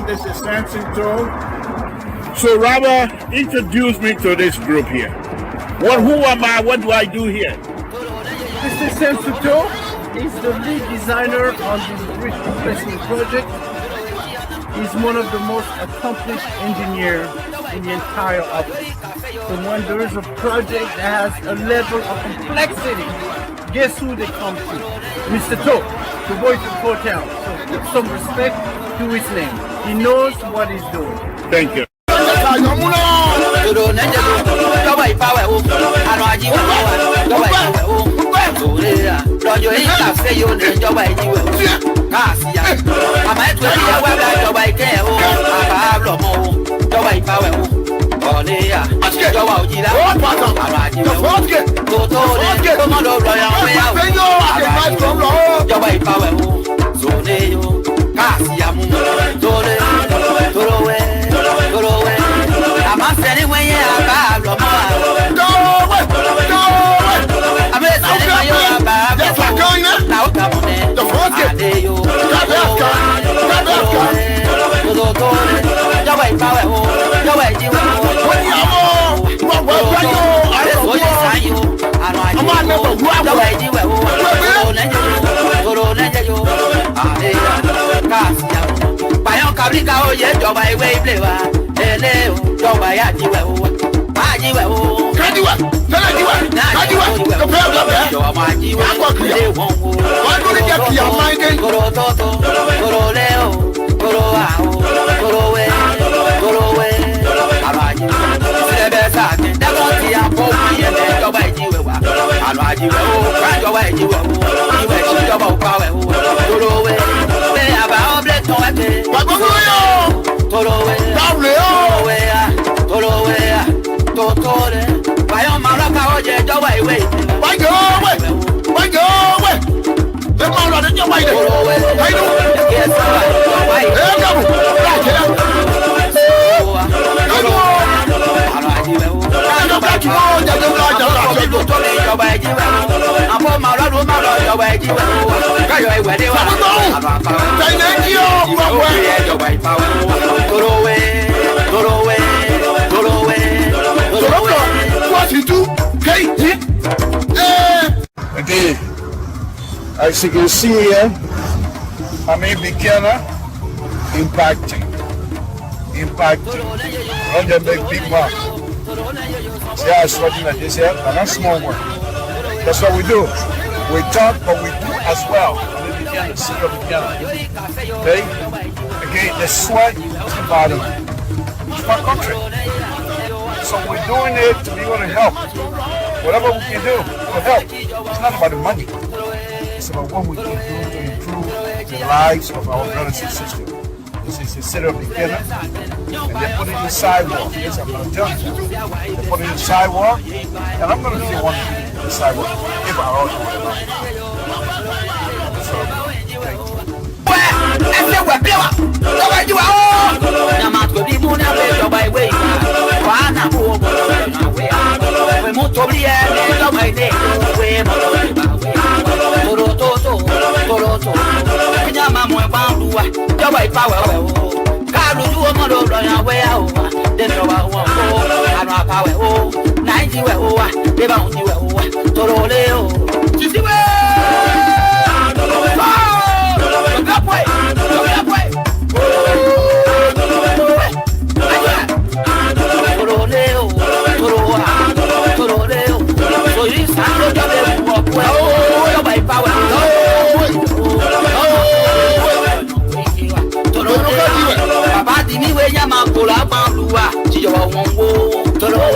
This is Samson. So Robert, introduce me to this group here. Who am I? What do I do here? Mr. Samson is the lead designer on this bridge replacement project. He's one of the most accomplished engineers in the entire office. So when there is a project that has a level of complexity, guess who they come to? Mr. To, the voice of hotel. So with some respect to his name. He knows what he's doing. Thank you. Okay, as you can see here, I'm a beginner impacting. On the big mark. See how it's working like this here, and that's small work. That's what we do. We talk, but we do as well. The city of beginner. Okay? Again, the sweat is the body. It's my country. So we're doing it to be able to help. Whatever we can do to help. It's not about the money. It's about what we can do to improve the lives of our brothers and sisters. This is the city of beginner. And they put it in the sidewalk. Yes, I'm going to tell you. They put it in the sidewalk. And I'm going to be the one in the sidewalk. If I all do it. So, thank you. Tolo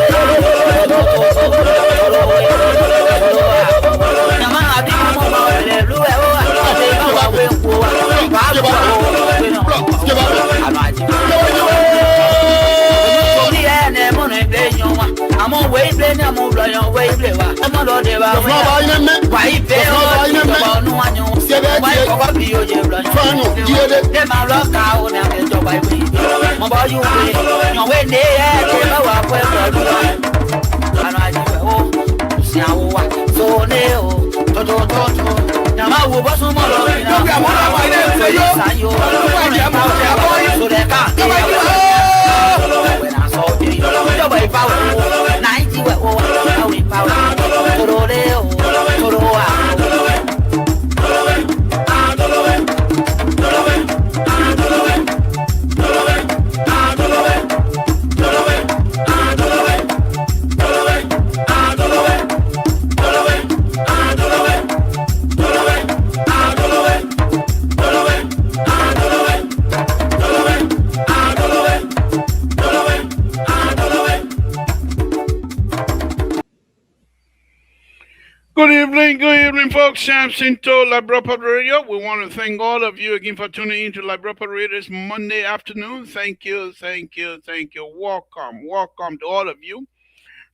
Good evening, folks. Samson to Libra Public Radio. We want to thank all of you again for tuning in to Libra Public Radio this Monday afternoon. Thank you, thank you, thank you. Welcome, welcome to all of you.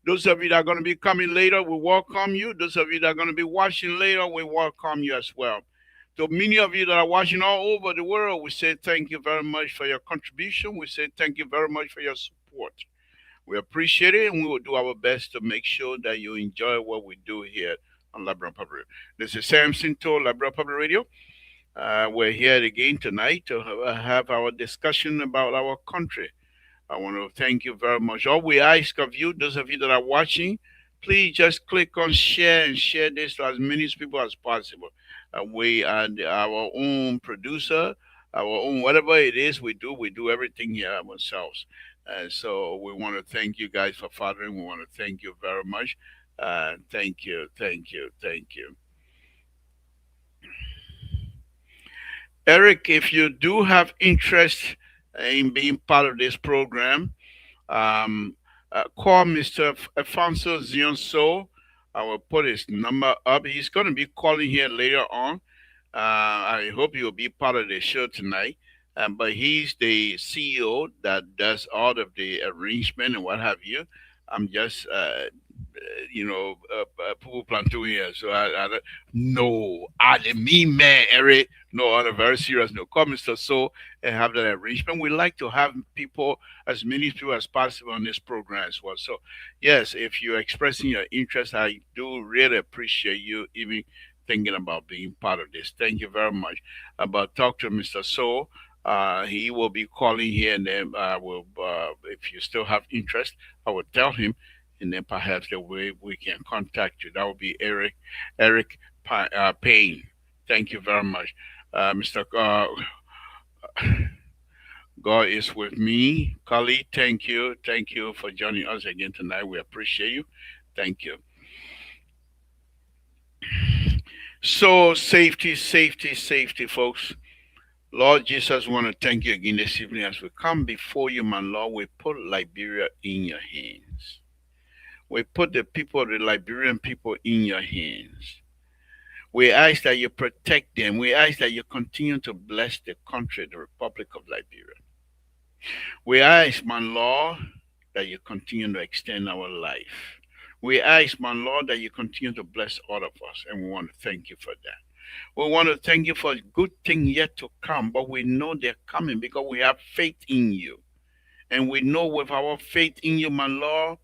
Those of you that are going to be coming later, we welcome you. Those of you that are going to be watching later, we welcome you as well. To many of you that are watching all over the world, we say thank you very much for your contribution. We say thank you very much for your support. We appreciate it, and we will do our best to make sure that you enjoy what we do here on Labrador Public Radio. This is Samson to Labrador Public Radio. We're here again tonight to have our discussion about our country. I want to thank you very much. All we ask of you, those of you that are watching, please just click on share and share this to as many people as possible. We are our own producer, our own whatever it is we do everything here ourselves. So we want to thank you guys for following. We want to thank you very much. Thank you, thank you, thank you. Eric, if you do have interest in being part of this program, call Mr. Alfonso Zionso. I will put his number up. He's going to be calling here later on. I hope you'll be part of the show tonight. But he's the CEO that does all of the arrangement and what have you. I'm just, Poo Plantu here. So I don't no, I didn't mean man, Eric. No, on a very serious note, come Mr. So and have that arrangement. We like to have people, as many people as possible on this program as well. So, yes, if you're expressing your interest, I do really appreciate you even thinking about being part of this. Thank you very much. About talk to Mr. So. He will be calling here, and then I will, if you still have interest, I will tell him, and then perhaps the way we can contact you. That will be Eric Payne. Thank you very much, Mr. God is with me, Kali. Thank you for joining us again tonight. We appreciate you. Thank you. So safety, folks. Lord Jesus, we want to thank you again this evening as we come before you, my Lord. We put Liberia in your hands. We put the people, the Liberian people, in your hands. We ask that you protect them. We ask that you continue to bless the country, the Republic of Liberia. We ask, my Lord, that you continue to extend our life. We ask, my Lord, that you continue to bless all of us, and we want to thank you for that. We want to thank you for good things yet to come, but we know they're coming because we have faith in you. And we know with our faith in you, my Lord,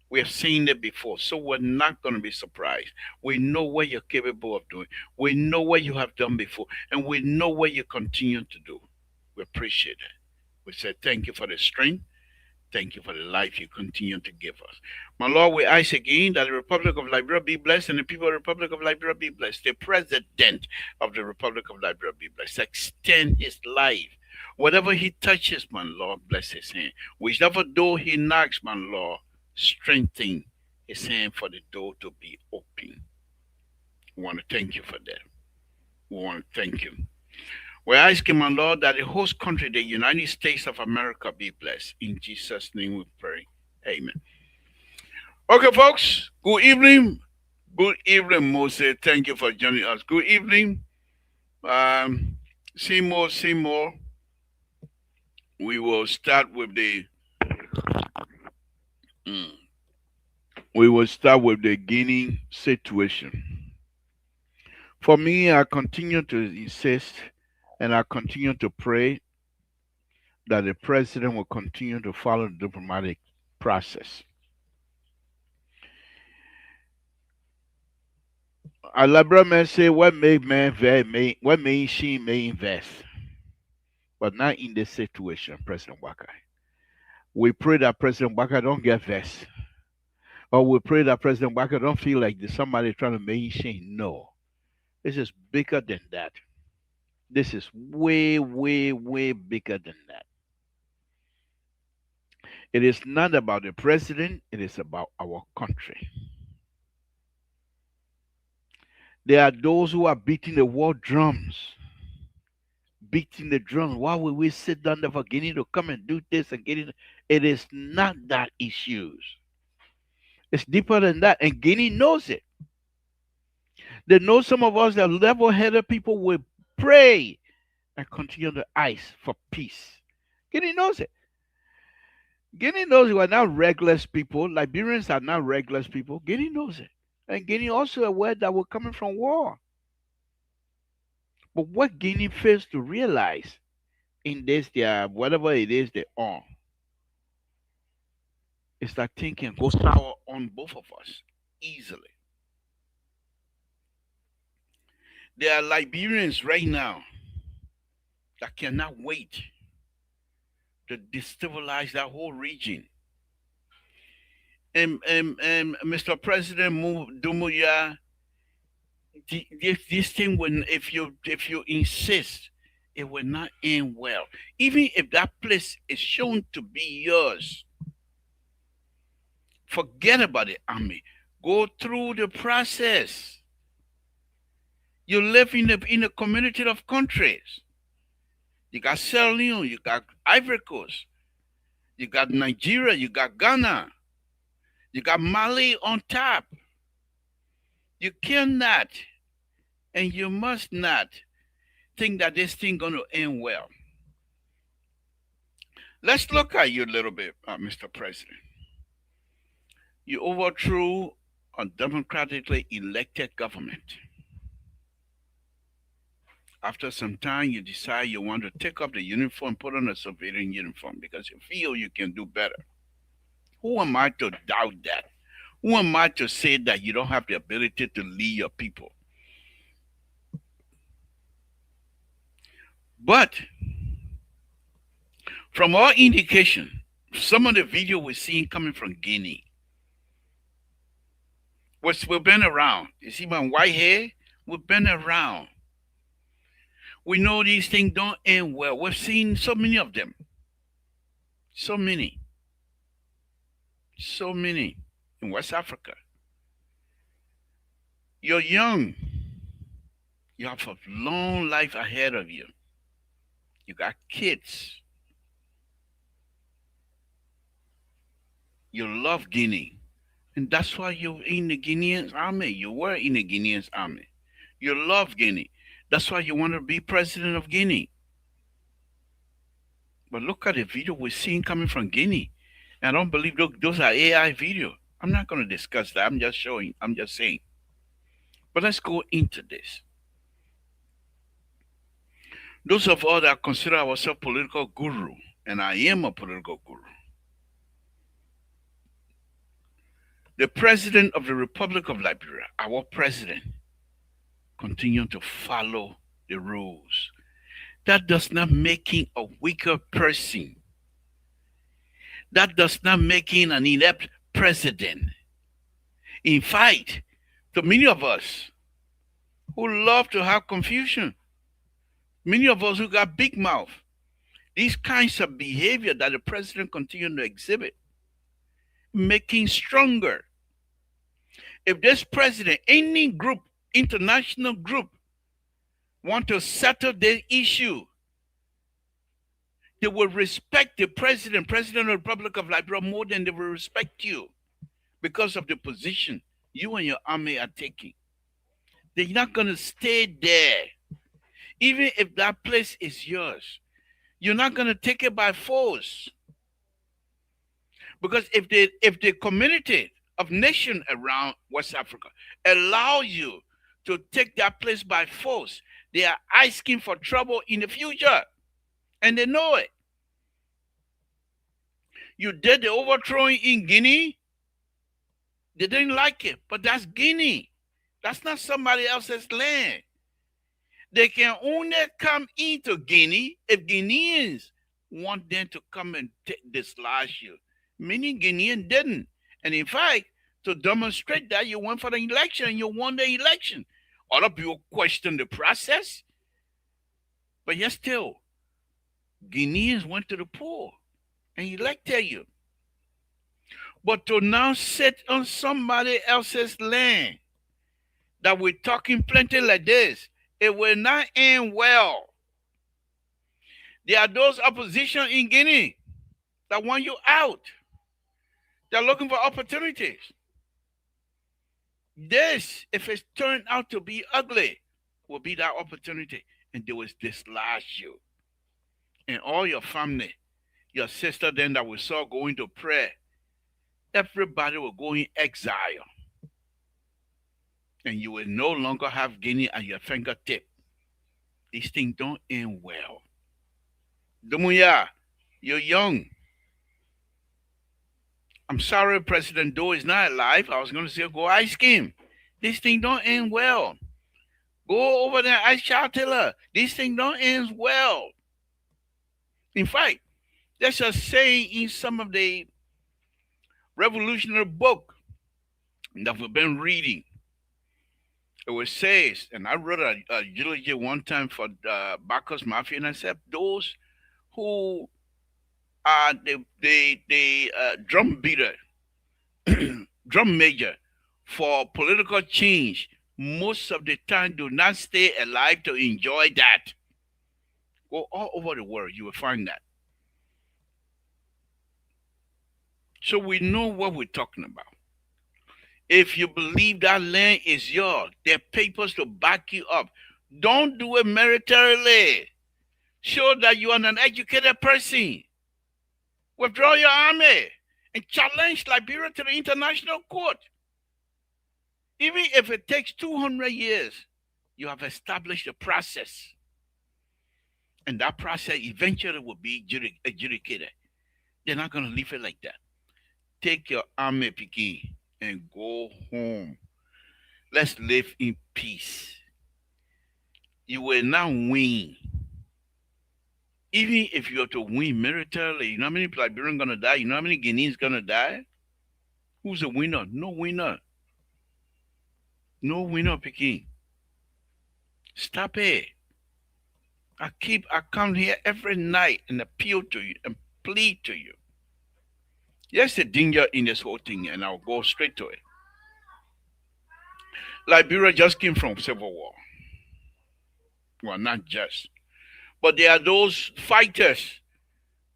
we have seen it before. So we're not going to be surprised. We know what you're capable of doing. We know what you have done before. And we know what you continue to do. We appreciate it. We say thank you for the strength. Thank you for the life you continue to give us. My Lord, we ask again that the Republic of Liberia be blessed and the people of the Republic of Liberia be blessed. The President of the Republic of Liberia be blessed. Extend his life. Whatever he touches, my Lord, bless his hand. Whichever door he knocks, my Lord, strengthen his hand for the door to be open. We want to thank you for that. We want to thank you. We're asking, my Lord, that the host country, the United States of America, be blessed. In Jesus' name we pray. Amen. Okay, folks, good evening. Good evening, Moses. Thank you for joining us. Good evening. Seymour. We will start with the We will start with the Guinea situation. For me, I continue to insist and I continue to pray that the president will continue to follow the diplomatic process. A liberal man say what made man very what made she may invest, but not in this situation, President Waka. We pray that President Waka don't get vexed. Or we pray that President Waka don't feel like there's somebody trying to make shame. No. This is bigger than that. This is way, way, way bigger than that. It is not about the president, it is about our country. There are those who are beating the war drums, beating the drums. Why would we sit down there for Guinea to come and do this and get it? It is not that issues. It's deeper than that, and Guinea knows it. They know some of us that level-headed people will pray and continue to ice for peace. Guinea knows it. Guinea knows we are not reckless people. Liberians are not reckless people. Guinea knows it. And Guinea also aware that we're coming from war. But what Guinea fails to realize in this, their whatever it is they own, is that thing can go sour on both of us easily. There are Liberians right now that cannot wait to destabilize that whole region. And Mr. President Dumuya, this thing when if you insist, it will not end well. Even if that place is shown to be yours, forget about the army. Go through the process. You live in a community of countries. You got Sierra Leone, you got Ivory Coast, you got Nigeria, you got Ghana, you got Mali on top. You cannot and you must not think that this thing gonna end well. Let's look at you a little bit, Mr. President. You overthrew a democratically elected government. After some time, you decide you want to take up the uniform, put on a civilian uniform because you feel you can do better. Who am I to doubt that? Who am I to say that you don't have the ability to lead your people? But from all indication, some of the video we're seeing coming from Guinea, we've been around. You see my white hair? We've been around. We know these things don't end well. We've seen so many of them. So many. So many in West Africa. You're young. You have a long life ahead of you. You got kids. You love Guinea. And that's why you're in the Guinean army. You were in the Guinean army. You love Guinea. That's why you want to be president of Guinea. But look at the video we're seeing coming from Guinea. I don't believe those are AI video. I'm not going to discuss that. I'm just showing. I'm just saying. But let's go into this. Those of us that consider ourselves political guru, and I am a political guru, the president of the Republic of Liberia, our president, continue to follow the rules. That does not make him a weaker person. That does not make him an inept president. In fact, to many of us who love to have confusion, many of us who got big mouth, these kinds of behavior that the president continues to exhibit, making stronger. If this president, any group, international group, want to settle the issue, they will respect the president of the Republic of Liberia more than they will respect you because of the position you and your army are taking. They're not going to stay there. Even if that place is yours, you're not going to take it by force. Because if the community of nations around West Africa, allow you to take that place by force. They are asking for trouble in the future, and they know it. You did the overthrowing in Guinea, they didn't like it, but that's Guinea. That's not somebody else's land. They can only come into Guinea if Guineans want them to come and dislodge you. Many Guineans didn't. And in fact, to demonstrate that, you went for the election and you won the election. Other people question the process, but yet still, Guineans went to the poll and elected you. But to now sit on somebody else's land that we're talking plenty like this, it will not end well. There are those opposition in Guinea that want you out. They're looking for opportunities. This, if it's turned out to be ugly, will be that opportunity, and they will dislodge you. And all your family, your sister then that we saw going to prayer, everybody will go in exile. And you will no longer have Guinea at your fingertip. These things don't end well. Dumuya, you're young. I'm sorry President Doe is not alive. I was going to say go ask him. This thing don't end well. Go over there, ask Charles Taylor. This thing don't end well. In fact, there's a saying in some of the revolutionary book that we've been reading. It was says, and I wrote a eulogy one time for Bacchus Mafia, and I said those who are the drum beater, drum major for political change, most of the time do not stay alive to enjoy that. Go all over the world, you will find that. So we know what we're talking about. If you believe that land is yours, there are papers to back you up. Don't do it militarily. Show that you are an educated person. Withdraw your army and challenge Liberia to the international court. Even if it takes 200 years, you have established a process. And that process eventually will be adjudicated. They're not going to leave it like that. Take your army, Peking, and go home. Let's live in peace. You will not win. Even if you are to win militarily, you know how many Liberians going to die? You know how many Guineans going to die? Who's the winner? No winner. No winner, Peking. Stop it. I come here every night and appeal to you and plead to you. There's the danger in this whole thing, and I'll go straight to it. Liberia just came from civil war. Well, not just. But there are those fighters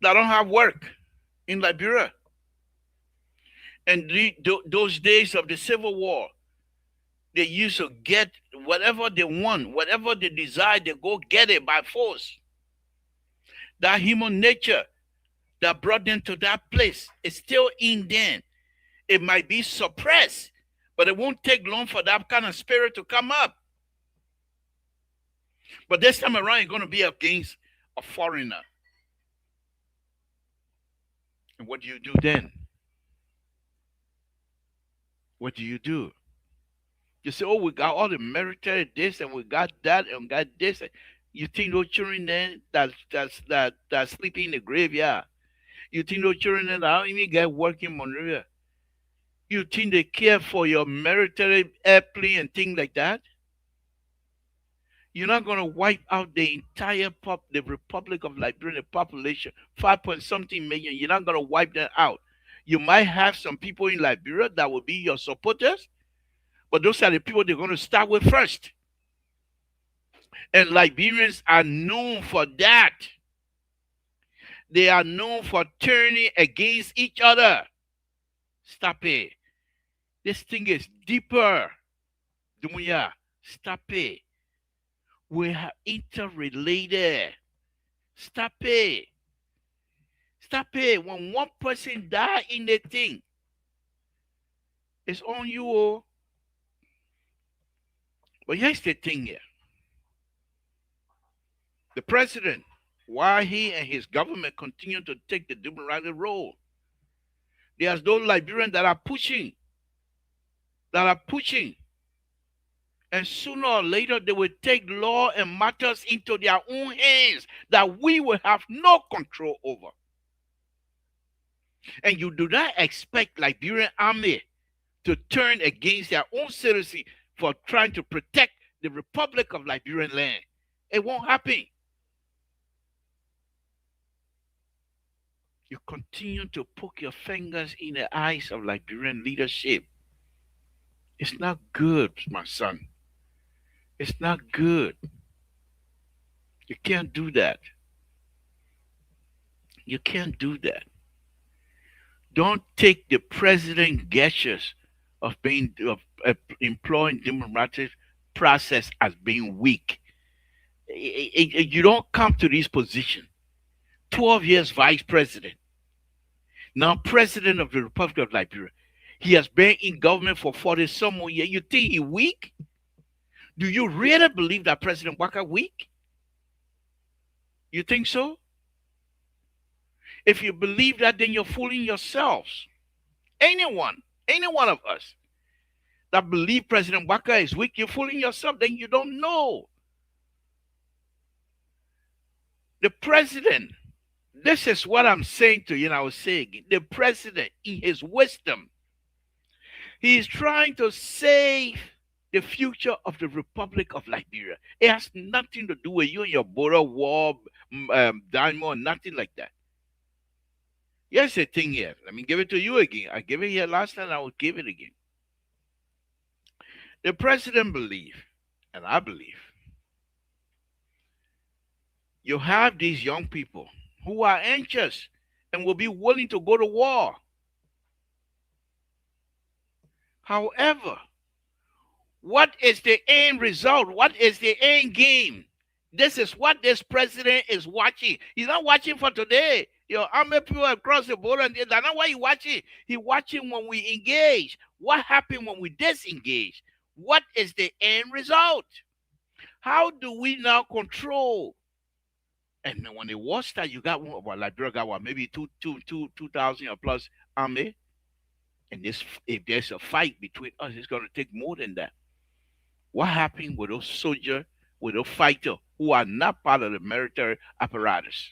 that don't have work in Liberia. And those days of the civil war, they used to get whatever they want, whatever they desire, they go get it by force. That human nature that brought them to that place is still in them. It might be suppressed, but it won't take long for that kind of spirit to come up. But this time around, you're going to be against a foreigner. And what do you do then? What do? You say, oh, we got all the military this and we got that and got this. You think those children then that sleeping in the graveyard? You think those children that don't even get work in Monrovia? You think they care for your military airplane and things like that? You're not going to wipe out the entire the Republic of Liberia, the population, 5 point something million. You're not going to wipe that out. You might have some people in Liberia that will be your supporters, but those are the people they're going to start with first. And Liberians are known for that. They are known for turning against each other. Stop it. This thing is deeper. Dumuya, stop it. We are interrelated. Stop it. Stop it. When one person die in the thing, It's on you. Oh. But here's the thing here. The president, while he and his government continue to take the democratic role, there's those Liberians that are pushing, and sooner or later they will take law and matters into their own hands that we will have no control over. And you do not expect Liberian army to turn against their own citizens for trying to protect the Republic of Liberian land. It won't happen. You continue to poke your fingers in the eyes of Liberian leadership. It's not good, my son. It's not good. You can't do that. You can't do that. Don't take the president gestures of employing democratic process as being weak. You don't come to this position. 12 years vice president, now president of the Republic of Liberia. He has been in government for 40 some more years. You think he's weak? Do you really believe that President Waka weak? You think so? If you believe that, then you're fooling yourselves. Any one of us that believe President Waka is weak, you're fooling yourself. Then you don't know. The president, this is what I'm saying to you, and I will say again. The president, in his wisdom, he is trying to save the future of the Republic of Liberia. It has nothing to do with you and your border war, diamond, nothing like that. Here's the thing here. Let me give it to you again. I gave it here last time, I will give it again. The president believes, and I believe, you have these young people who are anxious and will be willing to go to war. However, what is the end result? What is the end game? This is what this president is watching. He's not watching for today. Your army people across the border, and that's not why he's watching. He's watching when we engage. What happened when we disengage? What is the end result? How do we now control? And then when the war starts, you got one, well, Liberia got what, maybe 2,000 or plus army. And this, if there's a fight between us, it's going to take more than that. What happened with those soldiers, with those fighters who are not part of the military apparatus?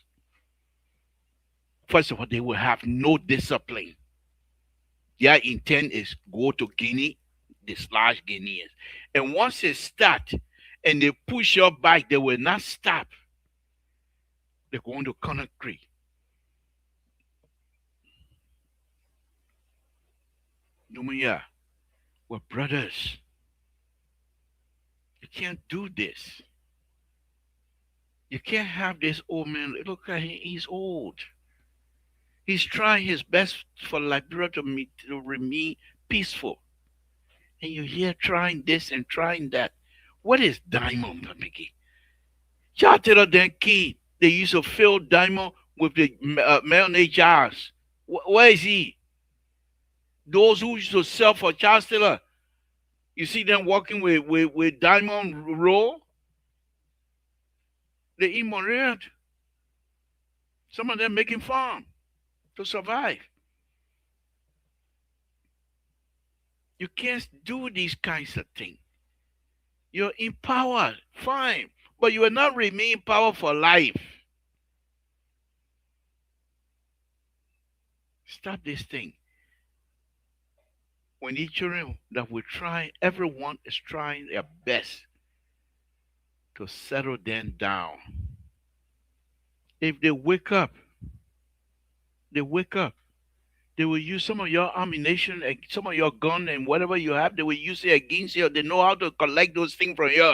First of all, they will have no discipline. Their intent is go to Guinea, dislodge Guineans. And once they start and they push your back, they will not stop. They're going to Conakry. Numia, we're brothers. You can't do this. You can't have this old man. Look at him, he's old. He's trying his best for Liberia to remain peaceful. And you're here trying this and trying that. What is diamond, Mickey? Y'all tell them kid they used to fill diamond with the mayonnaise jars. Where is he? Those who used to sell for child stealer. You see them walking with diamond roll? They eat more. Some of them making farm to survive. You can't do these kinds of things. You're in power, fine, but you will not remain in power for life. Stop this thing. When these children that we try, everyone is trying their best to settle them down. If they wake up, they wake up. They will use some of your ammunition and some of your gun and whatever you have, they will use it against you. They know how to collect those things from you.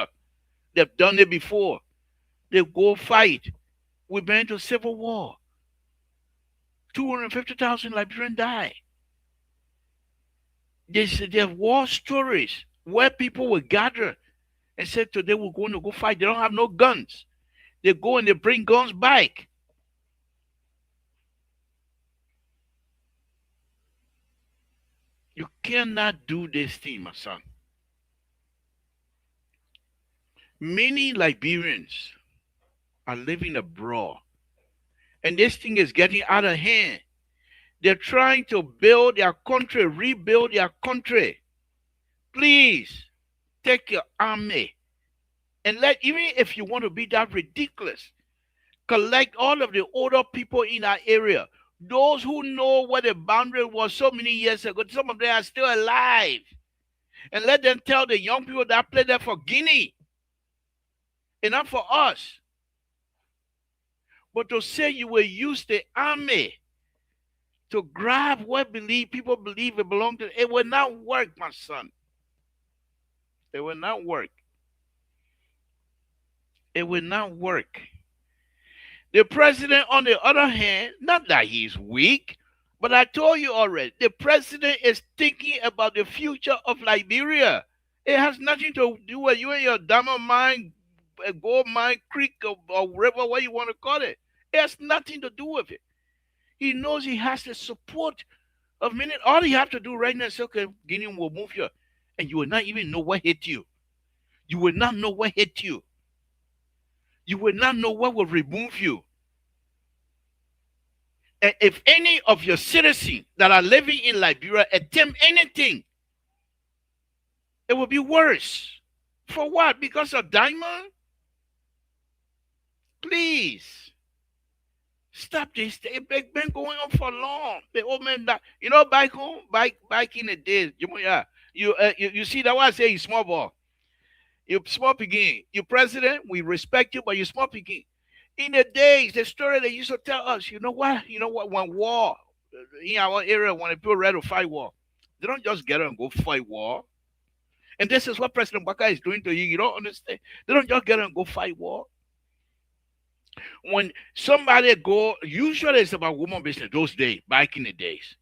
They've done it before. They go fight. We've been to civil war. 250,000 Liberians die. There are war stories where people will gather and say today we're going to go fight. They don't have no guns. They go and they bring guns back. You cannot do this thing, my son. Many Liberians are living abroad, and this thing is getting out of hand. They're trying to build their country, rebuild their country. Please take your army and let, even if you want to be that ridiculous, collect all of the older people in our area. Those who know what the boundary was so many years ago, some of them are still alive. And let them tell the young people that play there for Guinea and not for us. But to say you will use the army to grab what people believe it belongs to, it will not work, my son. It will not work. It will not work. The president, on the other hand, not that he's weak, but I told you already, the president is thinking about the future of Liberia. It has nothing to do with you and your diamond mine, gold mine, creek, or river, what you want to call it. It has nothing to do with it. He knows he has the support of many. All you have to do right now is, okay, Guinea will move here. And you will not even know what hit you. You will not know what hit you. You will not know what will remove you. And if any of your citizens that are living in Liberia attempt anything, it will be worse. For what? Because of diamond? Please. Stop this. It's been going on for long. The old man that, back home, back in the days, you see that why I say you small ball. You small begin. You president, we respect you, but you small begin. In the days, the story they used to tell us, you know what? When war in our area, when people ready to fight war, they don't just get up and go fight war. And this is what President Baka is doing to you. You don't understand. They don't just get up and go fight war. When somebody go, usually it's about woman business those days, back in the days.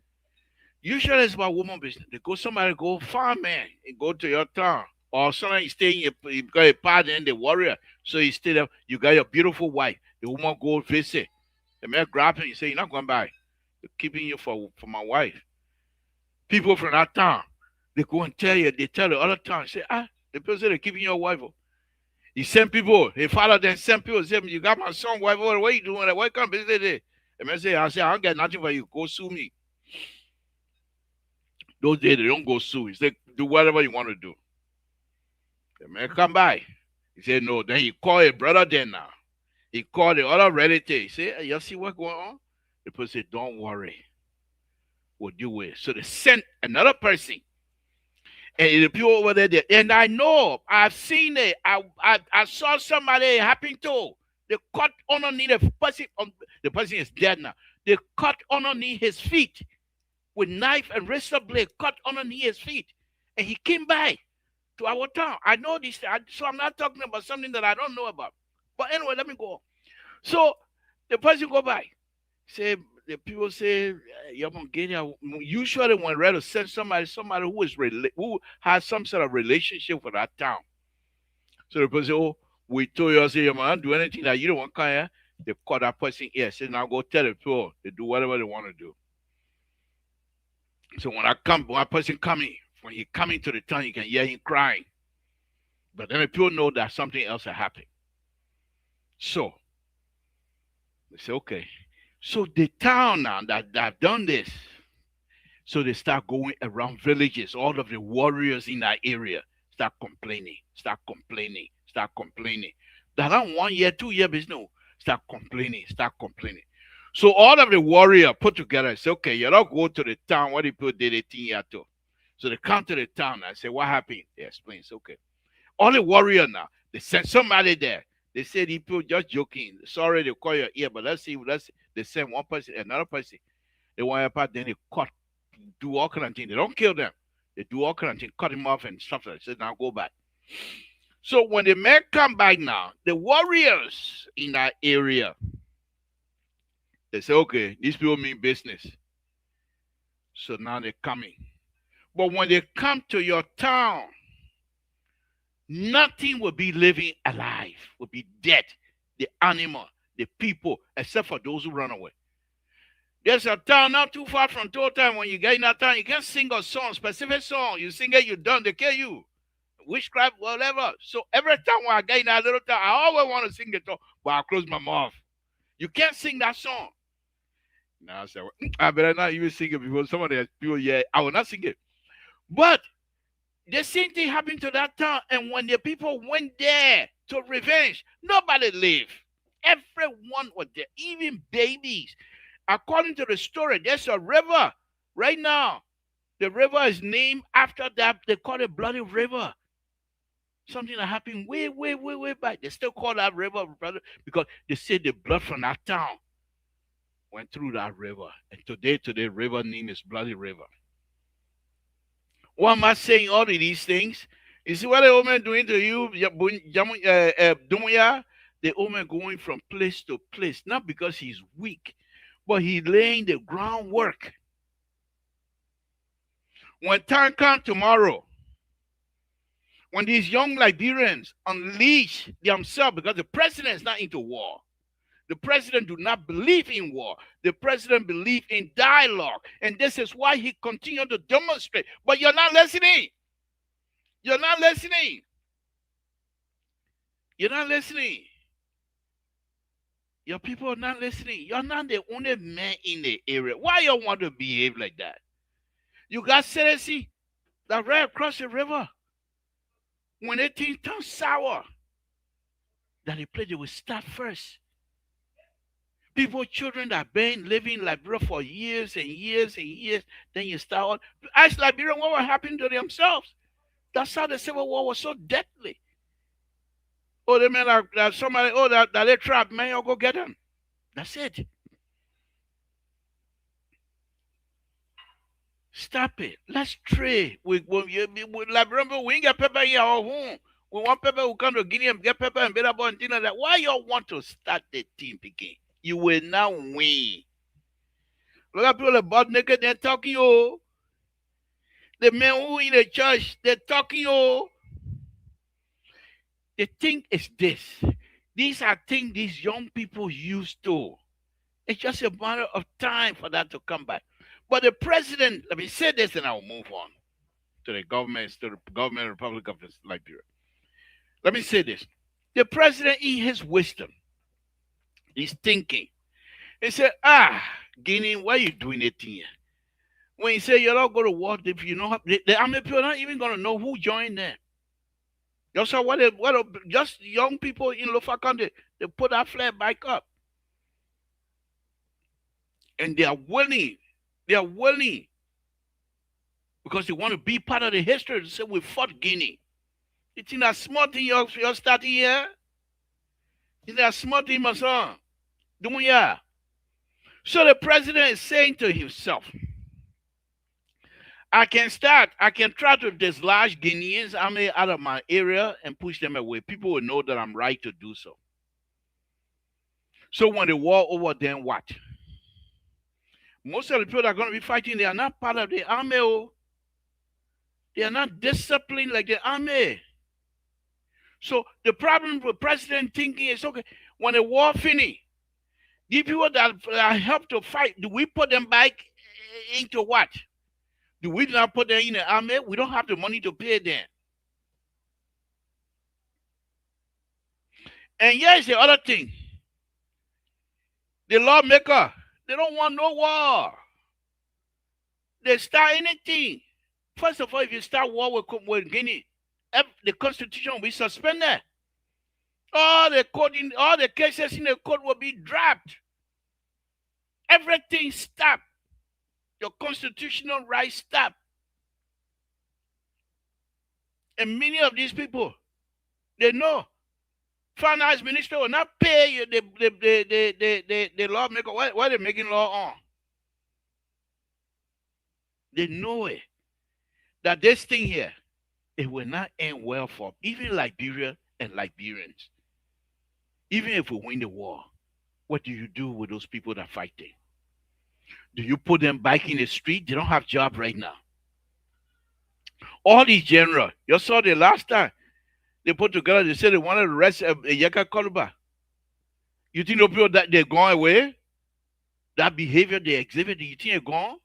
Usually it's about woman business. Somebody go farming and go to your town. Or somebody stay in you got a partner in the warrior. So you stay there, you got your beautiful wife. The woman go visit. The man grab him and say, you're not going back. They're keeping you for my wife. People from that town, they go and tell you, they tell the other town, say, the people say they're keeping your wife. He sent people, his father then sent people, say, you got my son wife, what are you doing? Why can't visit there? The man say, I don't get nothing for you. Go sue me. Those days they don't go sue. He said, do whatever you want to do. The man come by. He said, no. Then he called his brother then now. He called the other relative. He said, hey, you see what's going on? The person said, don't worry. We'll do it. So they sent another person. And the people over there, and I know, I've seen it. I saw somebody happen to. They cut underneath the person is dead now. They cut underneath his feet with knife and razor blade, cut underneath his feet. And he came by to our town. I know this, so I'm not talking about something that I don't know about. But anyway, let me go. So the person go by. Say, the people say, Guinea, usually when ready to send somebody who has some sort of relationship with that town. So the person say, oh, we told you, I say, you man, do anything that you don't want to come here. They call that person here. Say, now go tell the people, they do whatever they want to do. So when one person coming, when he coming to the town, you can hear him crying. But then the people know that something else has happened. So they say, okay. So the town now that have done this, so they start going around villages, all of the warriors in that area start complaining. That not 1 year, 2 year business, start complaining. So all of the warrior put together and say, okay, you don't go to the town, what people did a thing here too. So they come to the town and say, what happened? They explain, it's okay. All the warrior now, they send somebody there. They said people just joking. Sorry, they call your ear, but let's see. They send one person, another person. They want apart, then they cut, do all kind of things. They don't kill them. They do all kind of things, cut him off and stuff like that. Say, now go back. So when the men come back now, the warriors in that area, they say, okay, these people mean business. So now they're coming. But when they come to your town, nothing will be living alive, will be dead. The animal, the people, except for those who run away. There's a town not too far from Total. When you get in that town, you can't sing a song, specific song. You sing it, you're done. They kill you. Witchcraft, whatever. So every time when I get in that little town, I always want to sing the song, but I close my mouth. You can't sing that song. Now I said, well, I better not even sing it because some of the people, yeah, I will not sing it. But the same thing happened to that town. And when the people went there to revenge, nobody lived. Everyone was there, even babies. According to the story, there's a river right now. The river is named after that. They call it Bloody River. Something that happened way, way, way, way back. They still call that river brother because they say the blood from that town went through that river. And today, river name is Bloody River. Why am I saying all of these things? You see what the old man doing to you, Dumuya? The old man going from place to place, not because he's weak, but he's laying the groundwork. When time comes tomorrow, when these young Liberians unleash themselves, because the president is not into war. The president do not believe in war. The president believes in dialogue. And this is why he continued to demonstrate. But you're not listening. You're not listening. You're not listening. Your people are not listening. You're not the only man in the area. Why you want to behave like that? You got citizens that right across the river. When they things turn sour, that the place they will start first. People, children that have been living in Liberia for years and years and years, then you start ask Liberian what will happen to themselves. That's how the Civil War was so deadly. Oh, they mean that somebody, oh, that they trap, man, you go get them. That's it. Stop it. Let's trade. With Liberian, we ain't got pepper in our home. We want pepper who come to Guinea and get pepper and better and things like that. Why y'all want to start the team again? You will now win. Look at people about naked, they're talking, oh. The men who in the church, they're talking, oh. The thing is this. These are things these young people used to. It's just a matter of time for that to come back. But the president, let me say this and I'll move on to the government Republic of Liberia. Let me say this. The president, in his wisdom, is thinking. He said, Guinea, why are you doing it here? When you say you're not going to war, if you know, the army people are not even going to know who joined them. You saw just young people in Lofa Country, they put that flag back up. And they are willing because they want to be part of the history to say we fought Guinea. You think that small thing you're starting here? You think that small thing, my son? Dumuya. So the president is saying to himself, I can try to dislodge Guineans army out of my area and push them away. People will know that I'm right to do so. So when the war over, then what? Most of the people that are going to be fighting, they are not part of the army. Oh. They are not disciplined like the army. So the problem with president thinking is, okay, when the war finish, the people that help to fight, do we put them back into what? Do we not put them in the army? We don't have the money to pay them. And here's the other thing. The lawmaker, they don't want no war. They start anything. First of all, if you start war with Guinea, the constitution will be suspended. All the cases in the court will be dropped. Everything stop. Your constitutional rights stop. And many of these people, they know finance minister will not pay you the lawmaker. What are they making law on? They know it. That this thing here, it will not end well for even Liberia and Liberians. Even if we win the war, what do you do with those people that are fighting? Do you put them back in the street? They don't have job right now. All these generals, you saw the last time they put together, they said they wanted to arrest Yaka Koluba. You think those people that they're going away? That behavior they exhibit, you think it gone?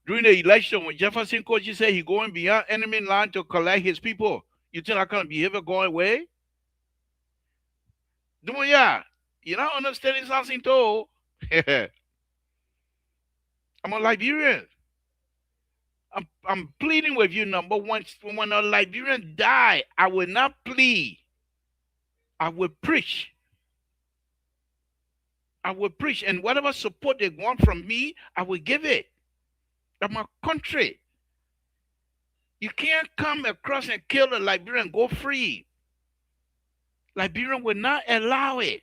During the election, when Jefferson Koji said he going beyond enemy line to collect his people, you think that kind of behavior going away? No, yeah. You're not understanding something too. I'm a Liberian. I'm pleading with you, number one. When a Liberian die, I will not plead. I will preach. I will preach. And whatever support they want from me, I will give it. I'm a country. You can't come across and kill a Liberian and go free. Liberian will not allow it.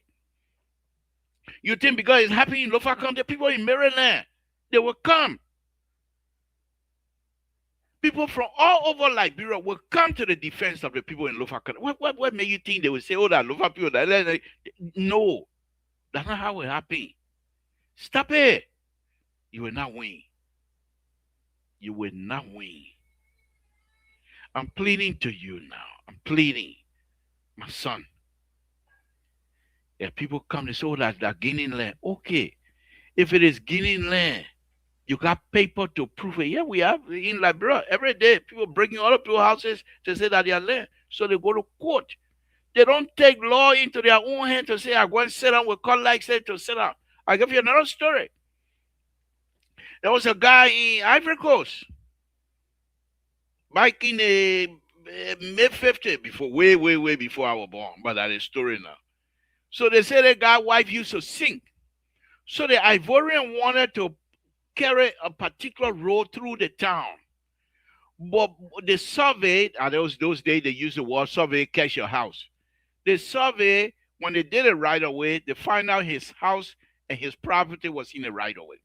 You think because it's happening in Lofa County, people in Maryland, they will come. People from all over Liberia will come to the defense of the people in Lofa County. What made you think they will say, oh, that Lofa people? No, that's not how it happen. Stop it. You will not win. You will not win. I'm pleading to you now. I'm pleading, my son. If people come and say, oh, that Guinea land. Okay. If it is Guinea land, you got paper to prove it. Yeah, we have in Liberia. Every day, people breaking all of people's houses to say that they are land. So they go to court. They don't take law into their own hand to say, I'm going to sit down with call like say to sit down. I'll give you another story. There was a guy in Ivory Coast back in the mid-50s, before, way before I was born. But that is story now. So they say that guy's wife used to sing. So the Ivorian wanted to carry a particular road through the town. But the survey, and those days they used the word survey, catch your house. The survey, when they did it right away, they find out his house and his property was in the right away.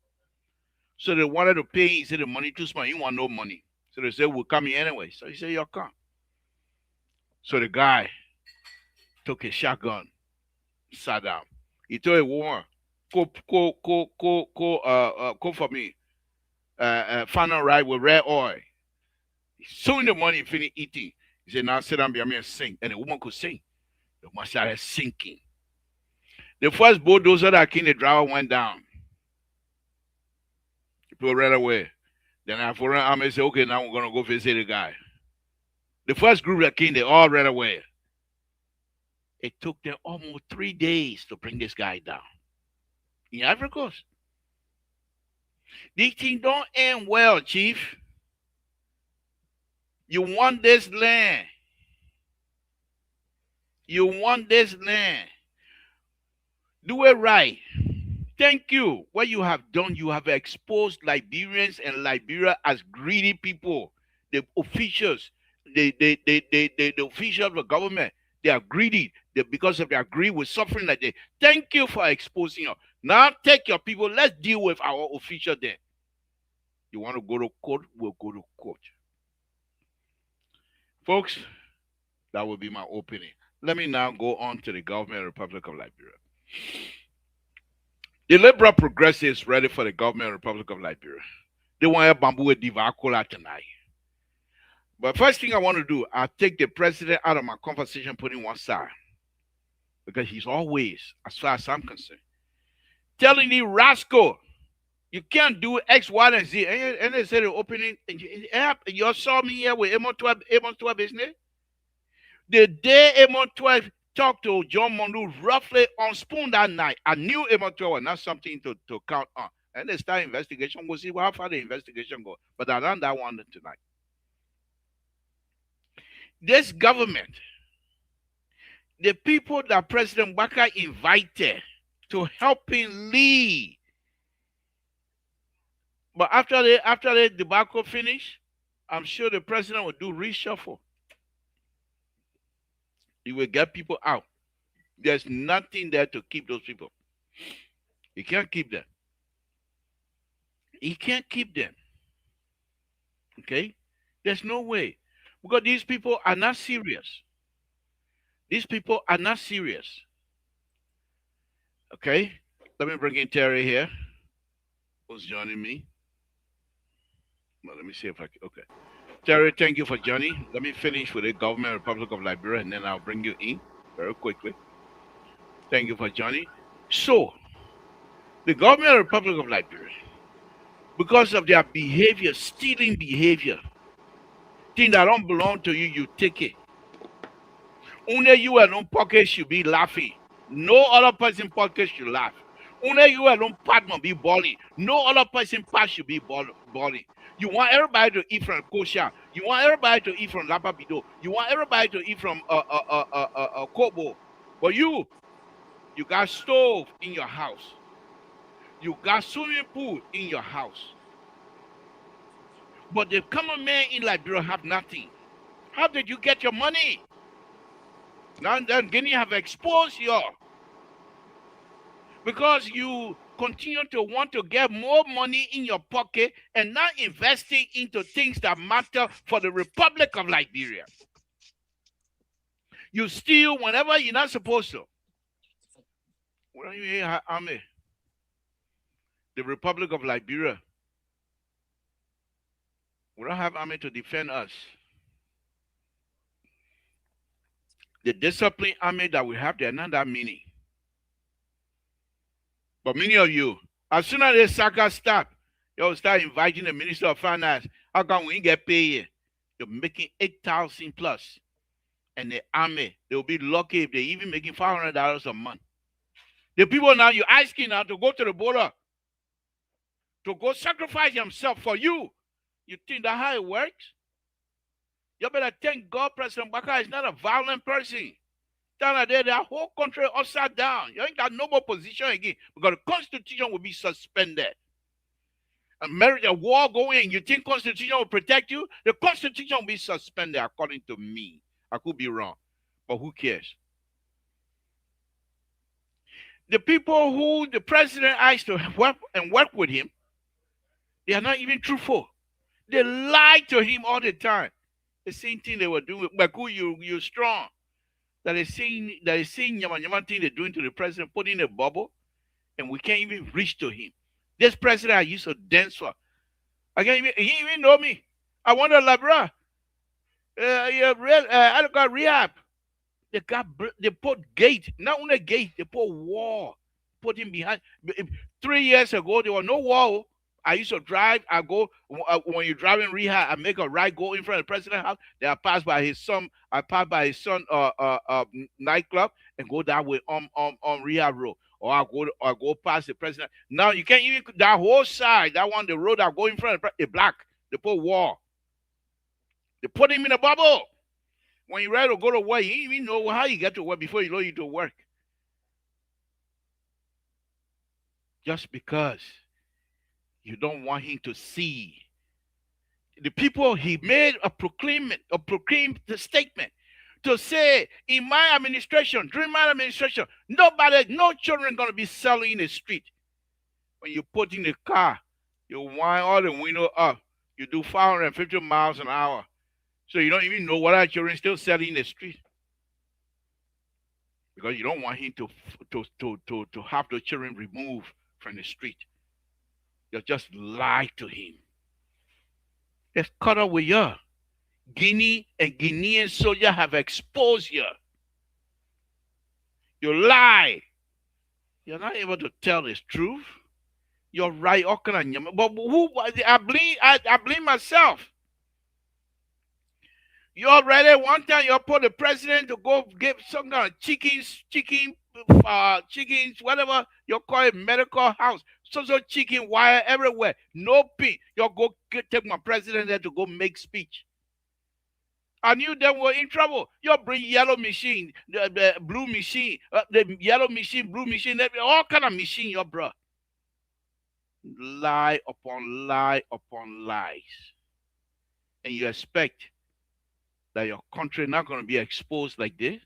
So they wanted to pay. He said the money too small. He want no money. So they said, we'll come here anyway. So he said, you'll come. So the guy took a shotgun, sat down. He told a woman, go for me. Final ride with red oil. Soon the money finished eating. He said, now sit down behind me and sing. And the woman could sing. The woman started sinking. The first bulldozer that came, the driver went down. People ran away. Then our foreign army said, okay, now we're going to go visit the guy. The first group that came, they all ran away. It took them almost 3 days to bring this guy down. In Ivory Coast. These things don't end well, Chief. You want this land. You want this land. Do it right. Thank you. What you have done, you have exposed Liberians and Liberia as greedy people. The officials, the officials of the government, they are greedy. Because of their greed, we're suffering like that. Thank you for exposing us. Now take your people. Let's deal with our official there. You want to go to court? We'll go to court. Folks, that will be my opening. Let me now go on to the government Republic of Liberia. The liberal progressives ready for the government Republic of Liberia. They want to bamboo a divacola tonight. But first thing I want to do, I'll take the president out of my conversation, put him one side. Because he's always, as far as I'm concerned, telling the rascal, you can't do X, Y, and Z. And they said the opening, you saw me here with Amon 12 business. The day Amon 12 talked to John Mondu roughly on spoon that night, I knew Amon 12 was not something to count on. And they start investigation. We'll see how far the investigation goes. But I learned that one tonight. This government, the people that President Baka invited to help him lead. But after the debacle finish, I'm sure the president will do reshuffle. He will get people out. There's nothing there to keep those people. He can't keep them. He can't keep them. Okay? There's no way. Because these people are not serious. These people are not serious. Okay? Let me bring in Terry here, who's joining me. Well, let me see if I can. Okay. Terry, thank you for joining. Let me finish with the government Republic of Liberia, and then I'll bring you in very quickly. Thank you for joining. So, The government of the Republic of Liberia, because of their behavior, stealing behavior, things that don't belong to you, you take it. Only you alone pocket should be laughing. No other person pocket should laugh. Only you alone partner be balling. No other person part should be balling. You want everybody to eat from kosher. You want everybody to eat from lapabido. You want everybody to eat from kobo. But you got stove in your house. You got swimming pool in your house. But the common man in Liberia have nothing. How did you get your money? Now then Guinea have exposed you because you continue to want to get more money in your pocket and not investing into things that matter for the Republic of Liberia. You steal whenever you're not supposed to. What do you hear, Army? The Republic of Liberia. We don't have army to defend us. The disciplined army that we have, they're not that many. But many of you, as soon as the saga stop, you'll start inviting the Minister of Finance. How come we get paid? You're making 8,000 plus. And the army, they'll be lucky if they're even making $500 a month. The people now, you're asking now to go to the border, to go sacrifice themselves for you. You think that's how it works? You better thank God President Baka is not a violent person. Down there, the whole country upside down. You ain't got no more position again because the Constitution will be suspended. America, war going, you think Constitution will protect you? The Constitution will be suspended according to me. I could be wrong, but who cares? The people who the president asked to work with him, they are not even truthful. They lie to him all the time. The same thing they were doing with Baku, you're strong. That is saying yama thing they're doing to the president, put in a bubble, and we can't even reach to him. This president I used to dance for. He even know me. I wonder, Labra. I got rehab. They put gate, not only gate, they put wall, put him behind. 3 years ago, there was no wall. I used to drive. I go when you're driving rehab. I make a right, go in front of the president's house. Then I pass by his son. I pass by his son nightclub and go that way on rehab road. Or I go past the president. Now you can't even that whole side. That one the road I go in front of the black. They put wall. They put him in a bubble. When you're ready to go to work, you didn't even know how you get to work before you know you to work. Just because you don't want him to see. The people, he made a proclaimed statement to say, in my administration, during my administration, no children going to be selling in the street. When you put in the car, you wind all the window up, you do 550 miles an hour. So you don't even know what our children still selling in the street. Because you don't want him to have the children removed from the street. You just lie to him. Let's cut up with you. Guinea and Guinean soldiers have exposed you. You lie. You're not able to tell the truth. You're right. But who? I blame myself. You already one time you put the president to go give some kind of chickens, whatever you call it, medical house. So chicken wire everywhere. No pin. You go take my president there to go make speech. I knew they were in trouble. You bring yellow machine, the blue machine, the yellow machine, blue machine, all kind of machine, your bro. Lie upon lies. And you expect that your country not going to be exposed like this?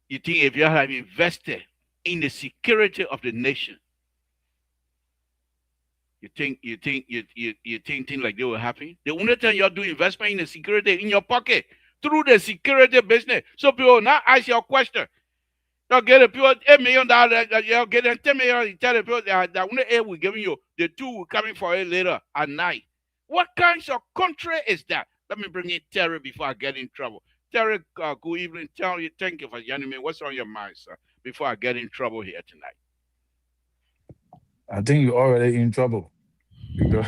You think if you have invested in the security of the nation, you think things like that will happen? The only time you do investment in the security in your pocket through the security business. So people now ask your question. You'll get a people $8 million, you'll get them 10 million, you tell the people that only air we're giving you, the two will coming for it later at night. What kind of country is that? Let me bring in Terry before I get in trouble. Terry, good evening. Thank you for joining me. What's on your mind, sir, before I get in trouble here tonight? I think you're already in trouble because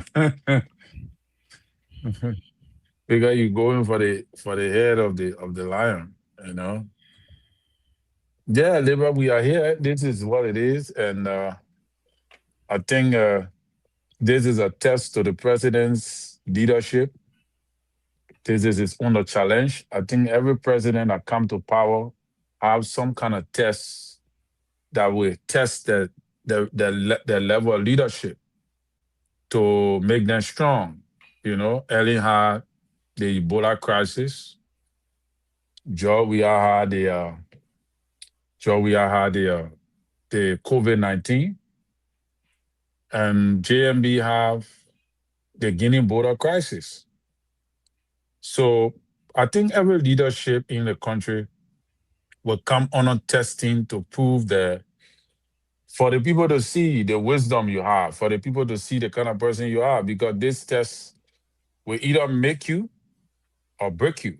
because you're going for the head of the lion. You know. Yeah, Libra, we are here. This is what it is, and I think this is a test to the president's leadership. This is his own challenge. I think every president that come to power have some kind of test that will test the level of leadership to make them strong. You know, Ellen had the Ebola crisis. Joe, we had the COVID-19, and JMB have the Guinea border crisis. So I think every leadership in the country will come on testing to prove that for the people to see the wisdom you have, for the people to see the kind of person you are, because this test will either make you or break you.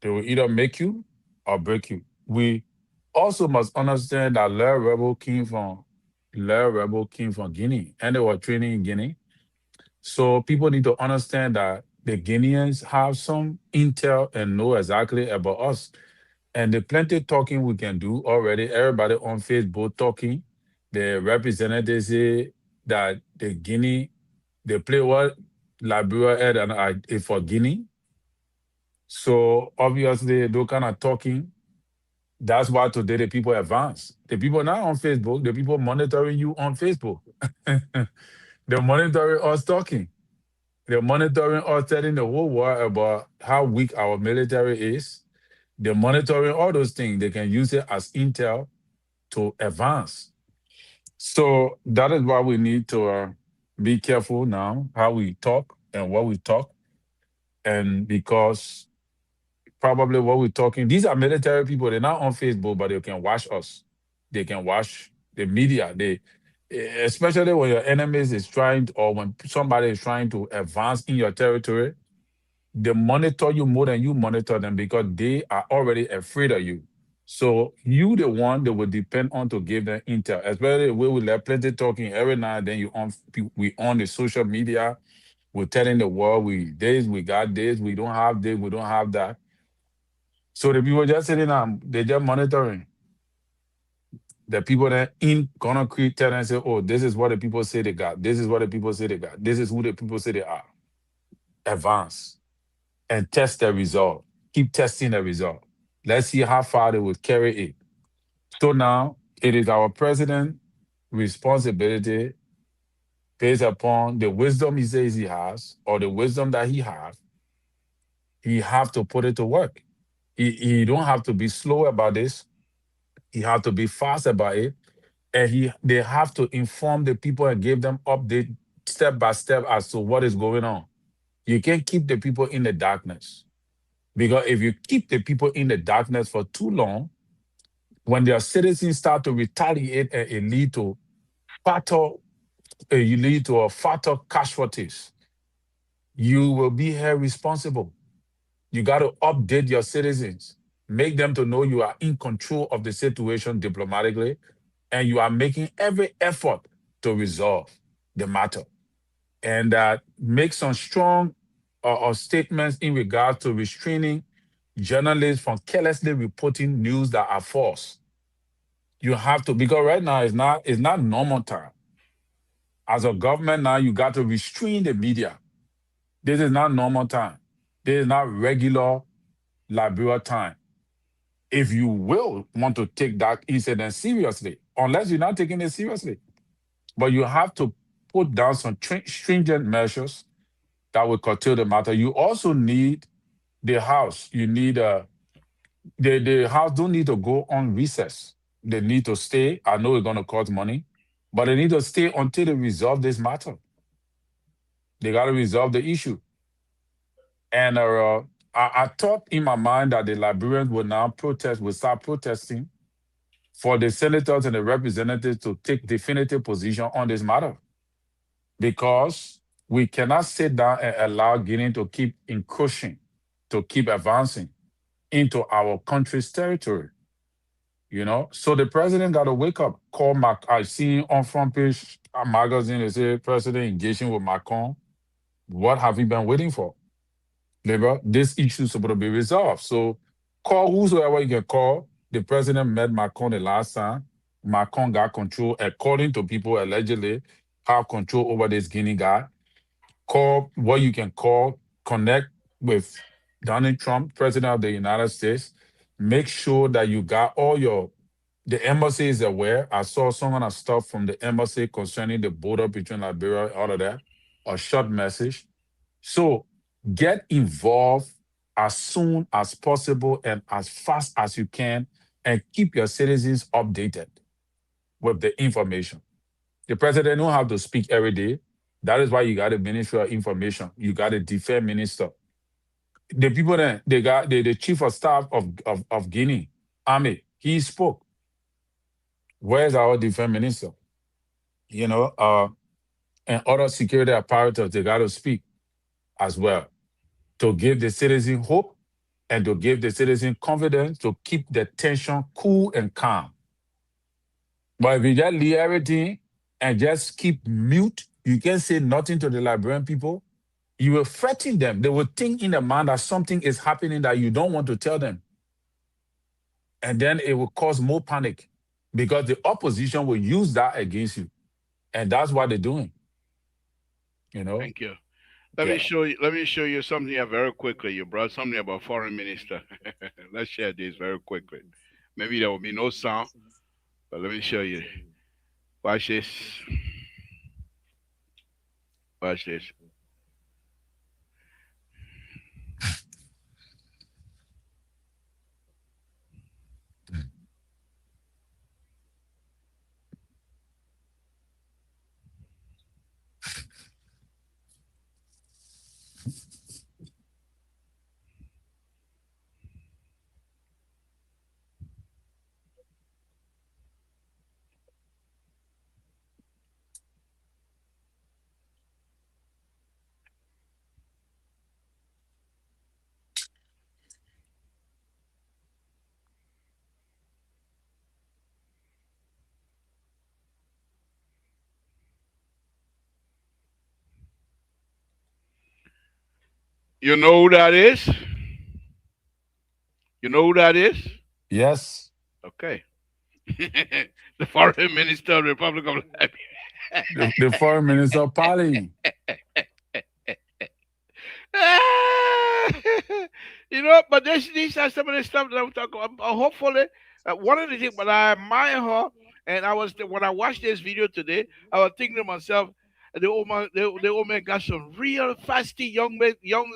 They will either make you or break you. We also must understand that Lair Rebel came from Guinea, and they were training in Guinea. So people need to understand that the Guineans have some intel and know exactly about us. And the plenty talking we can do already. Everybody on Facebook talking. The representatives say that the Guinea, they play what Liberia had and I for Guinea. So obviously, those kind of talking, that's why today the people advance. The people not on Facebook, the people monitoring you on Facebook. They're monitoring us talking. They're monitoring us telling the whole world about how weak our military is. They're monitoring all those things. They can use it as intel to advance. So that is why we need to be careful now how we talk and what we talk. And because probably what we're talking, these are military people. They're not on Facebook, but they can watch us. They can watch the media. Especially when your enemies is trying, or when somebody is trying to advance in your territory, they monitor you more than you monitor them because they are already afraid of you. So you the one they will depend on to give them intel. Especially we will let plenty talking every now and then we on the social media, we're telling the world we got this, we don't have this, we don't have that. So the people just sitting down, they just monitoring. The people that in concrete tell and say, oh, this is what the people say they got. This is what the people say they got. This is who the people say they are. Advance and test the result. Keep testing the result. Let's see how far they will carry it. So now it is our president responsibility based upon the wisdom he says he has or the wisdom that he has. He have to put it to work. He don't have to be slow about this. He have to be fast about it. And they have to inform the people and give them update step by step as to what is going on. You can't keep the people in the darkness. Because if you keep the people in the darkness for too long, when their citizens start to retaliate and it lead to fatal, you lead to a fatal casualties, you will be held responsible. You got to update your citizens, make them to know you are in control of the situation diplomatically, and you are making every effort to resolve the matter. And make some strong statements in regard to restraining journalists from carelessly reporting news that are false. You have to, because right now it's not normal time. As a government now, you got to restrain the media. This is not normal time. This is not regular Liberia time. If you will want to take that incident seriously, unless you're not taking it seriously, but you have to put down some stringent measures that will curtail the matter. You also need the house. You need the house don't need to go on recess. They need to stay. I know it's going to cost money, but they need to stay until they resolve this matter. They got to resolve the issue. And I thought in my mind that the Liberians would now protest, would start protesting for the senators and the representatives to take definitive position on this matter, because we cannot sit down and allow Guinea to keep encroaching, to keep advancing into our country's territory. So the president got to wake up. Call Mac. I seen on front page magazine they say president engaging with Macron. What have you been waiting for? Labor, this issue is supposed to be resolved. So call whosoever you can call. The president met Macron the last time. Macron got control, according to people allegedly, have control over this Guinea guy. Call what you can call, connect with Donald Trump, president of the United States. Make sure that you got all the embassy is aware. I saw some of the stuff from the embassy concerning the border between Liberia, all of that, a short message. So get involved as soon as possible and as fast as you can, and keep your citizens updated with the information. The president don't have to speak every day. That is why you got a ministry of information. You got a defense minister. The people that they got the chief of staff of Guinea, Army, he spoke. Where's our defense minister? You know, uh, and other security apparatus, they got to speak as well to give the citizen hope and to give the citizen confidence to keep the tension cool and calm. But if you just leave everything and just keep mute, you can say nothing to the Liberian people, you will threaten them. They will think in their mind that something is happening that you don't want to tell them. And then it will cause more panic because the opposition will use that against you. And that's what they're doing. You know? Thank you. Yeah. Let me show you something here very quickly. You brought something about foreign minister. Let's share this very quickly. Maybe there will be no sound, but let me show you. Watch this. Watch this. You know who that is? You know who that is? Yes. Okay. The foreign minister of the Republic of Liberia. The foreign minister, Polly. But these are some of the stuff that I'm talking about. Hopefully, one of the things, but I admire her. And when I watched this video today, I was thinking to myself, the old man got some real fasty young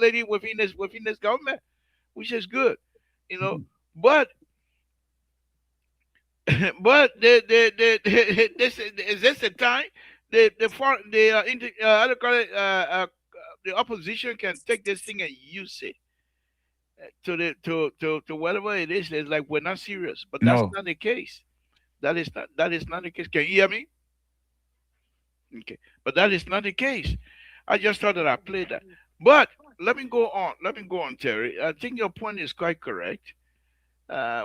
lady within this government, which is good, you know. But but this is this the time how do you call it, the opposition can take this thing and use it to whatever it is. It's like we're not serious, but that's No. not the case. That is not the case. Can you hear me? Okay, but that is not the case. I just thought that I played that. But let me go on. Let me go on, Terry. I think your point is quite correct.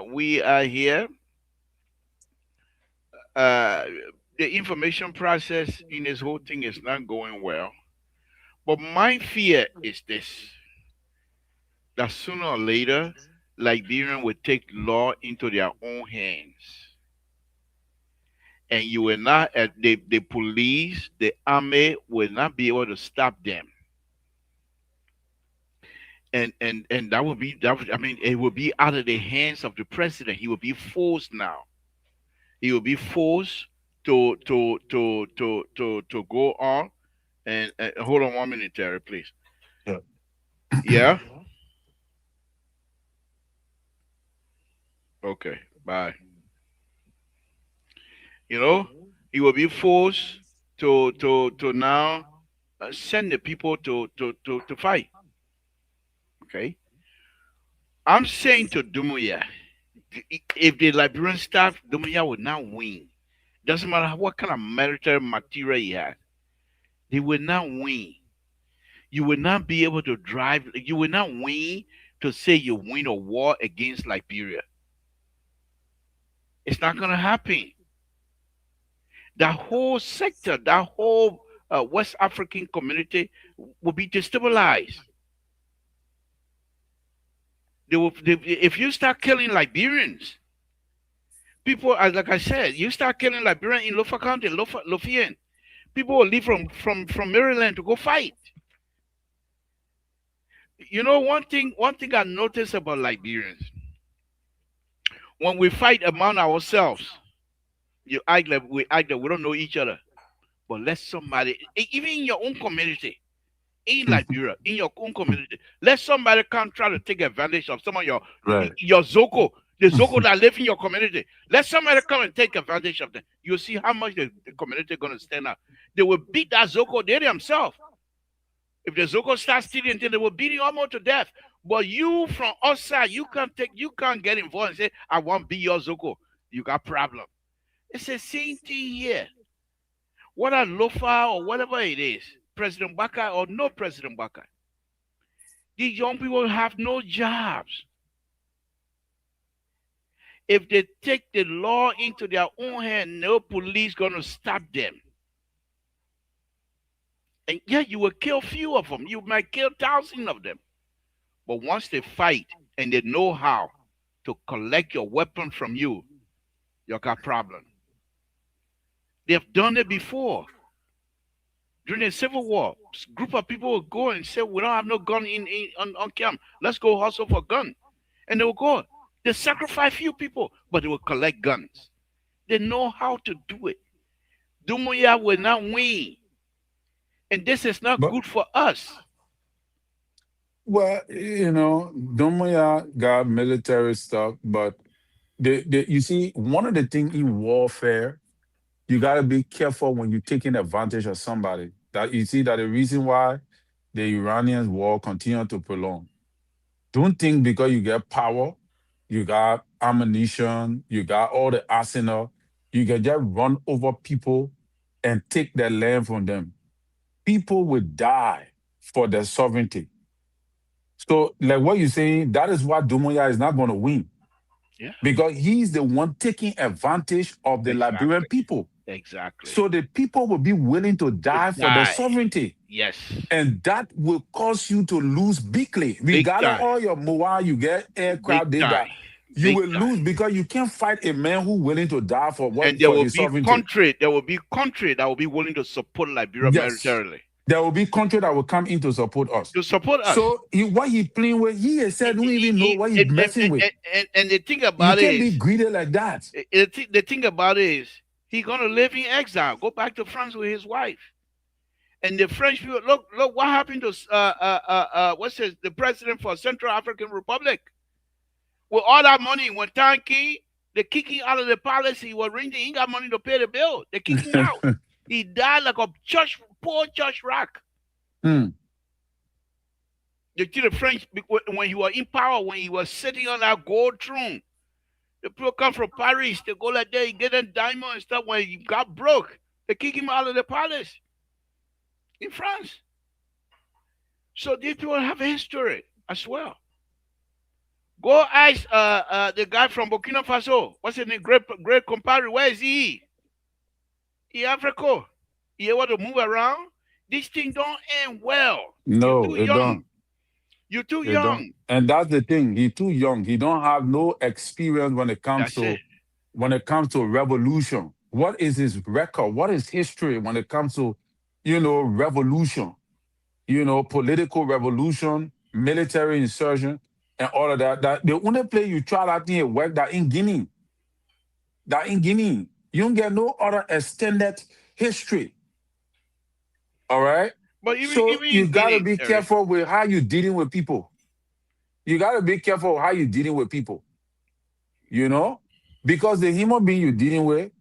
We are here. Uh, the information process in this whole thing is not going well. But my fear is this: that sooner or later, Liberian will take law into their own hands, and you will not. The police, the army will not be able to stop them, and that will be that. I mean, it will be out of the hands of the president. He will be forced now. He will be forced to go on. And hold on 1 minute, Terry, please. Yeah. Yeah. Okay. Bye. You know, he will be forced to now send the people to fight. Okay. I'm saying to Dumuya, if the Liberian staff, Dumuya will not win. Doesn't matter what kind of military material he has, they will not win. You will not be able to drive. You will not win to say you win a war against Liberia. It's not going to happen. That whole sector, that whole West African community will be destabilized. If you start killing Liberians, people, as like I said, you start killing Liberians in Lofa County, Lothian, people will leave from Maryland to go fight. You know, one thing I noticed about Liberians, when we fight among ourselves, you act like we don't know each other. But let somebody, even in your own community, in Liberia, in your own community, let somebody come try to take advantage of some of Right. your Zoko, the Zoko that live in your community. Let somebody come and take advantage of them. You'll see how much the community going to stand up. They will beat that Zoko they themselves. If the Zoko starts stealing, then they will beat you almost to death. But you from outside, you can't get involved and say, I want to be your Zoko. You got problem. It's the same thing here. Whether Lofa or whatever it is, President Baka or no President Baka, these young people have no jobs. If they take the law into their own hand, no police gonna stop them. And yeah, you will kill few of them. You might kill thousands of them. But once they fight and they know how to collect your weapon from you, you got problem. They've done it before. During the Civil War, group of people will go and say, "We don't have no gun on camp. Let's go hustle for gun," and they will go. They sacrifice few people, but they will collect guns. They know how to do it. Dumuya will not win, and this is not But good for us. well, Domoya got military stuff, but you see, one of the things in warfare, you gotta be careful when you're taking advantage of somebody. That you see that the reason why the Iranians war continue to prolong. Don't think because you get power, you got ammunition, you got all the arsenal, you can just run over people and take their land from them. People will die for their sovereignty. So, like what you're saying, that is why Dumoya is not going to win Yeah, because he's the one taking advantage of the Liberian exactly, people. exactly. So the people will be willing to To die for their die, sovereignty. yes, And that will cause you to lose bigly. big Regardless time, all your mobile, you get big aircraft, they time, got you big will time. lose because you can't fight a man who willing to die for And what for his sovereignty. there will be country that will be willing to support Liberia Yes. militarily. There will be country that will come in to support us. To support us. So what he playing with, he has said, don't even know He- what he's messing with. and the thing You about it can't be is, greedy like that. the thing about it is, he's gonna live in exile, go back to France with his wife. And the French people, look what happened to what's his the president for Central African Republic with all that money when Tanky they kick him out of the palace. He was ringing. He ain't got money to pay the bill. They kick him out. He died like a poor church rock. Hmm. You see the French when he was in power, when he was sitting on that gold throne. The people come from Paris. They go like that. He get them diamond and stuff. When he got broke, they kick him out of the palace in France. So these people have a history as well. Go ask the guy from Burkina Faso. What's his name? Great compadre. Where is he? He Africa. He able to move around. This thing don't end well. You're No, too it don't. young. You're too It don't. young. And that's the thing. He too young. He don't have no experience That's it. when it comes to revolution. What is his record? What is history when it comes to, revolution? Political revolution, military insurgent, and all of that. That the only place you try that thing work that in Guinea. That in Guinea. You don't get no other extended history. All right. But So even you in gotta Guinea, be Eric, careful with how you dealing with people. You gotta be careful how you dealing with people, you know? Because the human being you're dealing with,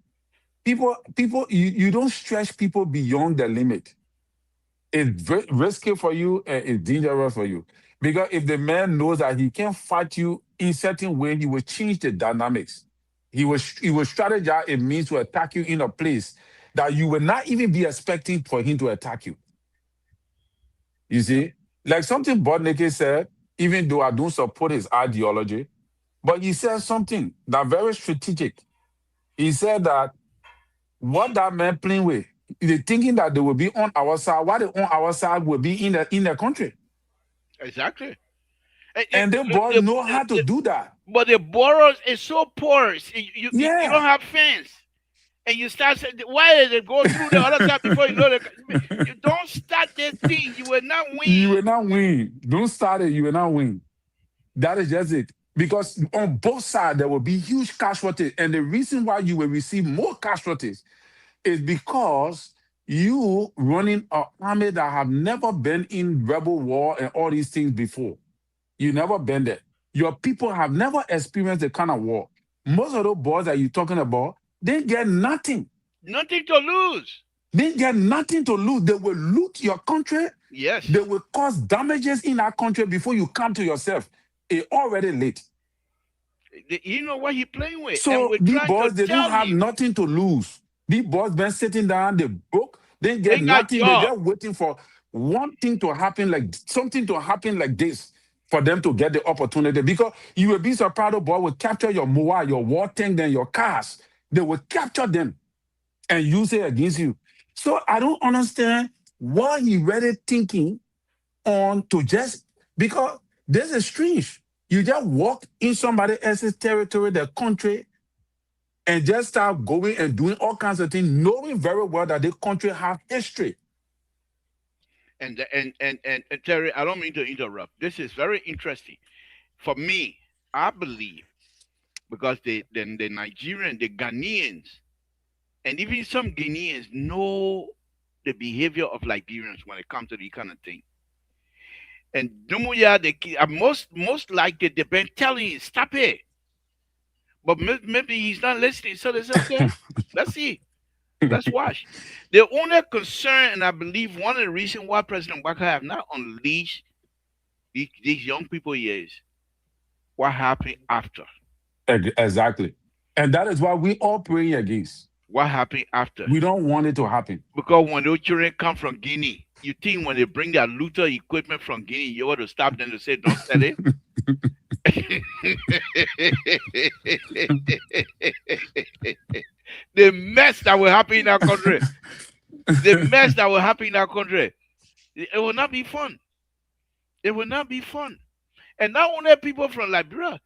you don't stretch people beyond the limit. It's risky for you and it's dangerous for you. Because if the man knows that he can fight you in certain way, he will change the dynamics. He will strategize a means to attack you in a place that you will not even be expecting for him to attack you. You see? Like something Bodneke said, even though I don't support his ideology, but he said something that very strategic. He said that what that man playing with, they thinking that they will be on our side. What they on our side will be in the country. Exactly. And the boys know how to do that. But the boroughs is so porous. You don't Yeah. have fence. And you start saying, why did it go through the other side before you know you don't start this thing, you will not win. You will not win. Don't start it, you will not win. That is just it. Because on both sides, there will be huge casualties. And the reason why you will receive more casualties is because you running an army that have never been in rebel war and all these things before. You never been there. Your people have never experienced the kind of war. Most of those boys that you're talking about, they get nothing. Nothing to lose. They get nothing to lose. They will loot your country. Yes. They will cause damages in our country before you come to yourself. It's already late. You know what he's playing with. So these boys, they don't have nothing to lose. These boys been sitting down, they broke, they get nothing. They're just waiting for one thing to happen, like something to happen like this for them to get the opportunity. Because you will be surprised, boy will capture your MOA, your war tank, then your cars. They will capture them and use it against you. So I don't understand why he really thinking on to just, because this is strange. You just walk in somebody else's territory, their country, and just start going and doing all kinds of things, knowing very well that the country have history. And Terry, I don't mean to interrupt. This is very interesting. For me, I believe, because the Nigerian, the Ghanaians, and even some Guineans know the behavior of Liberians when it comes to the kind of thing. And Dumuya, most likely they've been telling you, stop it. But maybe he's not listening. So they say, okay, let's see. Let's watch. The only concern, and I believe one of the reasons why President Waka have not unleashed these young people is what happened after. Exactly. And that is why we all praying against. What happened after? We don't want it to happen. Because when those children come from Guinea, you think when they bring their looter equipment from Guinea, you ought to stop them to say, don't sell it? The mess that will happen in our country. The mess that will happen in our country. It will not be fun. It will not be fun. And not only people from Liberia,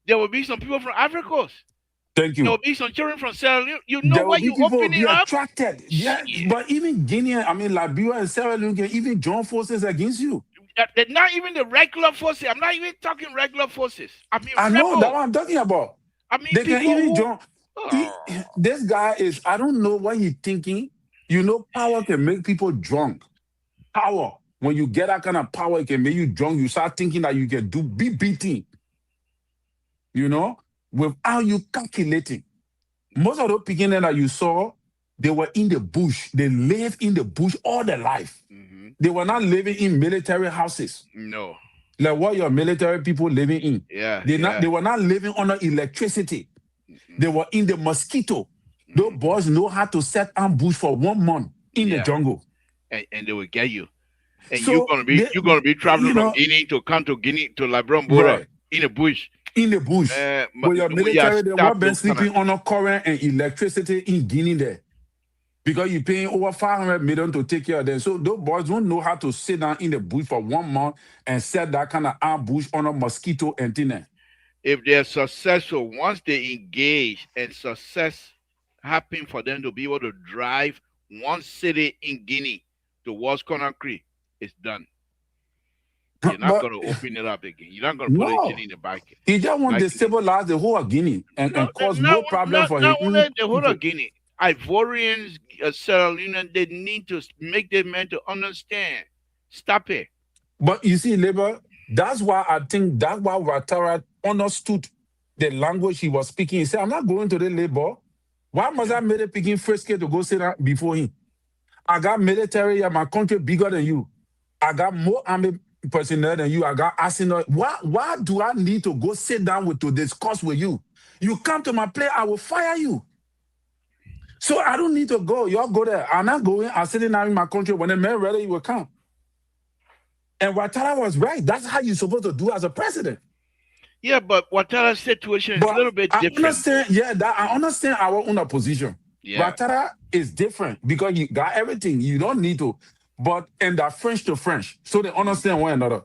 there will be some people from Africa. Thank you. There will be some children from Sierra Leone. You know what you open it up? Attracted. Yeah, but even Guinea, Liberia and Sierra Leone can even join forces against you. Not even the regular forces. I'm not even talking regular forces. I know that's what I'm talking about. They can even join. This guy is, I don't know what he's thinking. You know, power can make people drunk. Power. When you get that kind of power, it can make you drunk. You start thinking that you can be beating. You know, without you calculating. Most of those beginners that you saw, they were in the bush. They lived in the bush all their life. Mm-hmm. They were not living in military houses. No. Like what your military people living in. Yeah. They were not living under electricity. Mm-hmm. They were in the mosquito. Mm-hmm. Those boys know how to set ambush for 1 month in the jungle. And they will get you. And so you're gonna be traveling from Guinea to come to Guinea to Liberian border in the bush. In the bush. But your military, they were been sleeping on a current and electricity in Guinea there. Because you're paying over 500 million to take care of them. So those boys don't know how to sit down in the bush for 1 month and set that kind of ambush on a mosquito and thing. If they're successful, once they engage and success happen for them to be able to drive one city in Guinea towards Conakry, it's done. You're not going to open it up again. You're not going to put it in the back. He just wants to stabilize the whole of Guinea and cause more problem for him. Not only the whole of Guinea. Ivorians, Sierra Leone, they need to make them men to understand. Stop it. But you see, Labour, that's why Ouattara understood the language he was speaking. He said, I'm not going to the Labour. Why must I make a picking Frisky to go sit down before him? I got military and my country bigger than you. I got more army personnel than you. I got arsenal. Why do I need to go sit down to discuss with you? You come to my place, I will fire you. So I don't need to go. Y'all go there. I'm not going. I'm sitting down in my country. When the man ready, he will come. And Ouattara was right. That's how you're supposed to do as a president. Yeah, but Ouattara's situation is a But little bit I different. understand, yeah, that I understand our own position. Yeah, Ouattara is different because you got everything. You don't need to. But in that French to French, so they understand one another.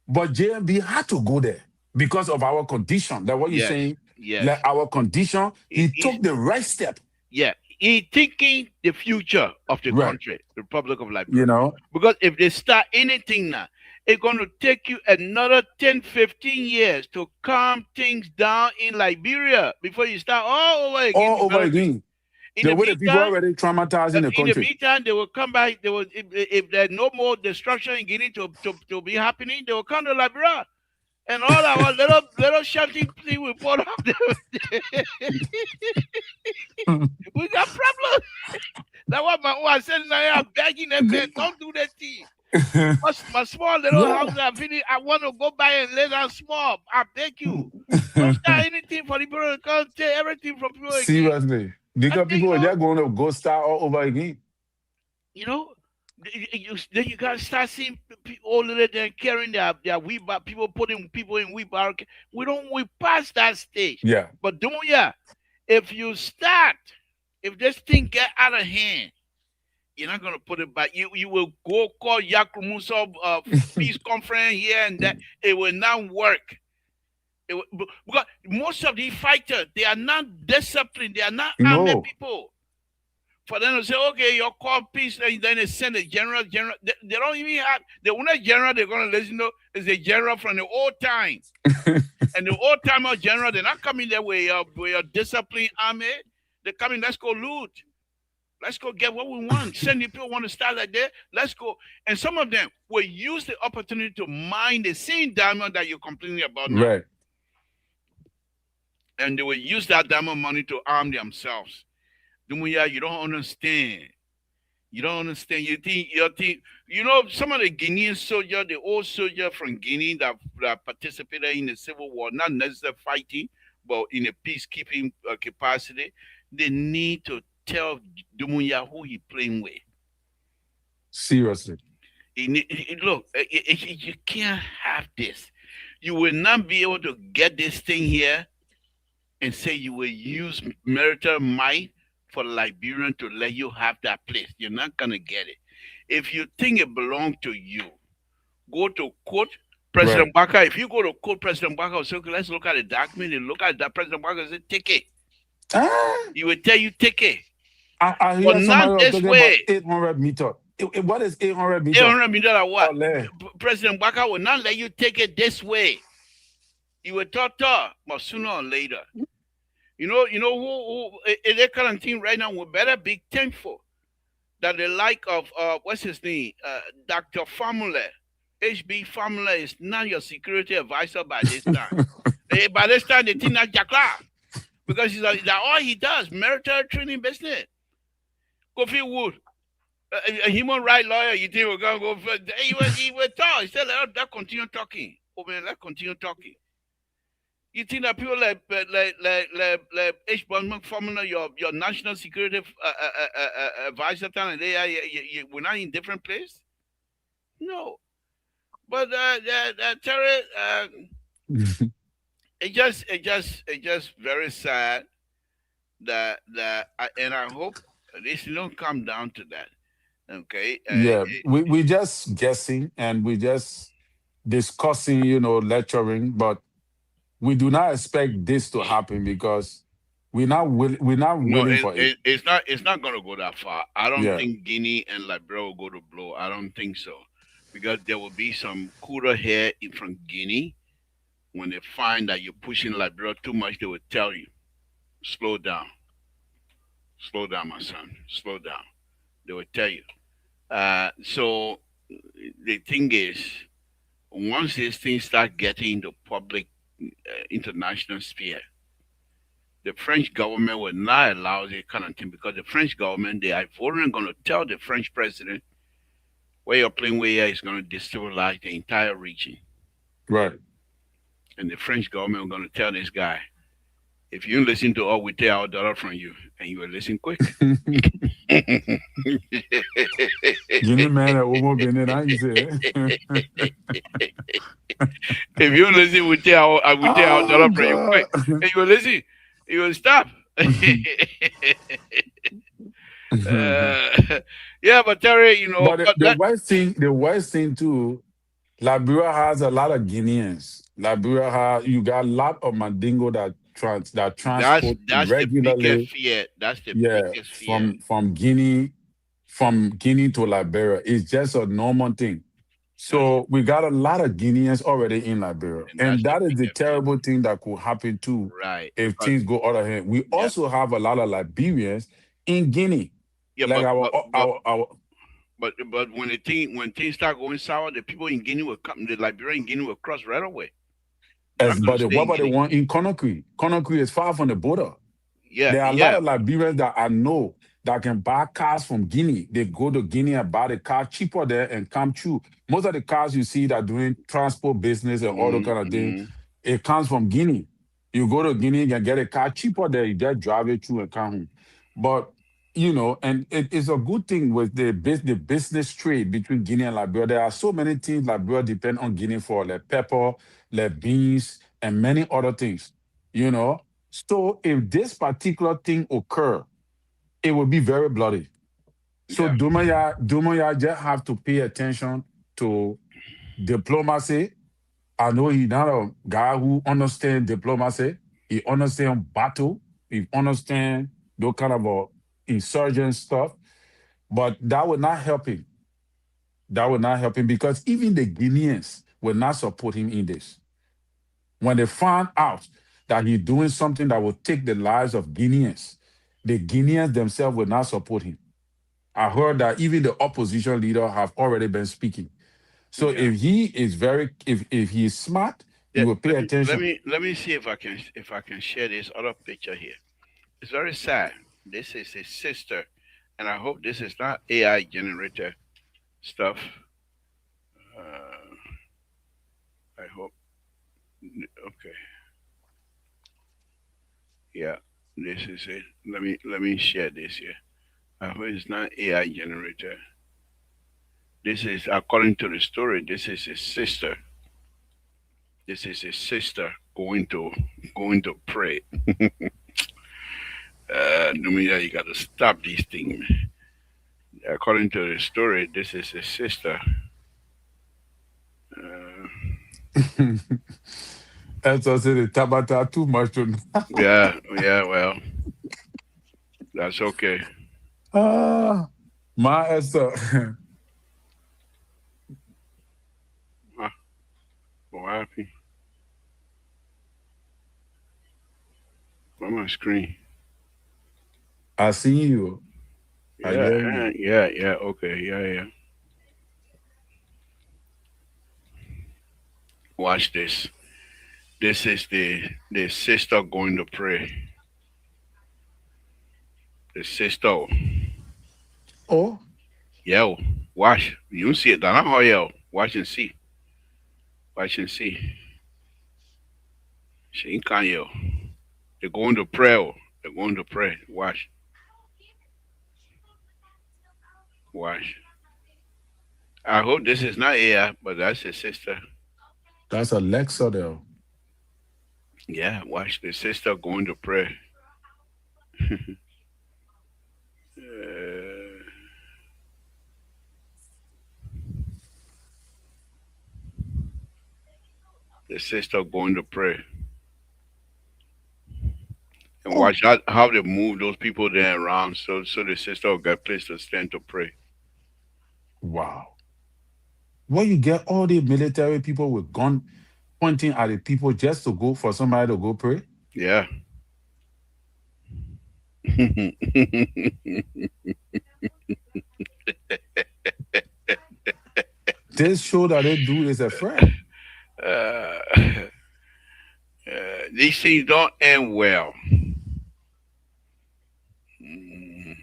But JMB had to go there because of our condition. That what you're yes, saying, yes. like our condition, he He's took the right step. yeah, he thinking the future of the Right. country, Republic of You Liberia. know, Because if they start anything now, it's going to take you another 10, 15 years to calm things down in Liberia before you start all over again all over developing. again. In The the way the people meantime, already traumatized in the country. they will come back. They will, if there's no more destruction in Guinea to be happening, they will come to Liberia. And all our little shouting thing we put up there, we got problems. That's what my wife said. I'm begging them, man, don't do that thing. My small little house, Yeah. I want to go by and lay down small. I beg you. Don't start anything for the people to come take everything from people again. Seriously. I Because think, people are just going to go start all over again. you know, then you gotta start seeing people older than carrying their wheelbarrow, people putting people in wheelbarrow. We passed that stage. Yeah. But don't yeah, if you start, if this thing get out of hand, you're not gonna put it back. You will go call Yakumuso peace conference here and that. It will not work. Because most of these fighters, they are not disciplined. They are not army No. people. For them to say, okay, you're called peace, and then they send a general. They don't even have the only general they're gonna listen to is a general from the old times. And the old timer general, they're not coming there with your disciplined army. They're coming, let's go loot. Let's go get what we want. Send people want to start like that. Let's go. And some of them will use the opportunity to mine the same diamond that you're complaining about now. Right. And they will use that diamond money to arm themselves. Dumuya, you don't understand. You don't understand. You know some of the Guinean soldiers, the old soldier from Guinea that participated in the civil war, not necessarily fighting, but in a peacekeeping capacity, they need to tell Dumuya who he playing with. Seriously. Look, you can't have this. You will not be able to get this thing here and say you will use military might for Liberian to let you have that place. You're not gonna get it. If you think it belongs to you, go to court. Right. President Baka, if you go to court, President Baka will say, okay, let's look at the document. And look at that. President Baka will say, take it. Ah, He will tell you, take it. I But hear somebody not was this talking way. about 800 meter. What is 800 meter? 800 million or what? Ole. President Baka will not let you take it this way. He will talk, but sooner or later. You know who in that kind of thing right now, we better be thankful that the like of what's his name, Dr. Formula, HB Formula is not your security advisor by this time. By this time, they think that Jakla because that all he does military training business. Kofi Wood, a human rights lawyer, you think we're gonna go? He will talk. He said, "Let continue talking." Oh man, let's continue talking. You think that people like H. Bondman Formula, your national security advisor, and we're not in different place? No, but Terry, it just very sad and I hope this don't come down to that. Okay. Yeah, we just guessing and we just discussing, lecturing, but we do not expect this to happen because we're not No, willing for it. it's not going to go that far. I don't Yeah. think Guinea and Liberia will go to blow. I don't think so, because there will be some cooler hair from Guinea. When they find that you're pushing Liberia too much, they will tell you, slow down, my son, slow down. They will tell you. So the thing is, once these things start getting into public, international sphere, the French government will not allow this kind of thing because the French government, the Ivorian, going to tell the French president where you're playing with here is going to destabilize the entire region. Right. And the French government are going to tell this guy, If you listen to all we take our dollar from you, and you will listen quick. If Guinea man, a woman been in, I say. you listen, we take our Oh dollar from you quick, God. and you will listen, you will stop. uh, yeah, but Terry, But but that the worst thing too, Liberia has a lot of Guineans. Liberia has you got a lot of Mandingo that that's transport that's the biggest regularly, fear. That's the yeah, biggest fear. from Guinea to Liberia. It's just a normal thing. That's the So we got a lot of Guineans already in Liberia. and And that's the that is the biggest fear. terrible thing that could happen too Right. if Because things go out of hand. We yeah, also have a lot of Liberians in Guinea. yeah, Like but when things start going sour, the people in Guinea will come. The Liberian Guinea will cross right away. They're not going to stay what in about the Guinea. one in Conakry? Conakry is far from the border. Yeah, There are a lot yeah. of Liberians that I know that can buy cars from Guinea. They go to Guinea and buy the car cheaper there and come through. Most of the cars you see that doing transport business and all those kind of things, Mm-hmm. it comes from Guinea. You go to Guinea, you can get a car cheaper there. You just drive it through and come home. But and it is a good thing with the business trade between Guinea and Liberia. There are so many things Liberia depend on Guinea for, like pepper, like beans, and many other things. You know, so if this particular thing occur, it will be very bloody. So Yeah, Dumaya just have to pay attention to diplomacy. I know he's not a guy who understands diplomacy. He understands battle. He understands those kind of insurgent stuff. But that will not help him. That will not help him because even the Guineans will not support him in this. When they find out that he's doing something that will take the lives of Guineans, the Guineans themselves will not support him. I heard that even the opposition leader have already been speaking. So yeah. if he is smart, he Yeah, will pay attention. let me see if I can share this other picture here. It's very sad. This is his sister, and I hope this is not AI generator stuff. Uh, I hope. Okay. Yeah, this is it. Let me share this here. I hope it's not AI generator. This is according to the story. This is his sister. This is his sister going to pray. Numia, you got to stop these things. According to the story, this is his sister. Uh, That's also the Tabata too much to yeah, yeah. Well, that's okay. Ah, my Esther. Huh? What happened on my screen? I see you. I Yeah, hear you. yeah, yeah. Okay, yeah, yeah. Watch this. This is the sister going to pray. The sister. Oh, Yo, watch. You see it. Don't know yo. Watch and see. Watch and see. She ain't can yo. They're going to pray. Oh. They're going to pray. Watch. Watch. I hope this is not AI, but that's his sister. that's Alexa there. Yeah, watch the sister going to pray. uh, the sister going to pray. And Oh, watch how they move those people there around so the sister will get place to stand to pray. wow. Where you get all the military people with gun pointing at the people just to go for somebody to go pray? Yeah. This show that they do is a threat. uh, these things don't end well. Mm.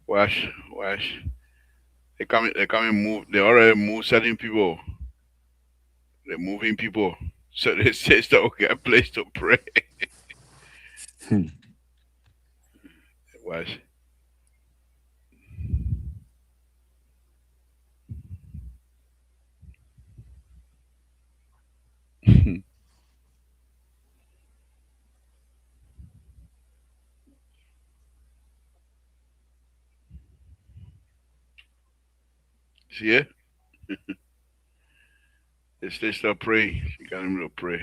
Watch. They come and move. They already move certain people. They're moving people. So the sister will get a place to pray. Hmm. It was. See it? They still praying. She got him to pray.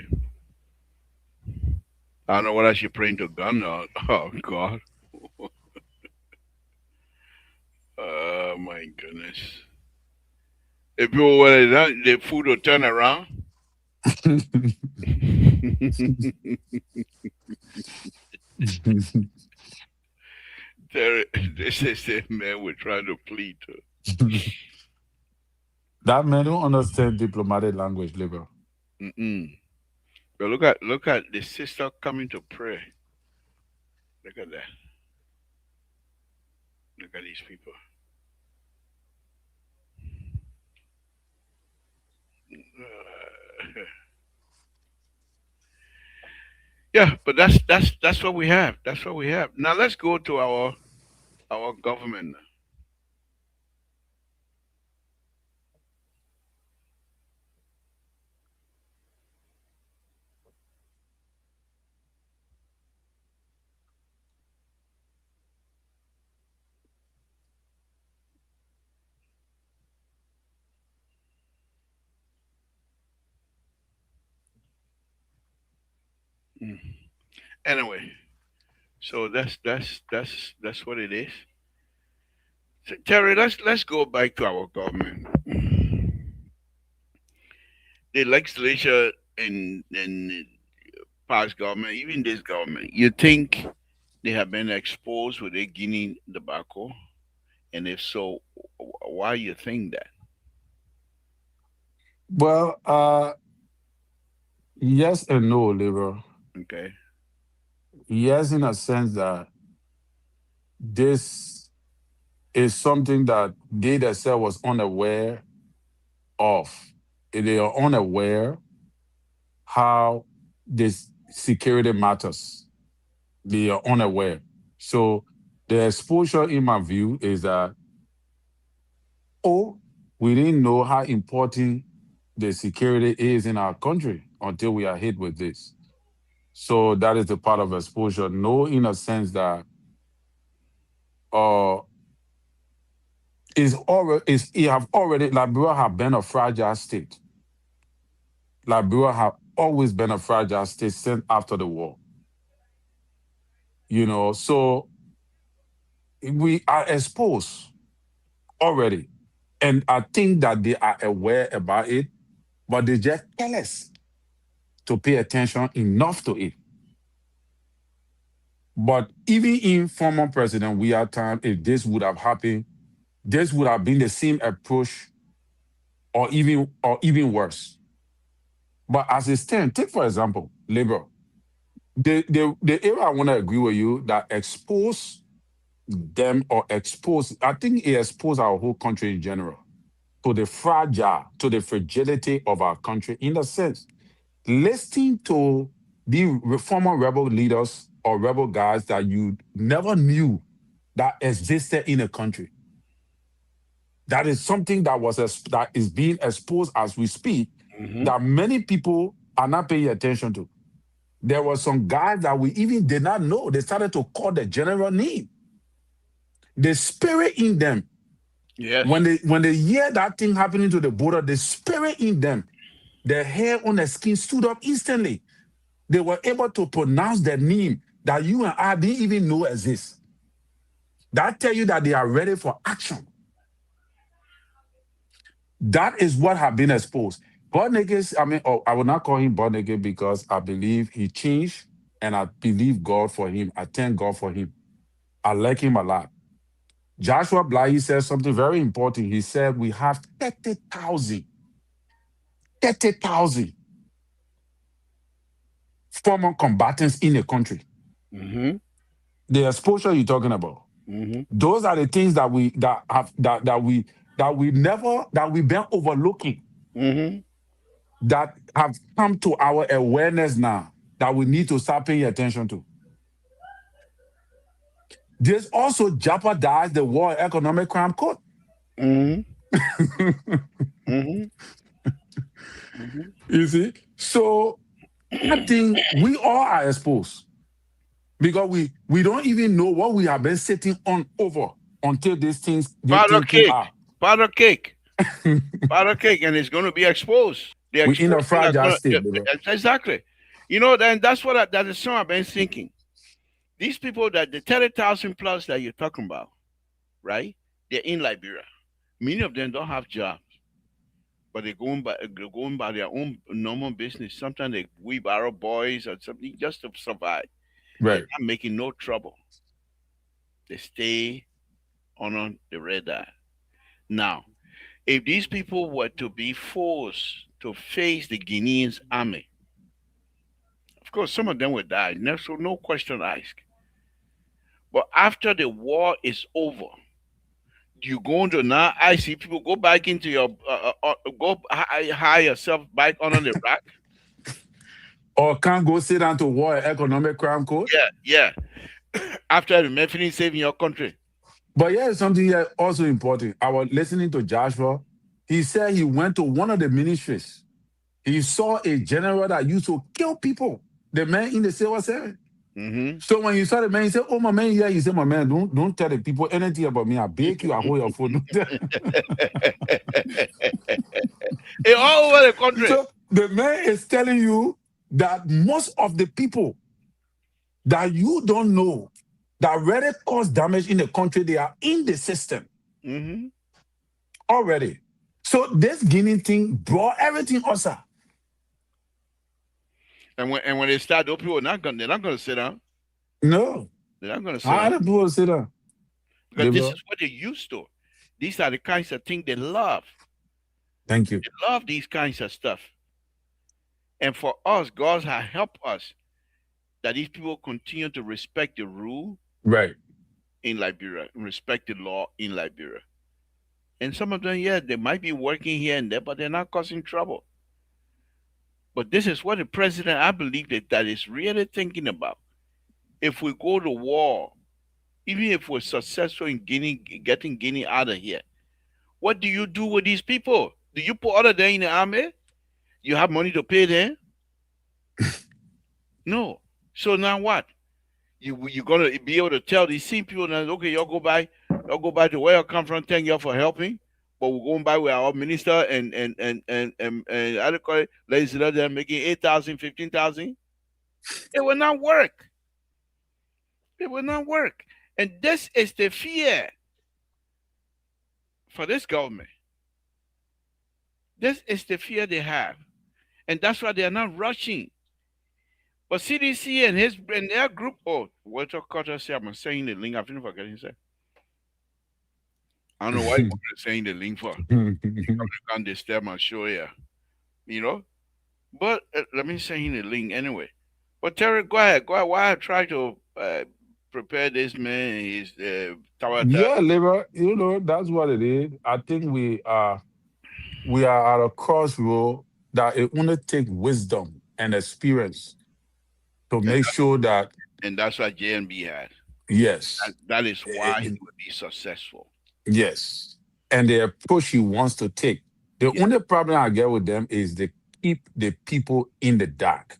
I don't know whether she praying to God or oh God. Oh my goodness. If people were done, the food will turn around. There- this is man we're trying to plead to. That man don't understand diplomatic language, liberal. Mm-mm. But look at the sister coming to pray. Look at that. Look at these people. Yeah, but that's what we have. That's what we have. Now let's go to our government. Mm. Anyway, so that's what it is. So, Terry, let's go back to our government. The legislature in past government, even this government, you think they have been exposed with a Guinea tobacco? And if so, why you think that? Well, yes and no, liberal. Okay. Yes, in a sense that this is something that they themselves was unaware of. They are unaware how this security matters. They are unaware. So the exposure, in my view, is that oh, we didn't know how important the security is in our country until we are hit with this. So that is the part of exposure. No, in a sense that uh is it have already Liberia have been a fragile state. Liberia have always been a fragile state since after the war. So we are exposed already. And I think that they are aware about it, but they just careless to pay attention enough to it. But even in former president we are time, if this would have happened, this would have been the same approach or even worse. But as it stands, take for example, labor. The area I want to agree with you that expose them or expose, I think it exposed our whole country in general to the fragility of our country in the sense listening to the former rebel leaders or rebel guys that you never knew that existed in a country. That is something that is being exposed as we speak Hmm. that many people are not paying attention to. There were some guys that we even did not know. They started to call the general name. The spirit in them, Yes. when they hear that thing happening to the border, the spirit in them, the hair on their skin stood up instantly. They were able to pronounce the name that you and I didn't even know exists. That tell you that they are ready for action. That is what have been exposed. Born-again, I mean, I will not call him born-again because I believe he changed and I believe God for him. I thank God for him. I like him a lot. Joshua Bly, he said something very important. He said, we have 30,000 former combatants in the country. Hmm. The exposure you're talking about. Hmm. Those are the things that we've been overlooking Hmm. that have come to our awareness now that we need to start paying attention to. This also jeopardized the War Economic Crime Court. Mm-hmm. Mm-hmm. Mm-hmm. You see? So I think we all are exposed because we don't even know what we have been sitting on over until this Powder thing came cake, out. powder cake, powder cake, and it's going to be exposed. The We're in a exposed thing are fragile going state, to bro. exactly. You know, then that's what that is something I've been thinking. These people that the 30,000 plus that you're talking about, right? They're in Liberia. Many of them don't have jobs, but they're going by their own normal business. Sometimes they wheelbarrow boys or something just to survive. They're Right. not making no trouble. They stay on the radar. Now, if these people were to be forced to face the Guineans army, of course, some of them would die. No, so no question asked. But after the war is over, you going to now? I see people go back into your go hire yourself back under the rock. Or can't go sit down to War Economic Crime Court. Yeah, yeah. After the Methodist saving your country. But here's something here also important. I was listening to Joshua. He said he went to one of the ministries. He saw a general that used to kill people. The man in the Silver Seven. Mm-hmm. So when you saw the man, he said, "Oh my man, yeah." He said, "My man, don't tell the people anything about me. I beg you, I hold your phone." All over the country. So the man is telling you that most of the people that you don't know that already cause damage in the country, they are in the system Mm-hmm. already. So this Guinea thing brought everything also. And when they start, those people they're not gonna sit down. No. They're not gonna sit How down do people sit down? because this is what they're used to. These are the kinds of things they love. Thank you. They love these kinds of stuff. And for us, God has helped us that these people continue to respect the rule Right. in Liberia, respect the law in Liberia. And some of them, yeah, they might be working here and there, but they're not causing trouble. But this is what the president, I believe, that is really thinking about. If we go to war, even if we're successful in Guinea, getting Guinea out of here, what do you do with these people? Do you put all of them in the army? You have money to pay them? No. So now what? You're gonna be able to tell these same people that okay, y'all go back to where you come from, thank y'all for helping. But we're going by with our minister and I call it legislator making 8,000, 15,000. It will not work. It will not work. And this is the fear for this government. This is the fear they have. And that's why they are not rushing. But CDC and their group, oh, Walter Carter said, I'm saying the link. I didn't forget he said. I don't know why you're saying the link for. You can't disturb my show here. You know? But let me say the link anyway. But Terry, go ahead. Why I try to prepare this man is tower. Yeah, Labor, that's what it is. I think we are at a crossroad that it only take wisdom and experience to make sure that. And that's what JNB had. Yes. That is why he would be successful. Yes. And the approach he wants to take. The only problem I get with them is they keep the people in the dark.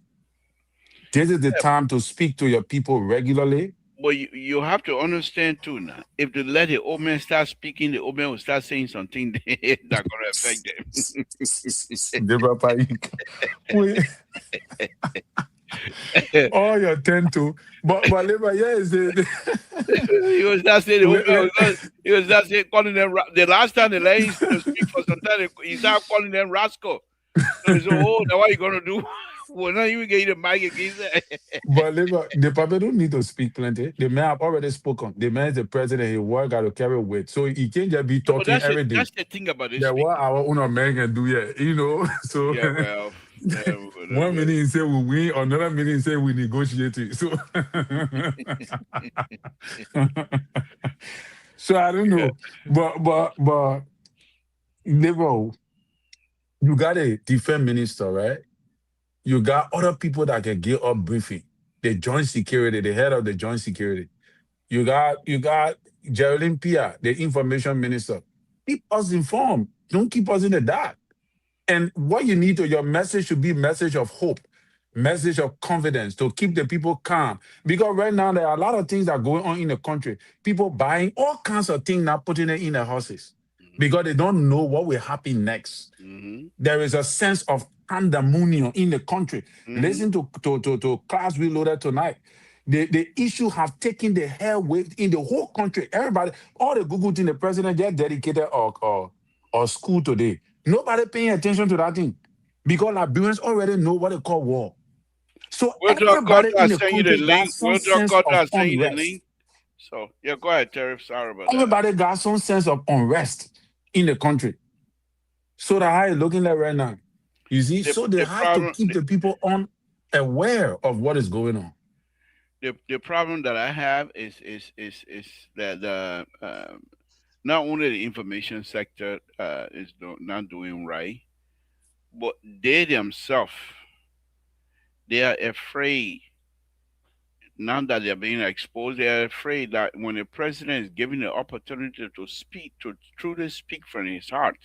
This is the time to speak to your people regularly. But you have to understand too now. If they let the old man start speaking, the old man will start saying something that's going to affect them. Oh, you tend to. But Labor, yes. He was not saying he was not saying calling them the last time the lady used to speak for some time, he started calling them rascal. So he said, oh, now what are you gonna do? Well, now you get the mic against that. But Labor, the prophet don't need to speak plenty. The man have already spoken. The man is the president, he work got to carry weight. So he can't just be talking every day. That's the thing about this. Yeah, what our own man can do, So yeah, well, 1 minute he say we win, another minute he say we negotiate it. So, so I don't know. But Labor, you got a defense minister, right? You got other people that can give up briefing. The joint security, the head of the joint security. you got Geraldine Pia, the information minister. Keep us informed. Don't keep us in the dark. And what you need to your message should be message of hope, message of confidence to keep the people calm. Because right now there are a lot of things that are going on in the country. People buying all kinds of things now, putting it in their houses Mm-hmm. because they don't know what will happen next. Mm-hmm. There is a sense of pandemonium in the country. Mm-hmm. Listen to Class Reloaded tonight. The issue have taken the hell weight in the whole country. Everybody, all the Google thing, the president just dedicated or school today. Nobody paying attention to that thing because Liberians already know what they call war. So We'll talk everybody after I in the send you the country got link. some We'll talk sense after of I send you the unrest. link. So yeah, go ahead, Terry. Sorry about that. Everybody got some sense of unrest in the country. So that how you looking at right now. You see, The so they the have to problem keep the people on aware of what is going on. the problem that I have is that the not only the information sector is not doing right, but they themselves they are afraid now that they're being exposed. They are afraid that when the president is given the opportunity to speak, to truly speak from his heart,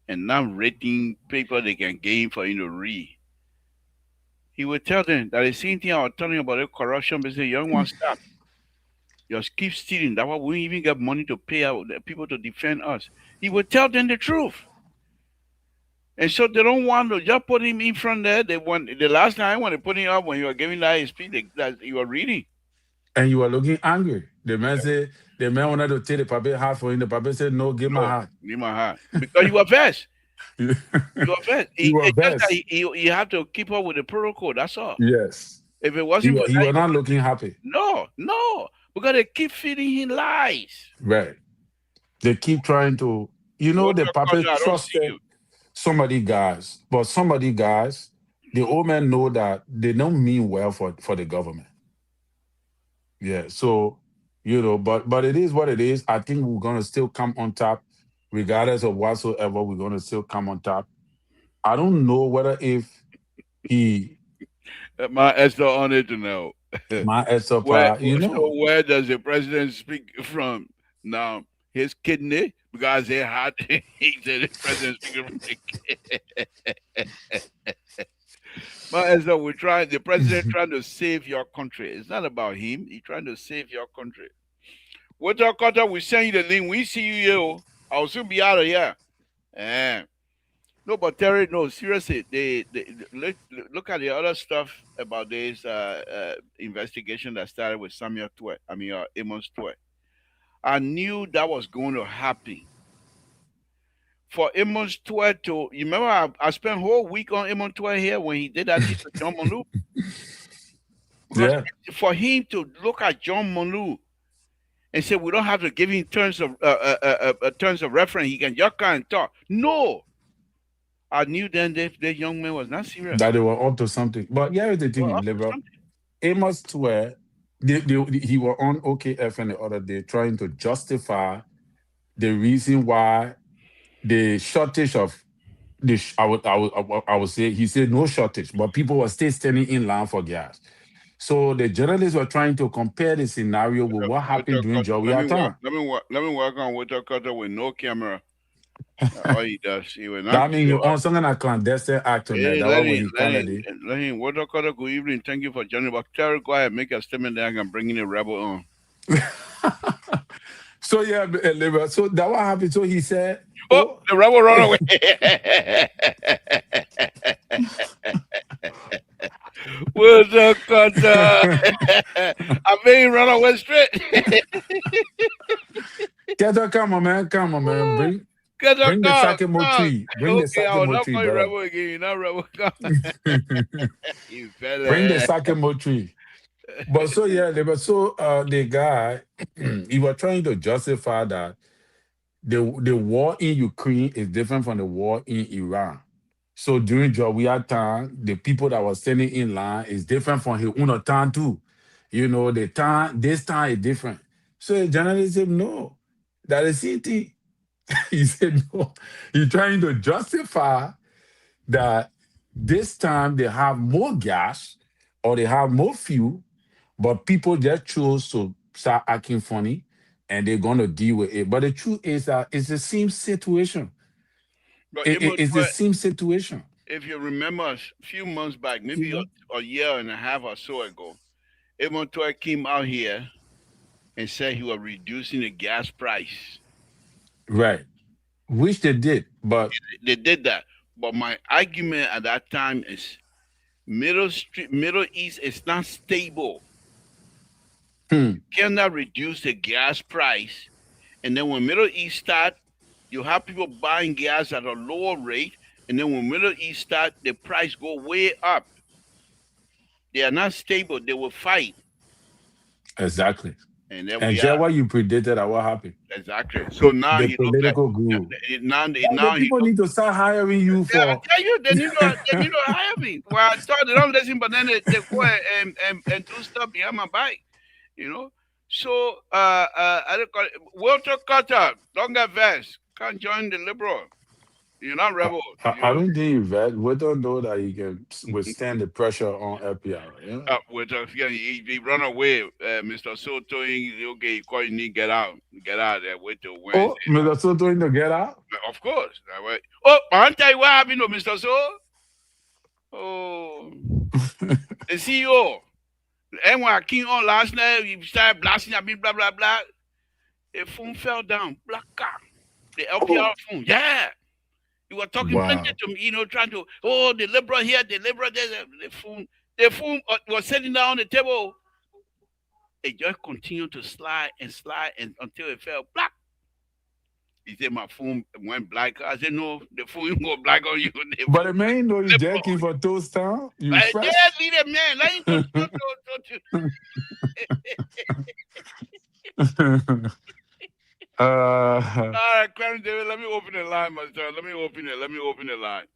and not reading paper they can gain for him to read, he will tell them that the same thing I was telling you about the corruption. But say, young one, stop. Just keep stealing. That's why we don't even get money to pay out the people to defend us. He will tell them the truth. And so they don't want to just put him in front there. They want the last time when they put him up when you were giving that speech that you were reading. And you are looking angry. The man wanted to take the paper hat for him. The paper said, no, give my No, hat. leave my heart. Because you were vexed. You You were vexed. were It's just that best. you have to keep up with the protocol. That's all. Yes. If it wasn't for You that, were not looking happy. no. Because they keep feeding him lies. Right. They keep trying to, What the your culture? puppet I don't see trusted you. somebody guys, but somebody guys, the old men know that they don't mean well for the government. Yeah. So, but it is what it is. I think we're gonna still come on top, regardless of whatsoever, we're gonna still come on top. I don't know whether if he My Esther wanted to know. my Where Esopa, so where does the president speak from now? His kidney, because they had he said the president speaking from the kidney. But as though the president trying to save your country. It's not about him. He's trying to save your country. What your country? We send you the link. We see you here. I'll soon be out of here. Eh. No, but Terry, no, seriously, look at the other stuff about this investigation that started with Samuel Twe. I mean, Amos Twe. I knew that was going to happen. For Amos Twe to, you remember, I spent a whole week on Amos Twe here when he did that thing to John Monu. Because yeah. for him to look at John Monu and say we don't have to give him terms of reference, he can just come and talk. No, I knew then that young man was not serious. That they were up to something. But here is the Well, thing, up to liberal. something. Amos Twe, he was on OKFN the other day trying to justify the reason why the shortage of I would say he said no shortage, but people were still standing in line for gas. So the journalists were trying to compare the scenario with what happened during Jawia time. Let me work on Water Cutter with no camera. All he does, he will not That means you show up. on something like clandestine act on that. Hey, That was what he called it. let him. Water Cutter, good evening. Thank you for joining. But Terry, go ahead, make a statement. Then I can bring in a rebel on. So yeah, liberal. So that what happened. So he said, Oh, the rebel run away. Water Cutter, I made him run away straight. Get come on, man. Come on, man. Get a Bring the car. Sakemo tree. Bring the Okay, I will Sakemo not tree, call you brother. rebel again. You're not rebel. You Bring the fella. Sakemo tree. But so yeah, so the guy he was trying to justify that the war in Ukraine is different from the war in Iran. So during Jawia time, the people that were standing in line is different from his own time too. The time this time is different. So the journalist said no, that is it. He said no. He's trying to justify that this time they have more gas or they have more fuel, but people just chose to start acting funny, and they're gonna deal with it. But the truth is that it's the same situation. But It's the same situation. if you remember a few months back, maybe Mhm. a year and a half or so ago, Emotoy came out here and said he was reducing the gas price. Right. Which they did, but They did that. But my argument at that time is Middle East is not stable. hmm, Cannot reduce the gas price. And then when Middle East start, you have people buying gas at a lower rate. And then when Middle East start, the price go way up. They are not stable. They will fight. exactly. And then And we just are what you predicted that what happened. exactly. So now The he look like political guru. now The he people look. need to start hiring you Yeah, I for. tell you, they need to hire me. Well, I thought they don't listen, but then they go and do stuff behind my back, you know. So I don't call it Walter Carter, don't get vexed. Can't join the liberal. You're not I, rebel. I don't think that we don't know that he can withstand the pressure on LPR. Yeah. With yeah, he run away, Mr. Soto. Okay, he call you need get out there. Wait till Oh, Wednesday. Mr. Soto in to get out. Of course. Oh, I tell you what happened to Mr. So. Oh, the CEO. And when I came on last night, he started blasting at me, blah blah blah. The phone fell down, black car. The LPR Oh, phone, yeah. You were talking plenty wow. to me, trying to, oh, the liberal here, the liberal there, the phone was sitting down on the table. It just continued to slide and until it fell black. He said my phone went black. I said no, the phone go black on you. The But phone the man know you liberal. jacking for toast town. You But yeah, fresh. leave it, man. Let him continue to. uh, All right, Clarence David, let me open the line, my son. Let me open it. Let me open the line.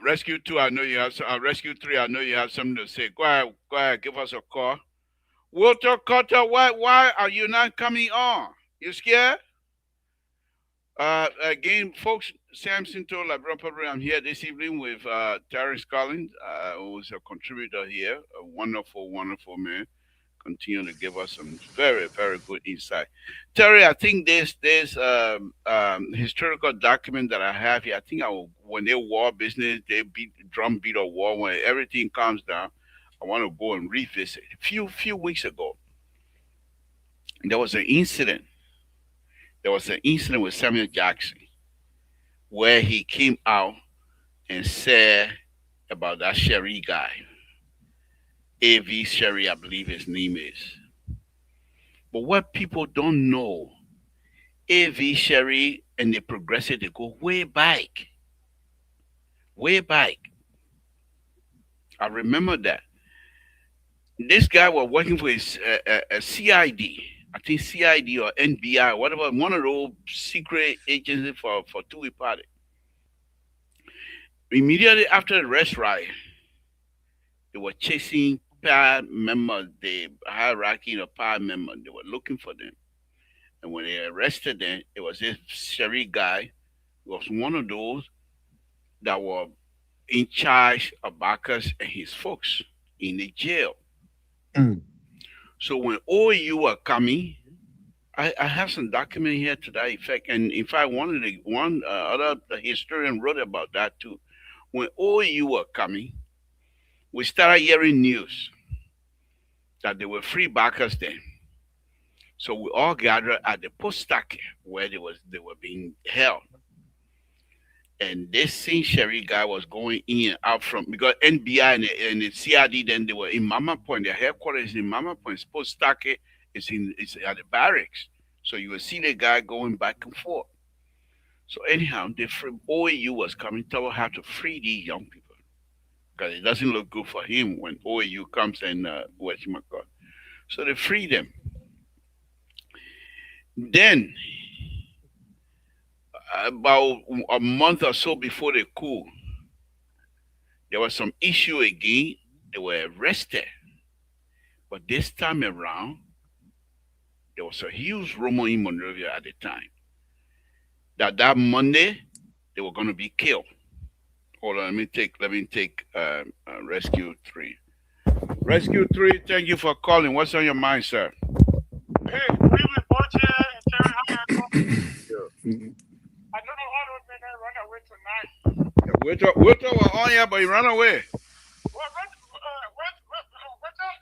Rescue 2, I know you have some. Rescue 3, I know you have something to say. Go ahead, give us a call. Walter Carter, why are you not coming on? You scared? Again, folks, Samson told LeBron Public, I'm here this evening with Terrence Collins, who's a contributor here, a wonderful, wonderful man. Continue to give us some very, very good insight. Terry, I think there's historical document that I have here. I think when they war business, they beat drum beat of war. When everything calms down, I want to go and revisit. A few weeks ago, there was an incident. There was an incident with Samuel Jackson where he came out and said about that Sherry guy, A.V. Sherry, I believe his name is. But what people don't know, A.V. Sherry and the Progressive, they go way back. Way back. I remember that. This guy was working for his CID. I think CID or NBI, whatever, one of those secret agencies for Tui Party. Immediately after the arrest riot, they were chasing power members, the hierarchy of power members. They were looking for them. And when they arrested them, it was this Sherry guy who was one of those that were in charge of Bacchus and his folks in the jail. Mm. So when all you were coming, I have some document here to that effect. And in fact, one other historian wrote about that too. When all you were coming, we started hearing news that there were free Bacchus then. So we all gathered at the poststack where they were being held. And this same Sherry guy was going in and out from because NBI and the CID then they were in Mama Point. Their headquarters is in Mama Point. Poststack is at the barracks. So you will see the guy going back and forth. So anyhow, the OAU was coming, told how to free these young people because it doesn't look good for him when OAU comes and what you might call. So they free them. Then about a month or so before the coup, there was some issue again. They were arrested, but this time around, there was a huge rumor in Monrovia at the time that Monday they were going to be killed. Hold on, let me take rescue 3. Rescue 3, thank you for calling. What's on your mind, sir? Hey, we report here and Terry Hamilton. I know the auto man that run away tonight. Wilton was on here, but he ran away.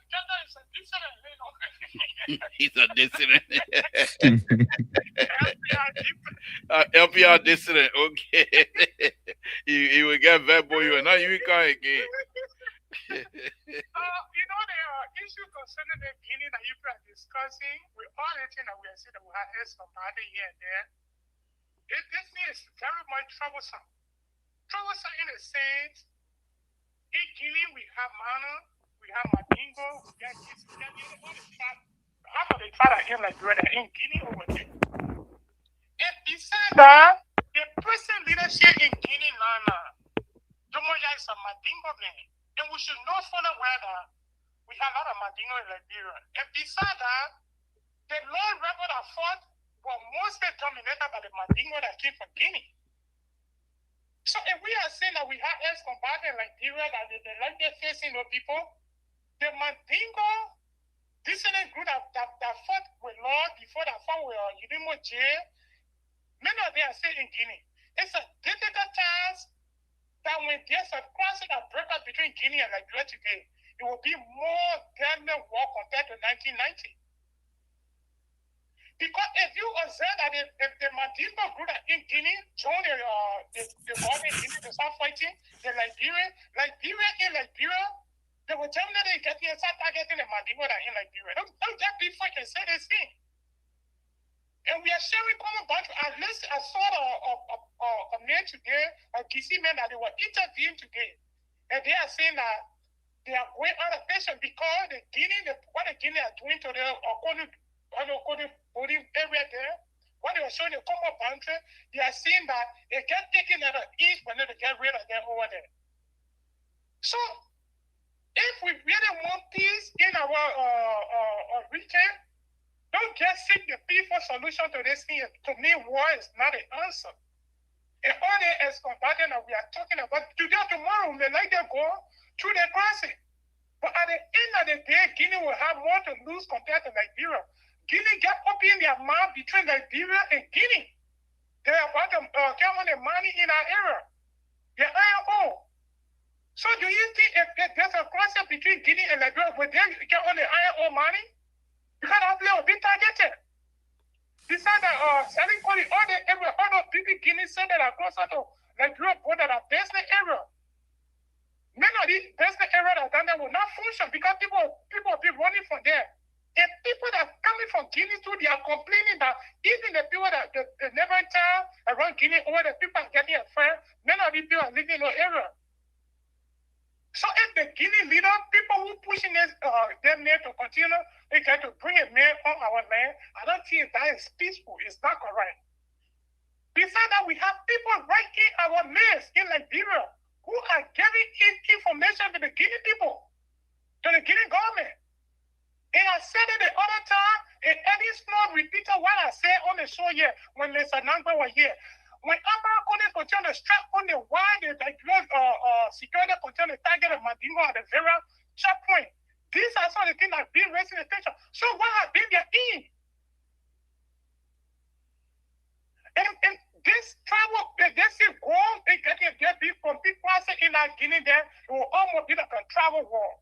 Just is a dissident, He's a dissident. FBI dissident. LPR dissident. Okay. he will get verbal. You will not even come again. The issue concerning the Guinea that you are discussing, we all think that we are saying that we have heard somebody here and there. This thing is very much troublesome. Troublesome in the sense, in Guinea we have Mana, we have Madingo, we got this, we got the other tribe. Half of the tribe are here like brother in Guinea over there. And besides that, the present leadership in Guinea now, Jomoya is a Madingo man. And we should know for the weather, we have a lot of Madingo in Liberia. And besides that, the Lord rebel that fought were mostly dominated by the Madingo that came from Guinea. So if we are saying that we have ex-combatants in Liberia that they like they're facing those people, the Mandingo dissident group that fought with Lord before that fought with Udimo jail, many of them are still in Guinea. It's a difficult task that when there's a crisis that break out between Guinea and Liberia today, it will be more than war compared to 1990. Because if you observe that if the Mandingo group in Guinea join the army in Guinea to start fighting the Liberian in Liberia, they will tell them they get here and start targeting the Mandingo that in Liberia. Don't get before and say this thing. And we are sharing common boundaries. At least I saw a man today, a GC man that they were interviewing today. And they are saying that they are going out of patient because what the Guinea are doing to the voting area there, when they were showing the common boundary, they are saying that they get taken out of east when they get rid of them over there. So, if we really want peace in our region, don't just seek the peaceful solution to this thing. To me, war is not an answer. And all the ex-combatants that we are talking about, today or tomorrow, we may let them go through the crossing. But at the end of the day, Guinea will have more to lose compared to Liberia. Guinea got open their mouth between Liberia and Guinea. They are about to get on the money in our area. The iron ore. So do you think if there's a crossing between Guinea and Liberia, would they get on the iron ore money? Because that will be targeted. Besides that, selling quality, all the people Guinea said that are closer to Liberia border that are business area. Many of these business areas that down there will not function because people will be running from there. And people that are coming from Guinea too, they are complaining that even the people that the neighboring town around Guinea, where the people are getting afraid, many of these people are living in the area. So if the Guinea leader, people who pushing them there to continue, they try to bring a man on our land, I don't think that is peaceful. It's not correct. Besides that, we have people right in our midst in Liberia who are giving information to the Guinea people, to the Guinea government. And I said it the other time, and Eddie Snow repeated what I said on the show here when Mr. Nangba was here. When Americans continue to strap on the wire, the security continue to target the Mandingo at the very checkpoint. These are some of the things that have been raising attention. So what have been their aim? And this travel, they say go and get big from big process in our Guinea there, it will almost be like a travel war.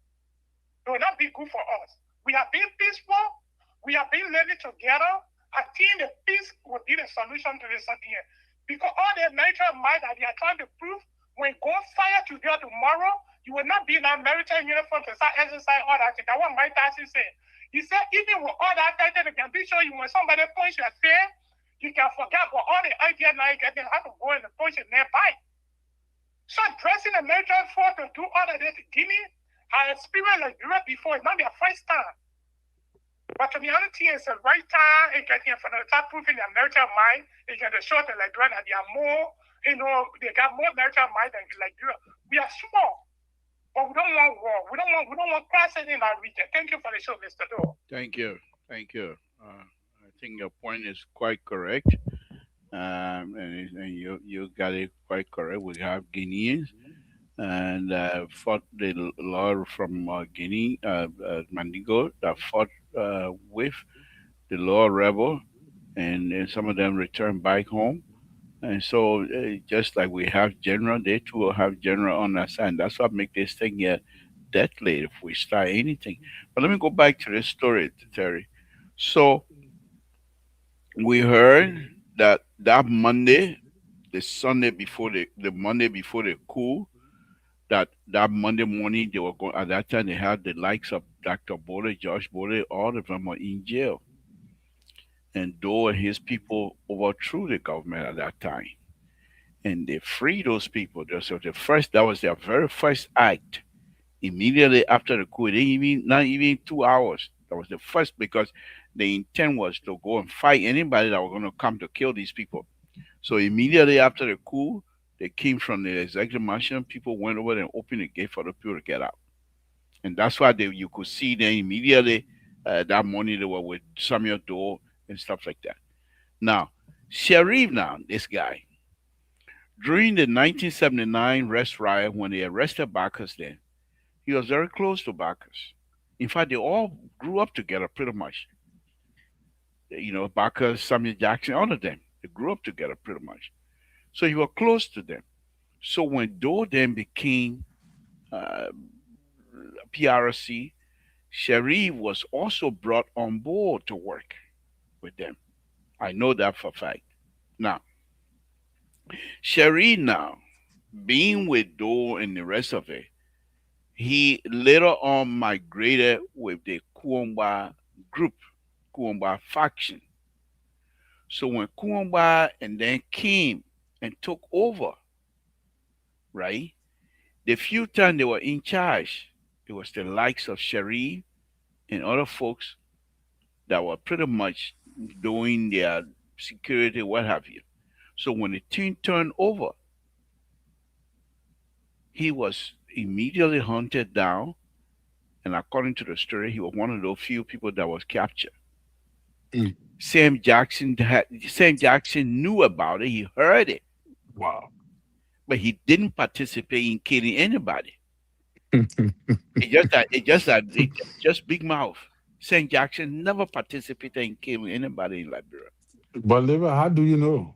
It will not be good for us. We have been peaceful. We have been living together. I think the peace will be the solution to this idea. Because all the military might that they are trying to prove, when go fire together tomorrow, you will not be in a military uniform to start exercise all that. That's what Mike Tyson said. He said, even with all that title, they can be sure you when somebody punch your face, you can forget about all the idea now you get them how to go and punch it nearby. So dressing the military force to do all of this, Guinea, I experienced like Europe before, it's not their first time. But to be honest, it's the right time, it can start proving their military mind, it can show to Liberia that they are more, they got more military mind than Liberia. We are small, but we don't want war. We don't want crashing in our region. Thank you for the show, Mr. Doe. Thank you. I think your point is quite correct. And you got it quite correct. We have Guineans and fought the law from Guinea, Mandigo, that fought with the law rebel, and then some of them returned back home. And so, just like we have general, they too will have general on that side. That's what make this thing get deadly if we start anything. But let me go back to this story, Terry. So we heard that that Monday, the Sunday before the Monday before the coup, that Monday morning they were going. At that time, they had the likes of Dr. Bode, Josh Bode, all of them were in jail, and Doe and his people overthrew the government at that time, and they freed those people. That was their very first act. Immediately after the coup, they even not even 2 hours. That was the first because the intent was to go and fight anybody that were going to come to kill these people. So immediately after the coup, they came from the executive mansion. People went over and opened the gate for the people to get out, and that's why you could see them immediately that morning they were with Samuel Doe and stuff like that. Now, Sharif, now this guy during the 1979 arrest riot when they arrested Bacchus, then he was very close to Bacchus. In fact, they all grew up together pretty much. You know, Bacchus, Samuel Jackson, all of them, they grew up together pretty much. So you were close to them. So when Doe then became uh, PRC, Sharif was also brought on board to work with them. I know that for a fact. Now, Sharif now, being with Doe and the rest of it, he later on migrated with the Kuomba group, Kuomba faction. So when Kuomba and then came and took over, right? The few times they were in charge, it was the likes of Sharif and other folks that were pretty much doing their security, what have you. So when the team turned over, he was immediately hunted down. And according to the story, he was one of those few people that was captured. Mm. Sam Jackson knew about it. He heard it, Wow. but he didn't participate in killing anybody. It just big mouth. Sam Jackson never participated in killing anybody in Liberia. But Liver, how do you know?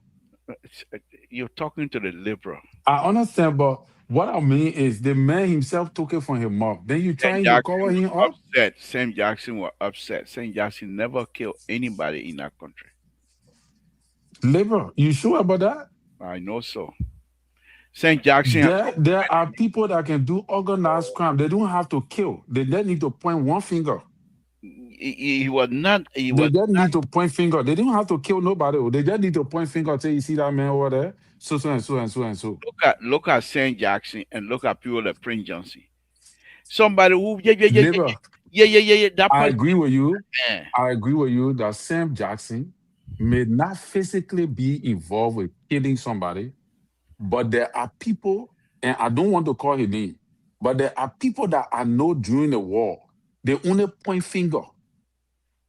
You're talking to the liberal. I understand, but what I mean is the man himself took it from his mouth. Then you Sam trying to Jackson cover was him up? upset. Sam Jackson was upset. Sam Jackson never killed anybody in that country. Liver, you sure about that? I know so. Sam Jackson has There are people that can do organized crime. They don't have to kill. They just need to point one finger. he was not he They was just need to point finger. They don't have to kill nobody. They just need to point finger and say, you see that man over there? So, so, and so, and so, and so. look at Sam Jackson and look at people like Prince Johnson. Somebody who Liver, that I person. agree with you. eh, I agree with you that Sam Jackson may not physically be involved with killing somebody, but there are people, and I don't want to call his name, but there are people that I know during the war, they only point finger.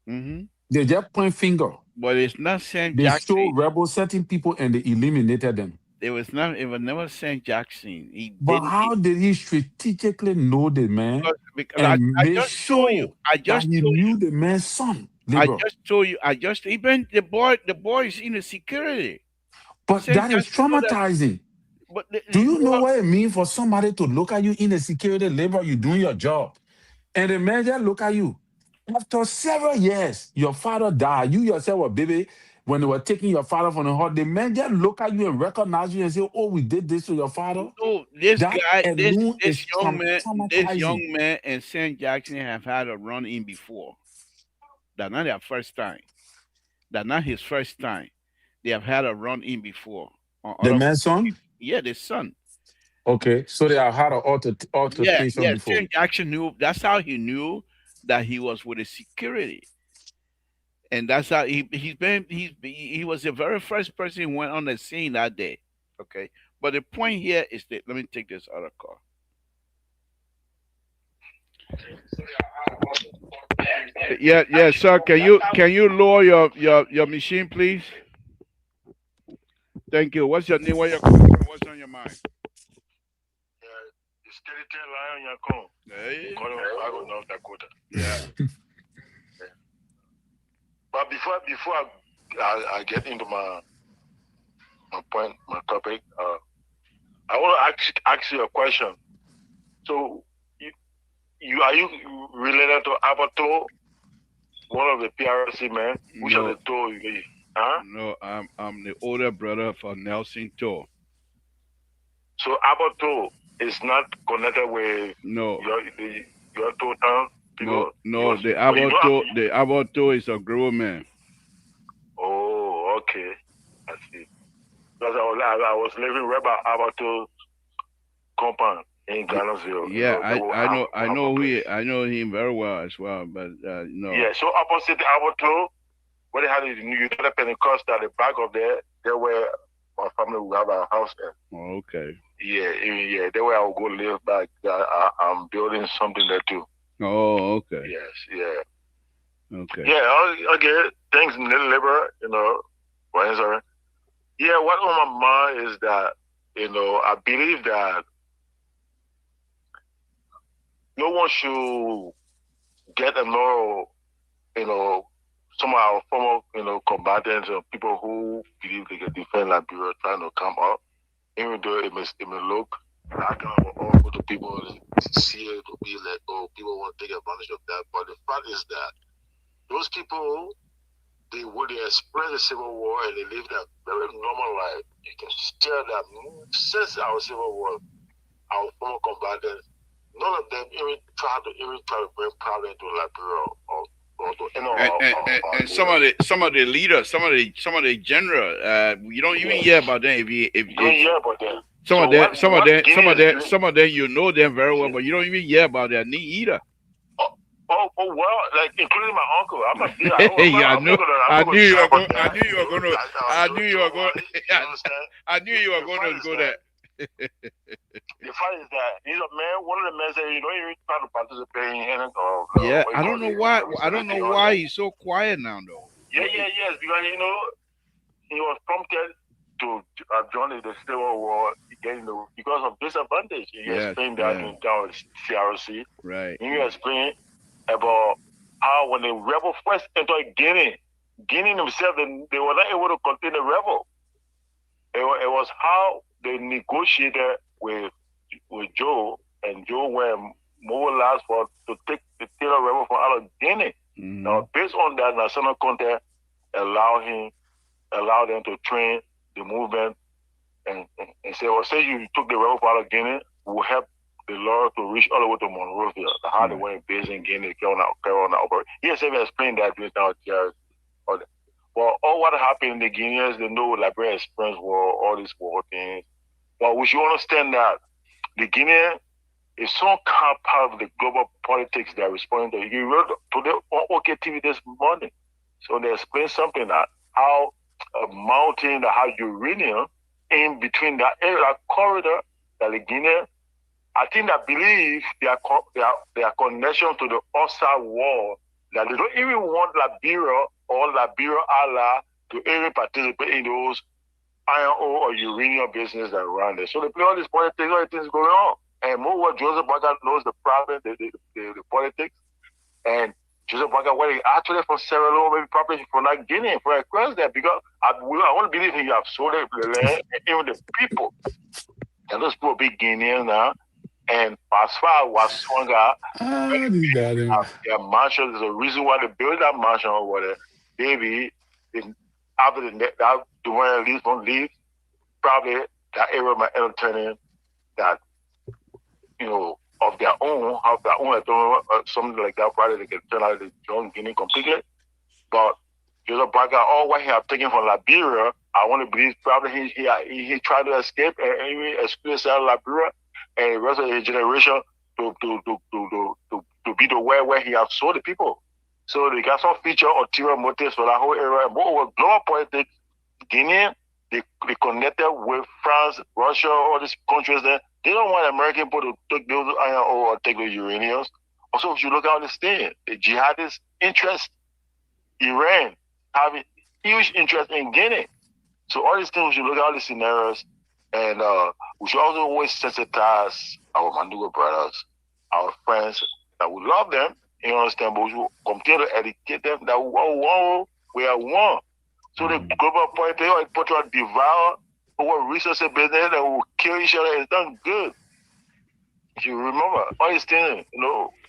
mhm. They just point finger. But it's not Sam They show Jackson. rebel certain people and they eliminated them. It was never Sam Jackson. He But didn't how did he strategically know the man because and I make just told you. sure that he knew the man's son, labor? I just even the boy is in the security. But Sam that is Jackson know that traumatizing. but Do you know well, what it means for somebody to look at you in the security labor? You're doing your job. And the manager look at you. After several years, your father died. You yourself were baby when they were taking your father from the heart. The manager look at you and recognize you and say, "Oh, we did this to your father." no, this That guy, alone is this young traumatizing. man and Sam Jackson have had a run in before. That's not their first time. That's not his first time. They have had a run in before on The other. man's son. Yeah, the son. Okay, so they have had an Yeah, altercation yeah. before. Sam Jackson knew. That's how he knew that he was with the security, and that's how he was the very first person who went on the scene that day. Okay, but the point here is that let me take this other call. Yeah, yeah, sir. Can you lower your machine, please? Thank you. What's your name? Where you calling from? What's on your mind? steady tail lion yakon. Hey. I go North Dakota. Yeah. But before I get into my point, my topic, I want to ask you a question. So are you related to Abato, one of the PRC men? Which of No, the two you? Huh? no, I'm the older brother for Nelson Tor. So Abato is not connected with No, your two town people. no. The Abato is a grown man. Oh, okay, I see. Because I was living right by Abato compound in Gainesville. Yeah, I know place. I know him very well as well. But no. Yeah, so opposite the Abato, where they had the United Pentecostal at the back of there where my family will have a house there. Oh, okay. Yeah, there where I will go live back. I'm building something there too. Oh, okay. Yes, yeah. Okay. Yeah, okay. Things labor, for answer. Yeah, what on my mind is that, I believe that no one should get another, some of our former, combatants or people who believe they can defend Liberia trying to come up, even though it may look like all the people see it to be like, oh, people want to take advantage of that. But the fact is that those people, they experience the Civil War and they live that very normal life. You can tell that since our Civil War, our former combatants, none of them even try to bring problem to Liberia or to and some of the leaders, some of the general, you don't even hear about them. If hear about them. Some of them, you know them very well, but you don't even hear about their knee either. Oh well, like including my uncle. I'm not. I knew you were going to go there. The fact is that he's a man. One of the men said, he trying to participate in it. Yeah, I don't know why. I don't know why he's so quiet now, though. Yes, because he was prompted to join the Civil War because of disadvantage. He explained that in CRC. Right. He explained about how when the rebel first entered Guinea themselves, they were not able to contain the rebel. It was how they negotiated with Joe, and Joe went mobilized to take the Taylor rebel from out of Guinea. Mm-hmm. Now, based on that, national contact allowed them to train the movement and say, well, say you took the rebel from out of Guinea, we'll help the Lord to reach all the way to Monrovia, how they went based in Guinea, Carolina. Yes, they explained that during our years. Well, all what happened in the Guineans, they know Liberia experienced war, all these war things. But we should understand that the Guinean is some kind of part of the global politics they're responding to. You wrote today on OK TV this morning. So they explained something that how a mountain that has uranium in between that area, that corridor, that the Guinean, I think that believe their connection to the outside world, that they don't even want Liberia or Liberia Allah to even participate in those iron ore or uranium business that around there. So they play all these politics, all these things going on. And more what Joseph Baga knows the problem, the politics. And Joseph Baga, where he actually from Sierra Leone, maybe probably from that Guinea, for across there, because I want to believe he have sold the land and even the people. And those people be Guineans now. And as far as was stronger, their mansion, there's a reason why they built that mansion over there. Maybe after the one leaves, won't leave, probably that area might entertain that, of their own, something like that, probably they can turn out the join Guinea completely. But Joseph Baga, all what he have taken from Liberia, I want to believe probably he tried to escape and even excuse out of Liberia. And the rest of his generation to be the where he has sold the people. So they got some feature ulterior motives for that whole area. And moreover, global politics, Guinea, they connected with France, Russia, all these countries there. They don't want American people to take those iron ore or take those uraniums. Also, if you look at this thing, the jihadist interest, Iran having huge interest in Guinea. So all these things, we should look at all these scenarios. And we should also always sensitize our Mandugo brothers, our friends, that we love them, you understand, but we should continue to educate them that we are one. So the global point, they are put on devour our resources business and we will kill each other. It's not good. If you remember, all these things,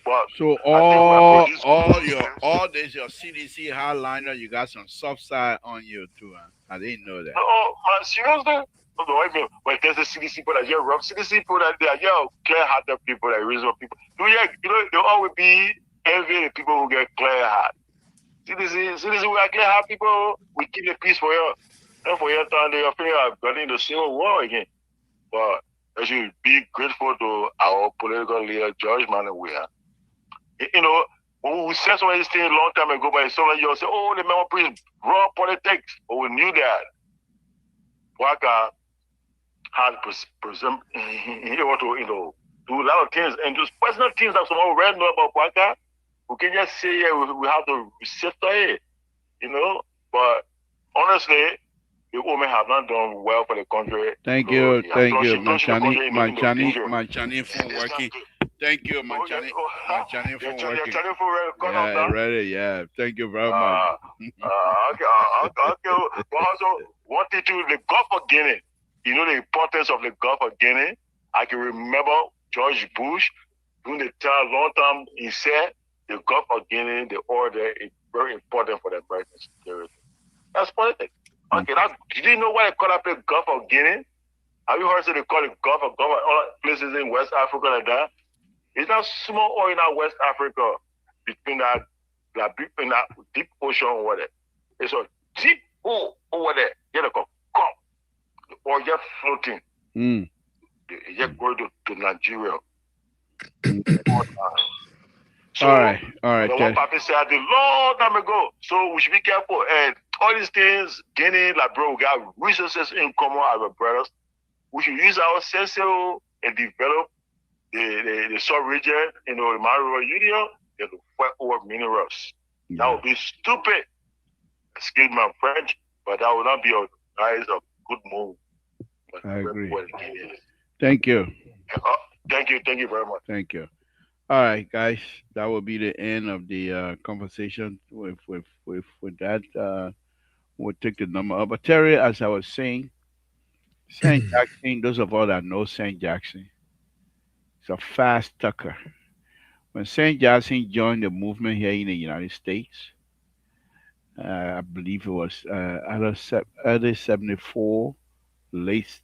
but So I think we are producing. all this your CDC hardliner, you got some soft side on you too. Huh? I didn't know that. No, man, seriously? No, I mean, when there's a CDC people that you're rough, CDC people that they are clear-hearted people, that reasonable people. They always be envy the people who get clear-heart. CDC, we are clear-heart people. We keep the peace for you. And for your time, they are feeling getting the civil war again. But I should be grateful to our political leader, George Manuel. When we said some of these things a long time ago, but some of you say, oh, the member preach raw politics. But we knew that Waka had he want to, do a lot of things and just personal things that someone read know about Waka. We can just say, yeah, we have to sift it, But honestly, the women have not done well for the country. Thank you, Manchani, Manchani phone working. Thank you, Manchani phone working. Yeah, ready. Yeah, thank you very much. Okay. But also, one thing too, the Gulf of Guinea. You know the importance of the Gulf of Guinea. I can remember George Bush during the time, long time, he said the Gulf of Guinea, the oil there is very important for the American security. That's politics. Okay, did you know why they call it the Gulf of Guinea? Have you heard they call it Gulf of all places in West Africa like that? It's not small oil in West Africa between that deep ocean over there. It's a deep hole over there. You know, come. The oil just floating. It just going to Nigeria. So, all right. The one Papa said a long time ago. So we should be careful. And all these things, Guinea, like bro, we got resources in common as our brothers. We should use our sense and develop the sub region, the Mario Union, and the fight over minerals. That would be stupid. Excuse my French, but that would not be a good move. But I agree. Thank you. Thank you very much. Thank you. All right, guys, that will be the end of the conversation. With that, we'll take the number up. But Terry, as I was saying, Saint Jackson. Those of all that know Saint Jackson, it's a fast tucker. When Saint Jackson joined the movement here in the United States, I believe it was early '74, late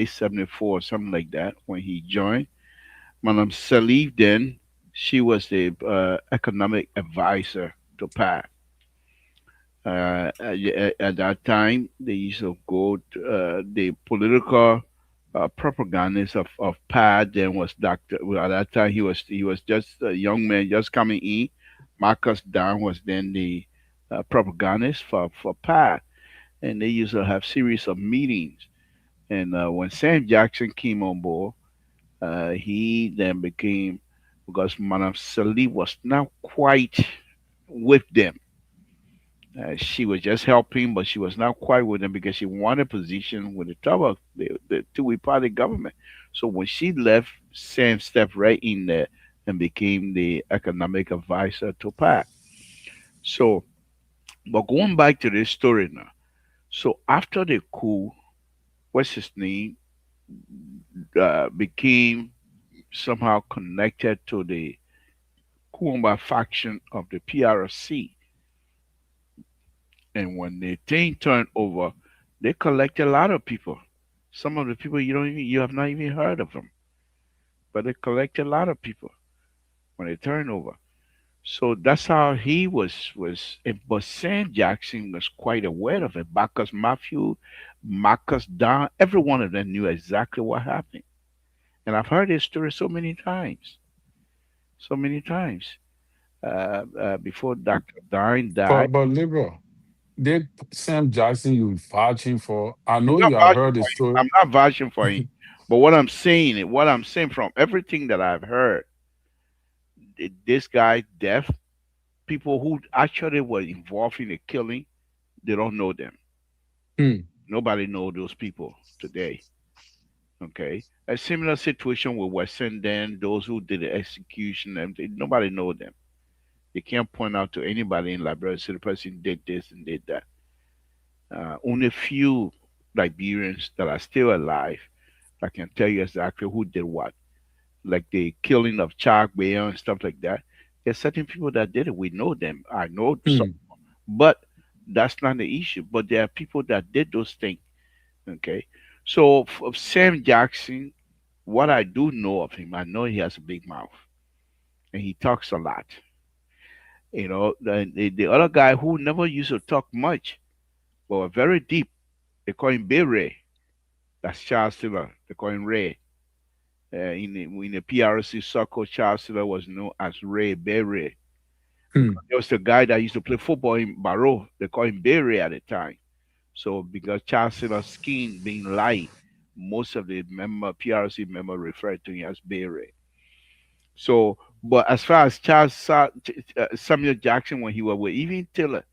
'74, or something like that. When he joined, Madam Salif then, she was the economic advisor to Pat. At that time, they used to go to, the political propagandist of Pat then was Doctor. Well, at that time, he was just a young man just coming in. Marcus Down was then the propagandist for Pat, and they used to have series of meetings. And when Sam Jackson came on board, he then became, because Madame Salih was not quite with them. She was just helping, but she was not quite with them because she wanted a position with the top of the two-way party government. So when she left, Sam stepped right in there and became the economic advisor to Pat. So, but going back to this story now. So after the coup, what's his name, became somehow connected to the Kumba faction of the PRC. And when the thing turned over, they collected a lot of people. Some of the people you have not even heard of them, but they collected a lot of people when they turned over. So that's how he but Sam Jackson was quite aware of it. Marcus Matthew, Marcus Don, every one of them knew exactly what happened. And I've heard this story so many times. Before Dr. Dine died. But liberal, did Sam Jackson you vouching for? I I'm know not you have vouching heard the for him. story. I'm not vouching for him. But what I'm saying from everything that I've heard, this guy death, people who actually were involved in the killing, they don't know them. Hmm. Nobody know those people today. Okay, a similar situation with Western. Then those who did the execution, and nobody know them. They can't point out to anybody in Liberia. So the person did this and did that. Only a few Liberians that are still alive that can tell you exactly who did what, like the killing of Chagbe and stuff like that. There's certain people that did it. We know them. I know some, Hmm. but that's not the issue. But there are people that did those things. Okay, so of Sam Jackson, what I do know of him, I know he has a big mouth and he talks a lot. You know, the other guy who never used to talk much, but were very deep. They call him Ray. That's Charles Taylor. They call him Ray. In the PRC circle, Charles Taylor was known as Ray Berry. Hmm. There was a guy that used to play football in Barrow. They call him Berry at the time. So because Charles Taylor's skin being light, most of the PRC member referred to him as Berry. So, but as far as Samuel Jackson, when he was with even Taylor,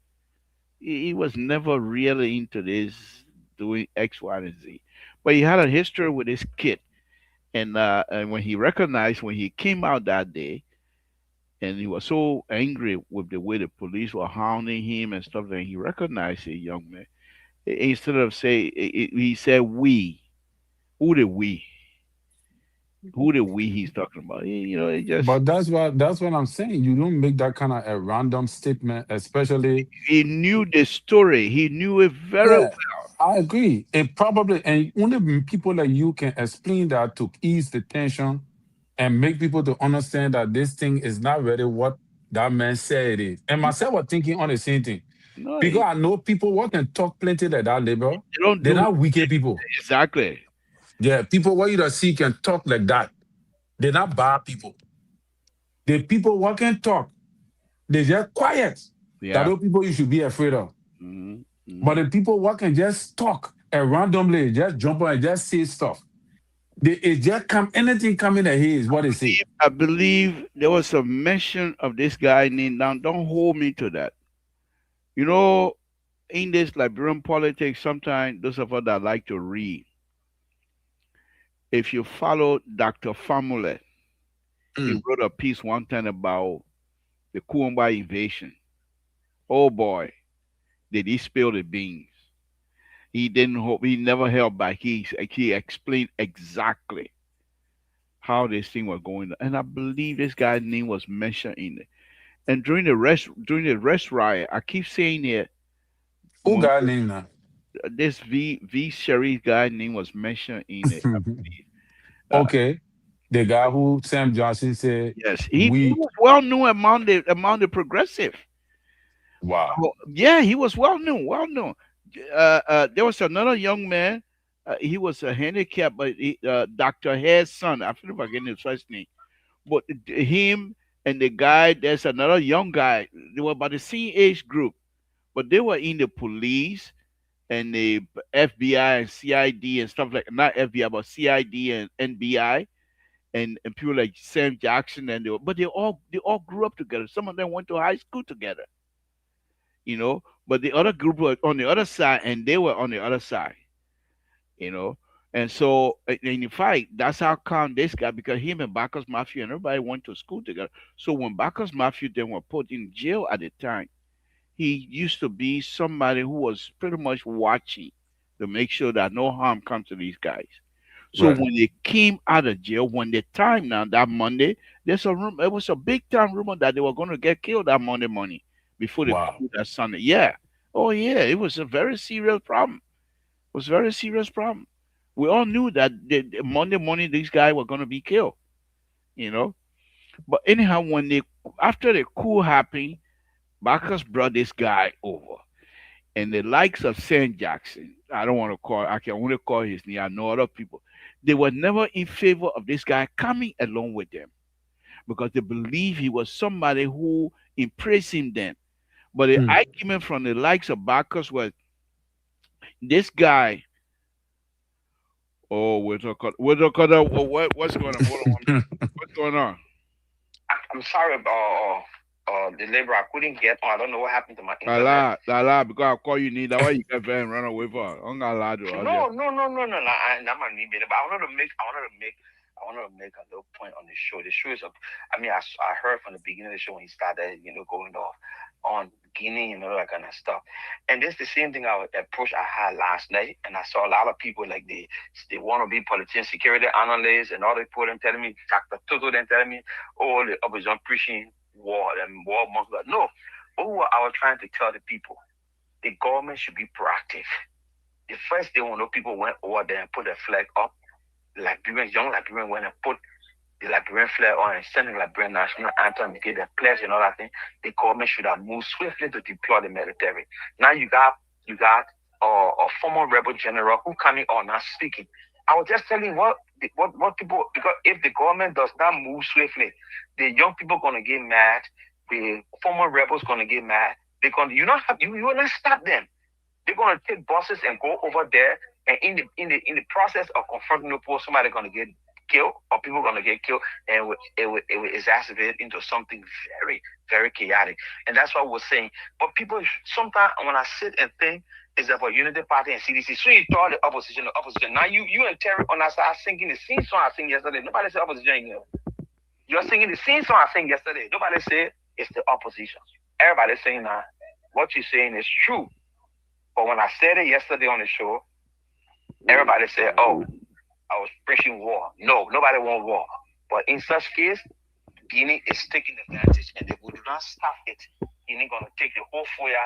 he was never really into this doing X, Y, and Z. But he had a history with his kid, and when he recognized when he came out that day, and he was so angry with the way the police were hounding him and stuff, that he recognized a young man. Instead of say, he said we. Who the we? Who the we he's talking about? It just But that's what I'm saying. You don't make that kind of a random statement, especially. he knew the story. He knew it very Yeah, well. I agree. It probably, and only people like you can explain that to ease the tension and make people to understand that this thing is not really what that man said it is. And myself was thinking on the same thing. No, Because I know people who can talk plenty like that, labor. they don't They're do not wicked people. exactly. Yeah, people what you don't see can talk like that. They're not bad people. The people who can talk, they're just quiet. That Yeah. those people you should be afraid of. Hmm. But Hmm. the people who can just talk and randomly just jump on and just say stuff. It just come anything come in their head is what they say. I believe there was a mention of this guy named. Now, don't hold me to that. You know, in this Liberian politics, sometimes those of us that like to read, if you follow Dr. Famule, he Mm. wrote a piece one time about the Kuomba invasion. Oh boy, did he spill the beans. He didn't hope, he never held back. He explained exactly how this thing was going. And I believe this guy's name was mentioned in it. And during the rest riot, I keep saying it. Who When got name now? this V Sherry guy name was mentioned in it, I believe. Okay. The guy who Sam Johnson said Yes, he we was well known among the progressive. wow. Oh, yeah, he was well known, well known. There was another young man. He was a handicap, but Dr. Hare's son. I forget if I get his first name. But him and the guy, there's another young guy. They were about the same age group, but they were in the police and the FBI and CID and stuff like not FBI but CID and NBI and people like Sam Jackson but they all grew up together. Some of them went to high school together, But the other group were on the other side and they were on the other side, you know. And so in fact, that's how come this guy because him and Bacchus Matthew and everybody went to school together. So when Bacchus Matthew then were put in jail at the time, he used to be somebody who was pretty much watching to make sure that no harm comes to these guys. So Right. when they came out of jail, when the time now that Monday, there's a room. It was a big time rumor that they were going to get killed that Monday morning before they Wow. killed that Sunday. Yeah, oh yeah, it was a very serious problem. It was a very serious problem. We all knew that the Monday morning these guys were going to be killed. You know, but anyhow, when they after the coup happened, Marcus brought this guy over. And the likes of Saint Jackson, I don't want to call, I can only call his name, I know other people. They were never in favor of this guy coming along with them because they believe he was somebody who impressed them. But the Mm. argument from the likes of Bacchus was this guy, oh, what's going on? Hold on, what's going on? I'm sorry, delivery. I couldn't get on. I don't know what happened to my internet. Allah, because I call you need that why you get and run away for. I'm not allowed to. No. I'm not need it, but I wanted to make a little point on the show. The show is, I mean, I heard from the beginning of the show when he started, going off on Guinea and all that kind of stuff. And this the same thing approach I had last night, and I saw a lot of people like they want to be politicians, security analysts, and all the people them telling me, Dr. Toto them telling me, oh, the opposition preaching war and war months. No, what I was trying to tell the people, the government should be proactive. The first day when those people went over there and put a flag up, Liberians, young Liberians went and put the Liberian flag on and sent the Liberian national anthem, get the pledge and all that thing. The government should have moved swiftly to deploy the military. Now you got a former rebel general who coming on now speaking. I was just telling what people, because if the government does not move swiftly, the young people gonna get mad, the former rebels gonna get mad. You will not stop them. They're gonna take buses and go over there, and in the process of confronting the poor, somebody gonna get killed or people gonna get killed, and it will exacerbate into something very, very chaotic. And that's what we're saying. But people sometimes when I sit and think it's about Unity Party and CDC, so you throw the opposition. Now you and Terry on that side singing the same song I sing yesterday. Nobody said opposition here. You're singing the same song I sang yesterday. Nobody said it's the opposition. Everybody's saying now what you're saying is true. But when I said it yesterday on the show, everybody said, oh, I was preaching war. No, nobody wants war. But in such case, Guinea is taking advantage, and they will not stop it. Guinea going to take the whole 4 years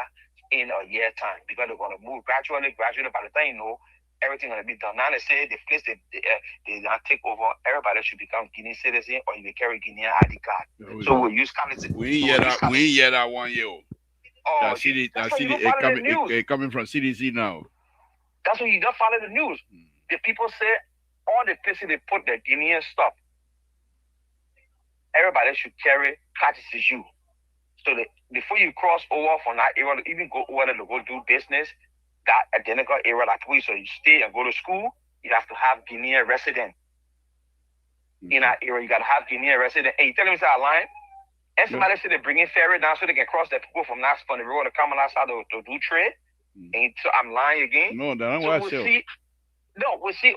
in a year time because they're going to move gradually. By the time you know, everything going to be done. Now they say the place they not take over, everybody should become Guinea citizen or you carry Guinean ID card. No, so we'll use currency. We hear that 1 year old. Oh, It coming from CDC now. That's why you don't follow the news. The people say all the places they put the Guinean stuff, everybody should carry courtesy you. So before you cross over from that area, even go over there to go do business, that identical area like we, so you stay and go to school, you have to have Guinean resident. In that area, you got to have Guinean resident. And you tell me it's a line? And somebody said they're bringing ferry down so they can cross the people from the road to come on outside to do trade. And so I'm lying again. No, that's so what we'll see. No, we'll see.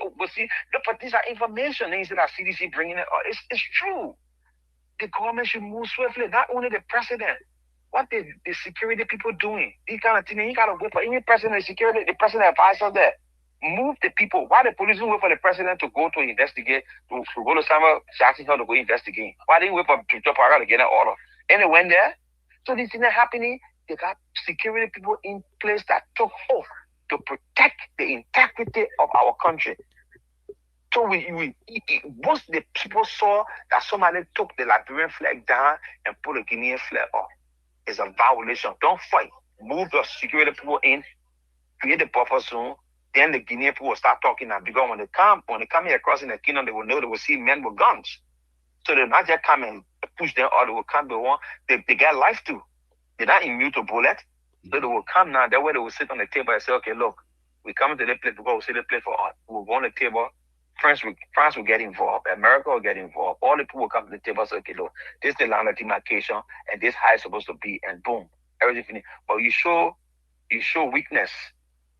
Look, but these are information. They said that CDC bringing it. It's true. The government should move swiftly. Not only the president. What the security people doing? These kind of things. You gotta wait for any president, the president advisor there. Move the people. Why the police didn't wait for the president to go to investigate, to go to Samuel Jackson Hill to go investigate? Why didn't wait for Victor Parra to get an order? And they went there. So this thing happening. They got security people in place that took oath to protect the integrity of our country. So once the people saw that somebody took the Liberian flag down and put a Guinean flag up, it's a violation. Don't fight. Move the security people in, create the buffer zone. Then the Guinean people will start talking now. Because when they come here across in the kingdom, they will know, they will see men with guns. So they'll not just come and push them, or they will come they get life too. They're not immune to bullet. So they will come now. That way they will sit on the table and say, okay, look, we come to the place because we see the place for us. We'll go on the table. France will get involved. America will get involved. All the people will come to the table and say, okay, look, this is the line of demarcation and this how it's supposed to be, and boom, everything finished. But you show weakness.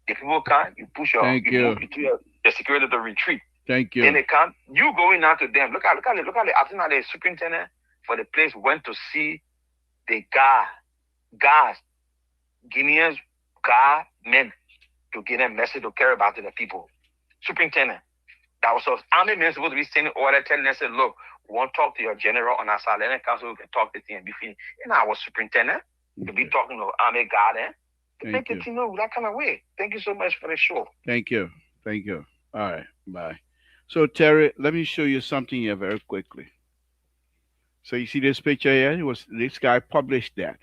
The people come, you push your the security to retreat. Thank you. Then they come, you going out to them. Look at it. I think the superintendent for the place went to see the guys, Guineans, men, to get a message to carry about to the people. Superintendent. That was army men supposed to be sending order telling them, said, look, we want to talk to your general on our side. Let them council, we can talk to them. And I was superintendent to be talking to army guard to make it know that kind of way. Thank you so much for the show. Thank you. All right, bye. So Terry, let me show you something here very quickly. So you see this picture here? This guy published that.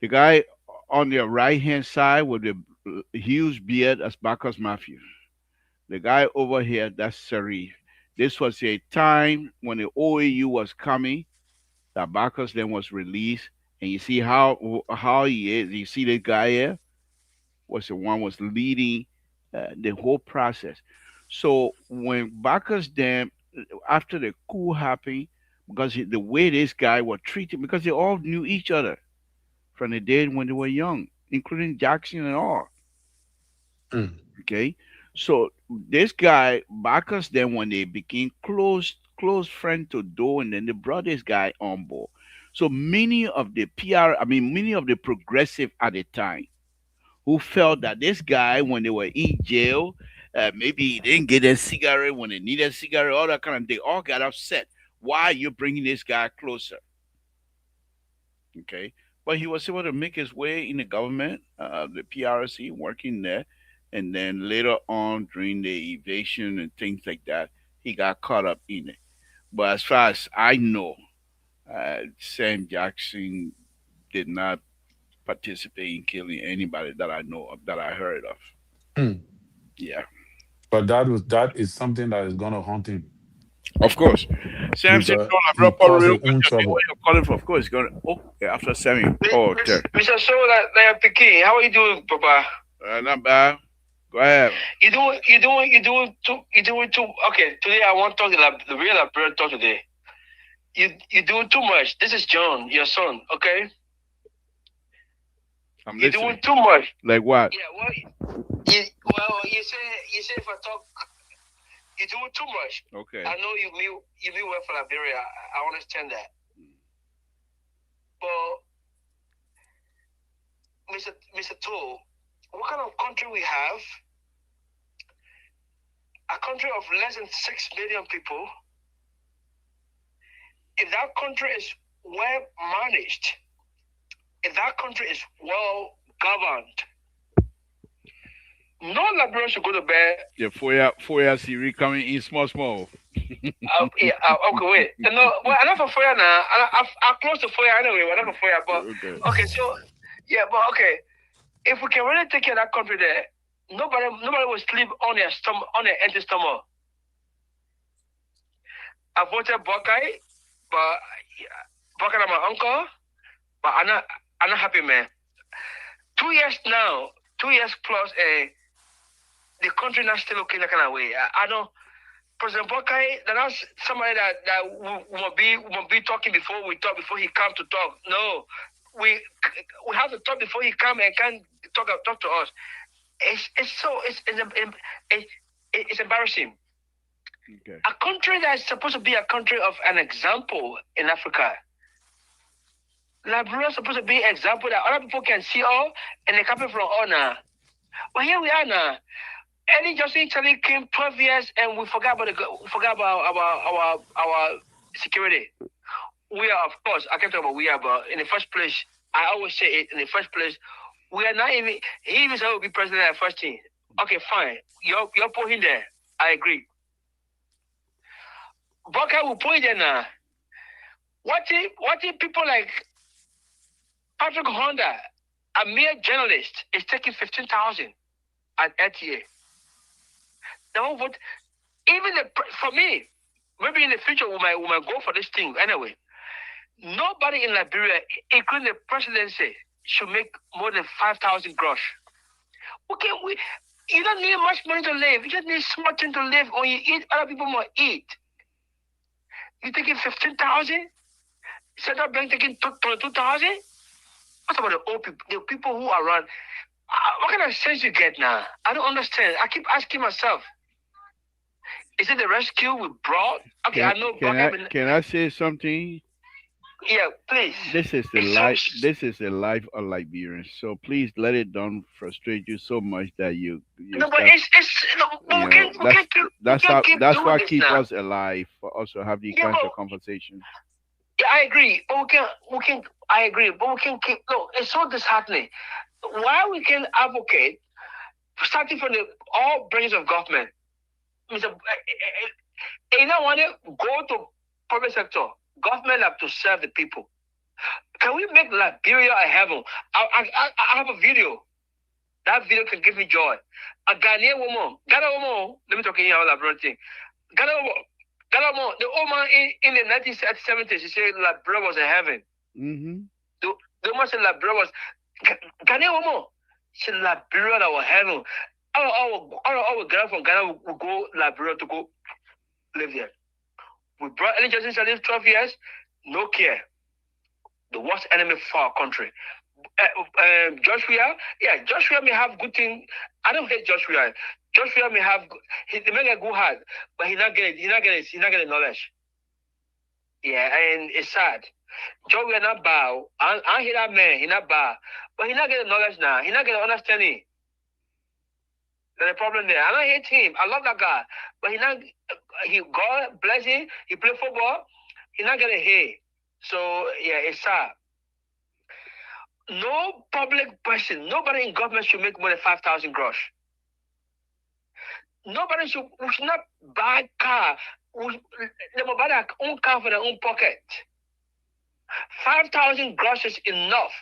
The guy on the right hand side with the huge beard, that's Marcus Matthews. The guy over here, that's Serif. This was a time when the OAU was coming, that Marcus then was released. And you see how he is. You see the guy here was the one was leading the whole process. So when Marcus then, after the coup happened, because the way this guy was treated, because they all knew each other from the day when they were young, including Jackson and all. Mm. Okay, so this guy Bacchus, then when they became close friend to Doe, and then they brought this guy on board. So many of the PR, I mean, many of the progressive at the time who felt that this guy, when they were in jail, maybe he didn't get a cigarette when they needed a cigarette, all that kind of, they all got upset. Why are you bringing this guy closer? Okay, but he was able to make his way in the government, the PRC, working there, and then later on during the evasion and things like that, he got caught up in it. But as far as I know, Sam Jackson did not participate in killing anybody that I know of, that I heard of. Mm. Yeah, But that is something that is gonna haunt him of course. Samson because told I he brought Paul caused real his quick own to see where trouble. you're calling from. Of course, going. Oh, yeah, after Sammy. Oh, okay. Mr. Show that Peking, how are you doing, Papa? Not bad. Go ahead. You doing too. Okay, today I want to talk the real Liberian talk today. You doing too much. This is John, your son. Okay, I'm you're listening. doing too much. Like what? Yeah, you say if I talk, you're doing too much. Okay. I know you mean well for Liberia. I understand that. But Mr. Toll, what kind of country we have? A country of less than 6 million people. If that country is well managed, if that country is well governed, no Liberian should go to bed. Yeah, 4 years Siri coming in small. Okay, wait. No, well, I'm not for fire now. I'm close to fire anyway. I'm not for fire, but okay. So yeah, but okay. If we can really take care of that country, there, nobody will sleep on their stomach, on their empty stomach. I voted Buckeye, but Buckeye is my uncle, but I'm not happy, man. 2 years now, 2 years plus, the country not still looking that kind of way. I don't. President Buckeye, that's somebody that will be talking before we talk, before he come to talk. No, we have to talk before he come and can talk to us. It's embarrassing. Okay. A country that is supposed to be a country of an example in Africa. Liberia is supposed to be an example that other people can see all and they coming from all now. But here we are now. Eddie Johnson Charlie came 12 years and we forgot about our security. We are, of course, I can't talk about we are, but in the first place, I always say it, in the first place, we are not even, he even said will be president at first thing. Okay, fine. You're putting there. I agree. Buckeye will put it there now. What if people like Patrick Honda, a mere journalist, is taking 15,000 at RTA? Now, what? Even for me, maybe in the future we might go for this thing anyway. Nobody in Liberia, including the presidency, should make more than 5,000 grosh. Okay, you don't need much money to live. You just need something to live. When you eat, other people must eat. You taking 15,000? Central Bank taking 22,000? What about the old people, the people who are around? What kind of sense you get now? I don't understand. I keep asking myself. Is it the rescue we brought? Okay, I know. Can I say something? Yeah, please. This is the life. This is the life of Liberians. So please let it don't frustrate you so much that you. No, but that's what keeps us alive, for us to have these kinds of conversations. Yeah, I agree. But we can. I agree, but we can keep. No, it's so disheartening. Why we can advocate starting from all branches of government? You don't want to go to public sector. Government have to serve the people. Can we make Liberia a heaven? I have a video. That video can give me joy. A Ghanaian woman, let me talk in here about Liberian thing. Ghana woman, the old man in the 1970s, he said Liberia was a heaven. Mm-hmm. The woman said Liberia was, Ghanaian woman said Liberia was heaven. Our girl from Ghana will go Liberia to go live there. We brought Ellen Johnson to live 12 years, no care. The worst enemy for our country. Joshua, yeah, Joshua may have good thing. I don't hate Joshua. Joshua may have he may get good heart, but he not getting knowledge. Yeah, and it's sad. Joshua not bow. I hear that man, he not bow, but he not getting knowledge now. He not getting understanding. There's a problem there. I don't hate him. I love that guy, but he God bless him. He play football. He not getting hate. So yeah, it's sad. No public person, nobody in government should make more than 5,000 gross. We should not buy car. They will buy their own car for their own pocket. 5,000 gross is enough.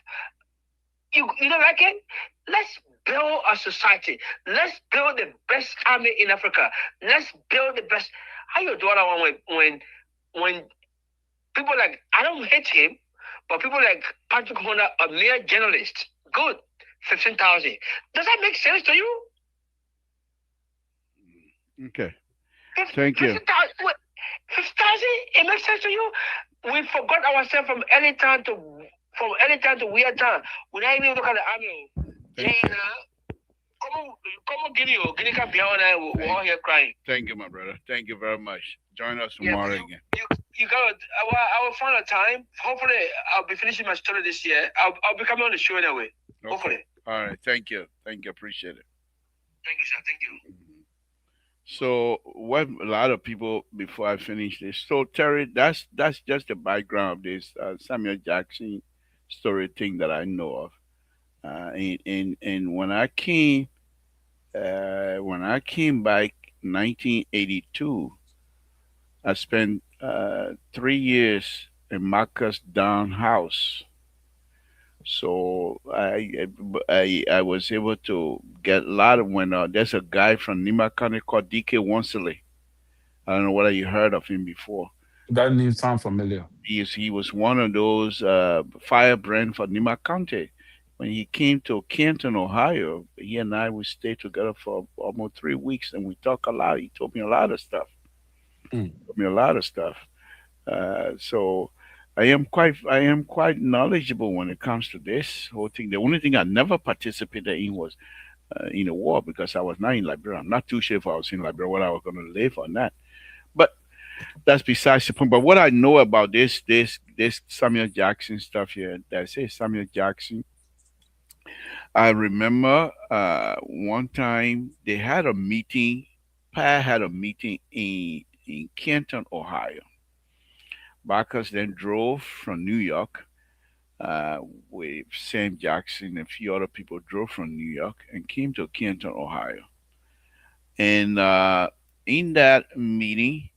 You don't like it? Let's build a society. Let's build the best army in Africa. Let's build the best. How you do that when people like, I don't hate him, but people like Patrick Honda, a mere journalist, good, 15,000. Does that make sense to you? Okay. Thank you. 15,000, it makes sense to you? We forgot ourselves from early time to weird time. We not even look at the army. China, come on, Guinea can be on there. We're all here crying. Thank you, my brother. Thank you very much. Join us tomorrow again. You got. I will find a time. Hopefully, I'll be finishing my story this year. I'll be coming on the show anyway. Okay. Hopefully. All right. Thank you. Thank you. Appreciate it. Thank you, sir. Thank you. So, what a lot of people before I finish this. So, Terry, that's just the background of this Samuel Jackson story thing that I know of. And when I came back 1982, I spent 3 years in Marcus Down House. So I was able to get a lot of when there's a guy from Nima County called DK Wansley. I don't know whether you heard of him before. That name sound familiar. He was one of those firebrand for Nima County. When he came to Canton, Ohio, he and I would stay together for almost 3 weeks, and we talked a lot. He told me a lot of stuff. Mm. Told me a lot of stuff. So I am quite knowledgeable when it comes to this whole thing. The only thing I never participated in was in a war because I was not in Liberia. I'm not too sure if I was in Liberia whether I was going to live or not. But that's besides the point. But what I know about this Samuel Jackson stuff here, that I say Samuel Jackson. I remember one time they had a meeting. Pat had a meeting in Canton, Ohio. Bacchus then drove from New York with Sam Jackson and a few other people drove from New York and came to Canton, Ohio. And in that meeting,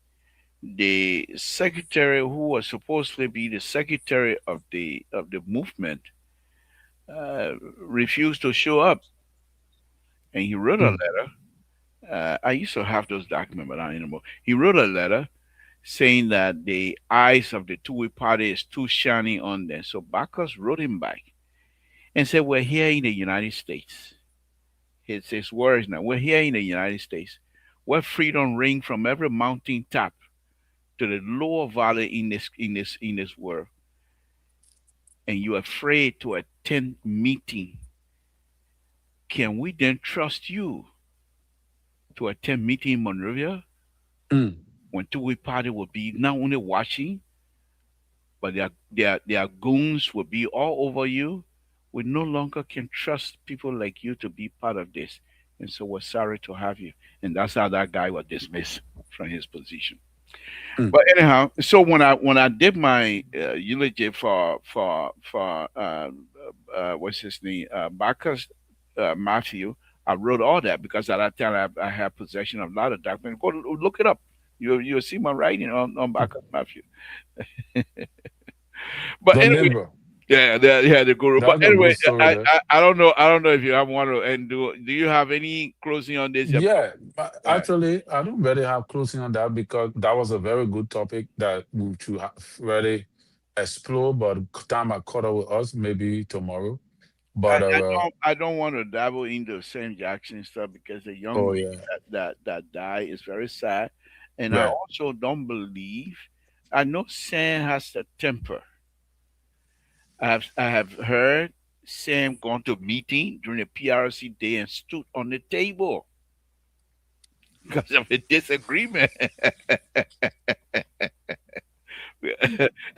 the secretary who was supposed to be the secretary of the movement refused to show up, and he wrote a Mm. letter. I used to have those documents, but not anymore. He wrote a letter saying that the eyes of the two-way party is too shiny on them. So Bacchus wrote him back and said, "We're here in the United States." His words now. We're here in the United States, where freedom rings from every mountain top to the lower valley in this world, and you're afraid to attend meeting. Can we then trust you to attend meeting in Monrovia Mm. when two-way party will be not only watching, but their goons will be all over you? We no longer can trust people like you to be part of this. And so we're sorry to have you. And that's how that guy was dismissed from his position. Mm. But anyhow, so when I did my eulogy for what's his name, Bacchus Matthew, I wrote all that because at that time I had possession of a lot of documents. Go look it up. You'll see my writing on Bacchus Matthew. But Don't anyway, neighbor. yeah, the guru. But That's a anyway, good story I, there. I I don't know. I don't know if you have one to and do you have any closing on this? Yeah, but All right. actually, I don't really have closing on that because that was a very good topic that we should have really explore. But time I caught up with us, maybe tomorrow. I, But I don't want to dabble into Sam Jackson stuff because the young oh lady yeah, that died is very sad, And I Right. also don't believe, I know Sam has a temper. I have heard Sam gone to meeting during the PRC day and stood on the table because of a disagreement.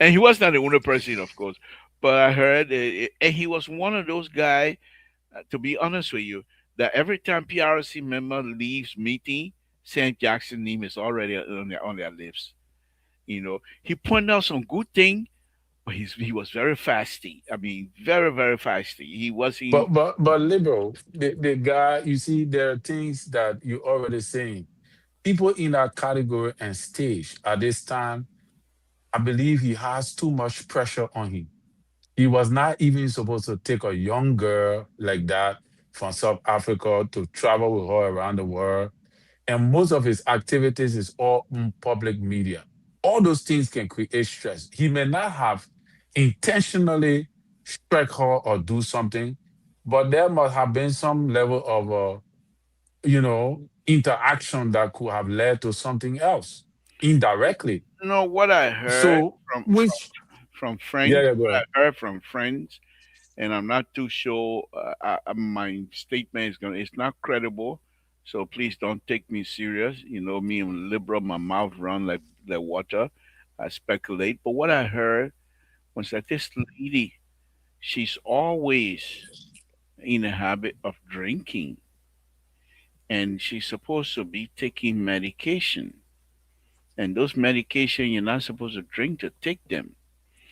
And he was not the only person, of course. But I heard, and he was one of those guys, to be honest with you, that every time PRC member leaves meeting, Sam Jackson name is already on their lips. He pointed out some good thing, but he was very fasty. I mean, very, very fasty. He wasn't. But liberal, the guy, you see, there are things that you already saying. People in that category and stage at this time, I believe he has too much pressure on him. He was not even supposed to take a young girl like that from South Africa to travel with her around the world. And most of his activities is all in public media. All those things can create stress. He may not have intentionally strike her or do something, but there must have been some level of interaction that could have led to something else indirectly. What I heard So, from from which, from yeah, friends, yeah, go what ahead. I heard from friends, and I'm not too sure. My statement is gonna. It's not credible, so please don't take me serious. Me, I'm liberal. My mouth run like water. I speculate, but what I heard was that this lady, she's always in the habit of drinking, and she's supposed to be taking medication. And those medication, you're not supposed to drink to take them.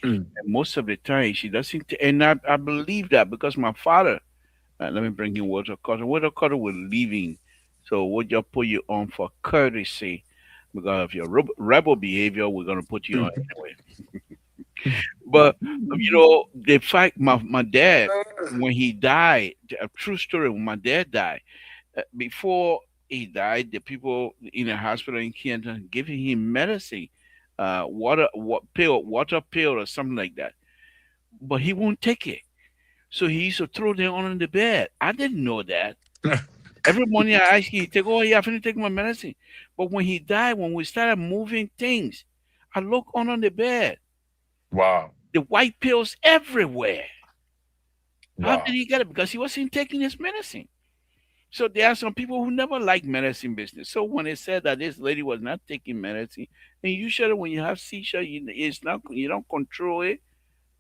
Mm, And most of the time, she doesn't. And I believe that because my father, let me bring in Walter Carter. Walter Carter was leaving. So we'll just put you on for courtesy. Because of your rebel behavior, we're going to put you on mm, anyway. But, the fact, my dad, when he died, a true story, when my dad died, before he died, the people in the hospital in Canton giving him medicine, water pill or something like that. But he won't take it. So he used to throw them on the bed. I didn't know that. Every morning I ask him, he take, oh yeah, I finna take my medicine. But when he died, when we started moving things, I look on the bed. wow, The white pills everywhere. How did wow. he get it? Because he wasn't taking his medicine. So there are some people who never like medicine business. So when they said that this lady was not taking medicine, and usually when you have seizure, it's not, you don't control it,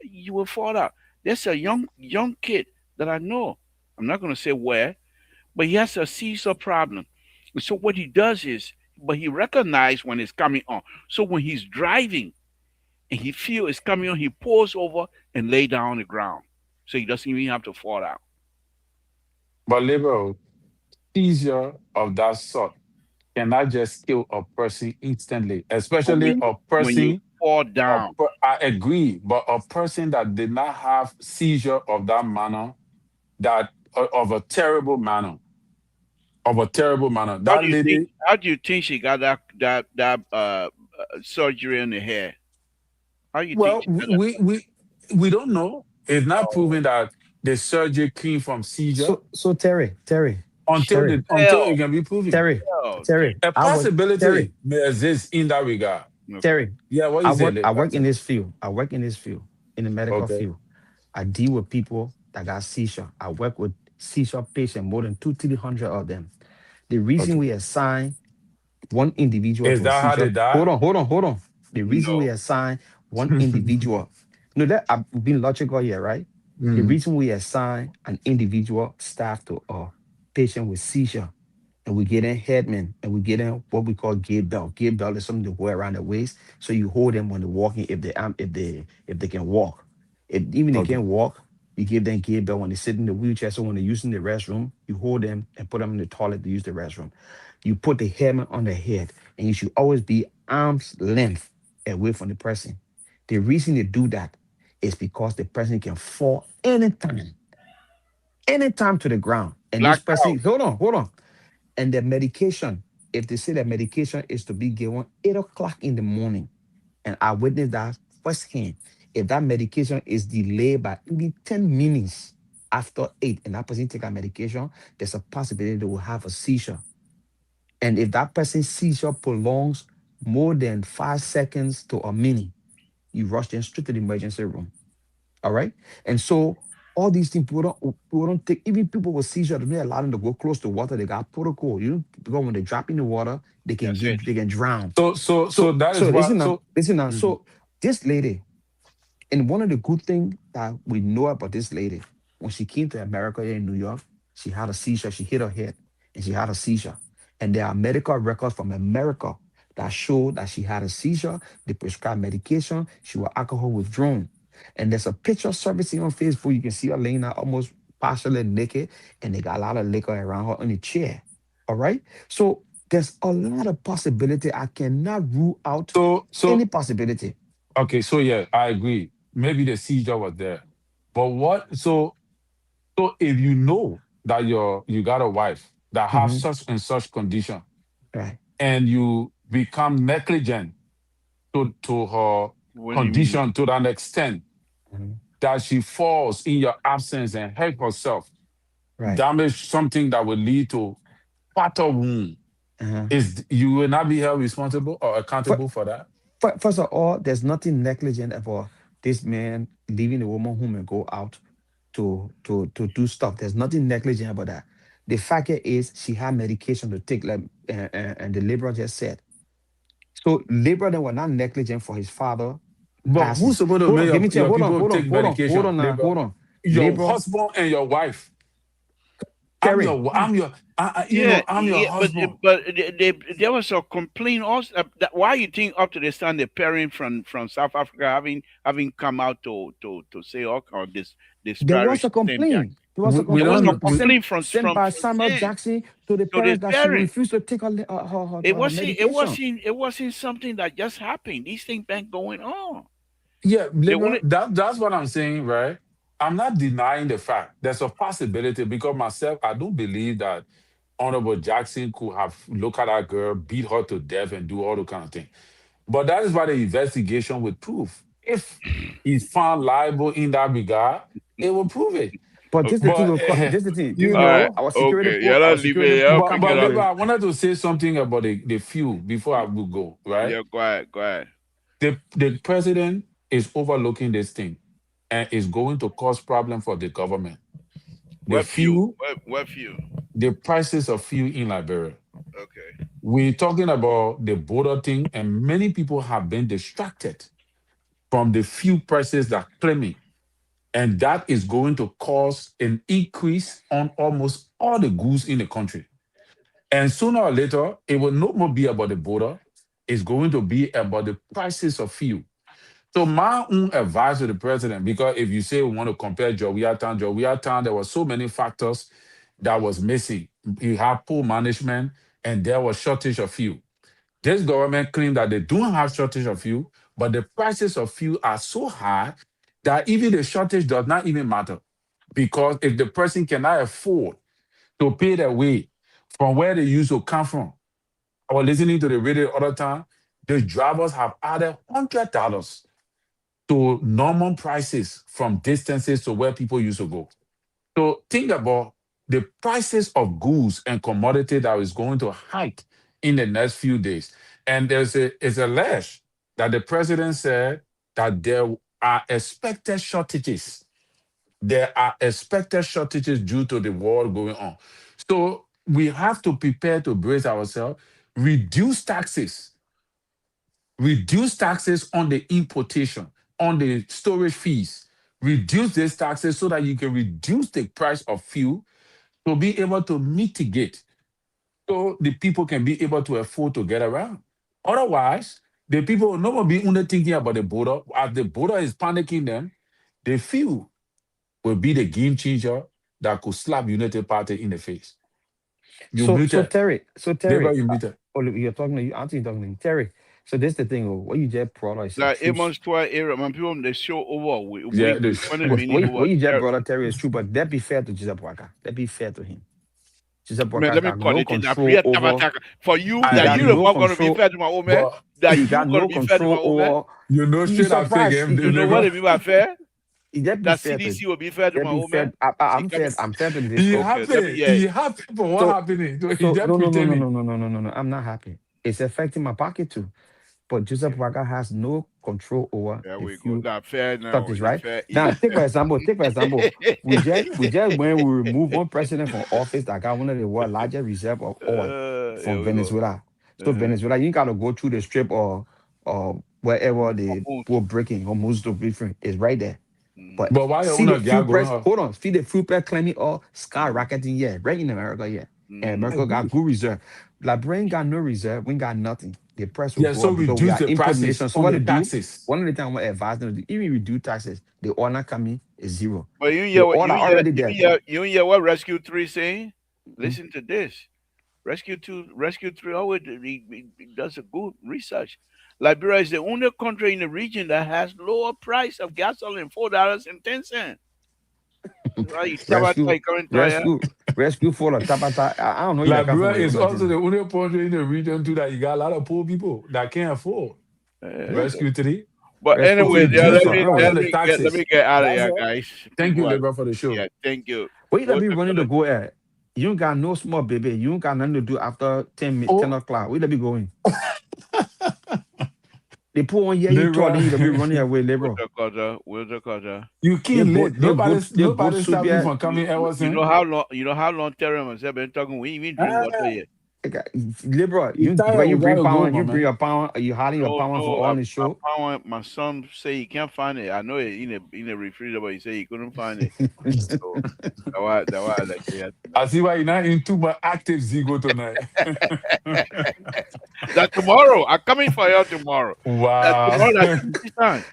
you will fall out. There's a young kid that I know. I'm not going to say where, but he has a seizure problem. And so what he does is, but he recognizes when it's coming on. So when he's driving and he feel it's coming on, he pulls over and lay down on the ground, so he doesn't even have to fall out. But liberal, seizure of that sort cannot just kill a person instantly, But especially a when you person. fall down, I agree, but a person that did not have seizure of that manner, that of a terrible manner, how that do you think? lady. How do you think she got that surgery in the hair? How do you think Well, she got that? we don't know. It's not Oh, proven that the surgery came from seizure So until Terry, it hell, can be proven. Terry, hell, Terry. A I work, Terry, possibility may exist in that regard. okay. Terry. Yeah, what you say, I work in Pastor? this field. I work in this field, in the medical Okay. field. I deal with people that got seizure. I work with seizure patients, more than 300 of them. The reason Okay. we assign one individual Is to a that how they seizure. die? Hold on. The reason we No, assign one individual. No, that I'm being logical here, right? The Mm, reason we assign an individual staff to a patient with seizure, and we get in headman, and we get in what we call gate belt. Gate belt is something to wear around the waist, so you hold them when they're walking. If they can walk, if even they okay. can't walk, you give them gate belt when they sit in the wheelchair. So when they're using the restroom, you hold them and put them in the toilet to use the restroom. You put the helmet on the head, and you should always be arm's length away from the person. The reason they do that is because the person can fall anytime to the ground. And this blackout. person, hold on. And the medication, if they say that medication is to be given 8 o'clock in the morning, and I witnessed that firsthand, if that medication is delayed by even 10 minutes after 8, and that person take a medication, there's a possibility they will have a seizure. And if that person's seizure prolongs more than 5 seconds to a minute, you rush them straight to the emergency room. All right. And so all these things people don't take, even people with seizure, they don't allow them to go close to water. They got protocol. You know, because when they drop in the water, That's it. they can drown. So So that is listen what. now, So listen now. Mhm. So this lady, and one of the good things that we know about this lady, when she came to America here in New York, she had a seizure. She hit her head and she had a seizure. And there are medical records from America that show that she had a seizure. They prescribed medication. She was alcohol withdrawn. And there's a picture surfacing on Facebook. You can see her laying out almost partially naked, and they got a lot of liquor around her in the chair. All right. So there's a lot of possibility. I cannot rule out so any possibility. okay. So yeah, I agree. Maybe the seizure was there, but what? So if you know that you got a wife that has Mhm. such and such condition, Right. and you become negligent to her What do you mean? condition to that extent Mhm. that she falls in your absence and hurt herself, Right. damage something that will lead to fatal wound, Uh-huh. is you will not be held responsible or accountable for that? First of all, there's nothing negligent about this man leaving the woman home and go out to do stuff. There's nothing negligent about that. The fact here is she had medication to take, like, and the laborer just said. So laborer then were not negligent for his father But passing. who's supposed to Hold make on, give me your hold on, people hold on, take hold on, hold medication, on now, labor? hold on. Your Labor, husband and your wife. Terry. Yeah, I'm your yeah, husband. but there was a complaint also. Why you think up to this time the parent from South Africa having come out to say okay this There was parish a Saint Jack. complaint. There was a We There was a complaint don't. sent complaint sent by from Samuel them Jackson to the to the parents that she parent. refused to take her medication. It wasn't something that just happened. These things been going on. Yeah, The labor. only That's what I'm saying, right? I'm not denying the fact. There's a possibility because myself, I don't believe that Honorable Jackson could have looked at that girl, beat her to death, and do all the kind of thing. But that is what the investigation would prove. If he's found liable in that regard, it will prove it. But this the okay. thing, But this the thing. you All right. know, Okay. Yeah, let's leave it. Yeah, Come pick but it out up. labor, with I wanted to say something about the few before I will go, right? Yeah, go ahead. Go ahead. The president is overlooking this thing and is going to cause problem for the government. The What few? few, What few? the prices of fuel in Liberia. Okay. We're talking about the border thing, and many people have been distracted from the fuel prices that are claiming. And that is going to cause an increase on almost all the goods in the country. And sooner or later, it will no more be about the border. It's going to be about the prices of fuel. So my own advice to the president, because if you say we want to compare Jowiatown, there were so many factors that was missing. You have poor management and there was shortage of fuel. This government claimed that they don't have shortage of fuel, but the prices of fuel are so high that even the shortage does not even matter. Because if the person cannot afford to pay their way from where they used to come from, I was listening to the radio all the time, the drivers have added $100 to normal prices from distances to where people used to go. So think about the prices of goods and commodity that is going to hike in the next few days. And it's alleged that the president said that there are expected shortages. There are expected shortages due to the war going on. So we have to prepare to brace ourselves, reduce taxes on the importation, on the storage fees. Reduce these taxes so that you can reduce the price of fuel to be able to mitigate so the people can be able to afford to get around. Otherwise, the people will not be only thinking about the border. As the border is panicking them, the fuel will be the game changer that could slap United Party in the face. You So muted. Terry, Labor, you muted. you're talking to you, Auntie talking to you, Terry. So this the thing, what you just brought us is Like true. Amos 12 area, man, people they show over. Yeah, We want a mini What over. you just brought up, Terry, is true, but that be fair to Giselle Waka. That be fair to him. Giselle Man, Waka let me got call no it in that control real over. tabataka. For you, He I that got you the agree. no one gonna be control. fair to my own man, But that He you got gonna no be fair to my control own man. over. you know You straight I fake surprised. him, You know what labor. it mean by fair? That be That fair to. CDC will be fair to That my be own fair. man. See, I'm let me, fair. I'm fair to this He code. okay, let me, happy. yeah. He happy for what So happening. So he so just no no no no pretending. no no no no no no. I'm not happy. It's affecting my pocket too. But Joseph Waka has no control over There the we go. few Not fair stuff now. is It's right. fair. Now, It's take for example, fair. we just when we remove one president from office that got one of the world largest reserve of oil Here from we go. Venezuela. So Uh-huh. Venezuela, you gotta go through the strip or wherever the Almost. poor breaking or most to different is right there. But But why you see wanna the fuel get going price, up? hold on, see the fuel price climbing or Mm-hmm. skyrocketing, yeah, right in America, yeah. And Mm-hmm. America got good reserve. Liberia got no reserve, we ain't got nothing. The price will Yeah, go so up because we reduce are the import prices nation. So on what the they do, taxes. one of the things I want to advise them to do, even reduce taxes, the oil not coming is zero. But The oil are already you there. hear what Rescue 3 saying? Mhm. Listen to this. Rescue 3 always he does a good research. Liberia is the only country in the region that has lower price of gasoline, $4.10. Why you Rescue, Tabata coming to here? rescue for the tapata. I don't know you that come from Liberia where you is want also to. the only country in the region too that you got a lot of poor people that can't afford Uh, rescue today. but Rescue So anyway, for yeah, reduce just let the me no. price let of the me get let me taxes. get out of That's here, all. guys. Thank you, People are Liberia, for the yeah, show. thank you. Where you that We'll be talk running about to it. go at? You ain't got no small baby. You ain't got nothing to do after 10 Oh, o'clock. Where you that be going? They put on here you talk, then you that be Liberia, running away, We'll labor. talk about it. We'll talk about it. you can't late. They both Nobody soup stop you here. from coming ever You know since. how long Terry has been talking. We even drink water Ah, yet. Liberal, you you tired? because you We bring gotta go, power, my you bring man. your power, you hiding your No, power for no, all the show. my son say he can't find it. I know it in a refrigerator, but he said he couldn't find it. So that why I like yeah I tonight. see why you're not in too much active Zigo tonight. That tomorrow. I'm coming for you tomorrow. That Wow. tomorrow that this time.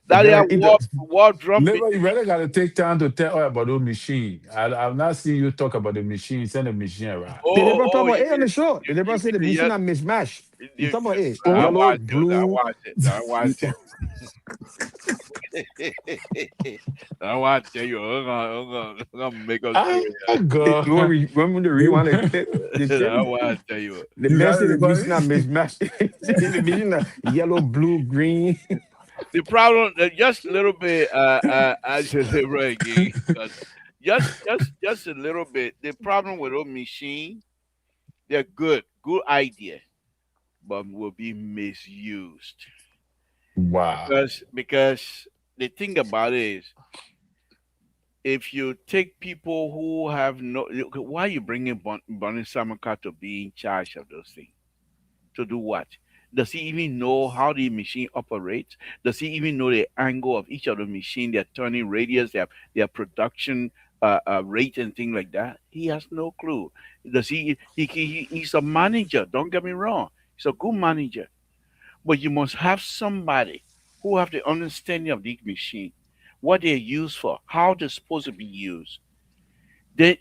You That better eat the war drum beat. Never, you better gotta take time to tell her about those machine. I've not seen you talk about the machine. Send the machine around. the liberal talk about You A on the show. The liberal you say mean the the mission yes? are mismatched. You You, talk about A. I Oh, Yellow, watch it. I blue. watch it. I watch it. I want to tell you, I'm gonna make us do ah, You want God. remember the rewind the clip? The it. clip. I want to tell you. The You man got say it, the mission everybody? are mismatched. The mission are yellow, blue, green. The problem, just a little bit, I should say right again, 'cause just a little bit. The problem with those machine, they're good idea, but will be misused Wow. because the thing about it is, if you take people who have no, why you bringing Bonnie Samaka to be in charge of those things? To do what? Does he even know how the machine operates? Does he even know the angle of each of the machine, their turning radius, their production rate and things like that? He has no clue. Does he's a manager, don't get me wrong. He's a good manager. But you must have somebody who have the understanding of the machine, what they're used for, how they're supposed to be used. Then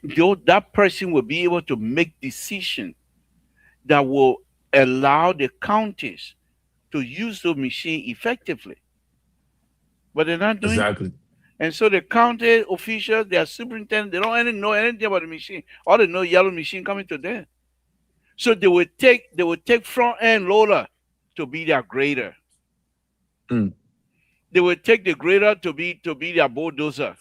that person will be able to make decisions that will allow the counties to use the machine effectively. But they're not doing that. Exactly. And so the county officials, their superintendent, they don't know anything about the machine. All they know yellow machine coming to them. So they would take front end loader to be their grader. Mm. They would take the grader to be their bulldozer.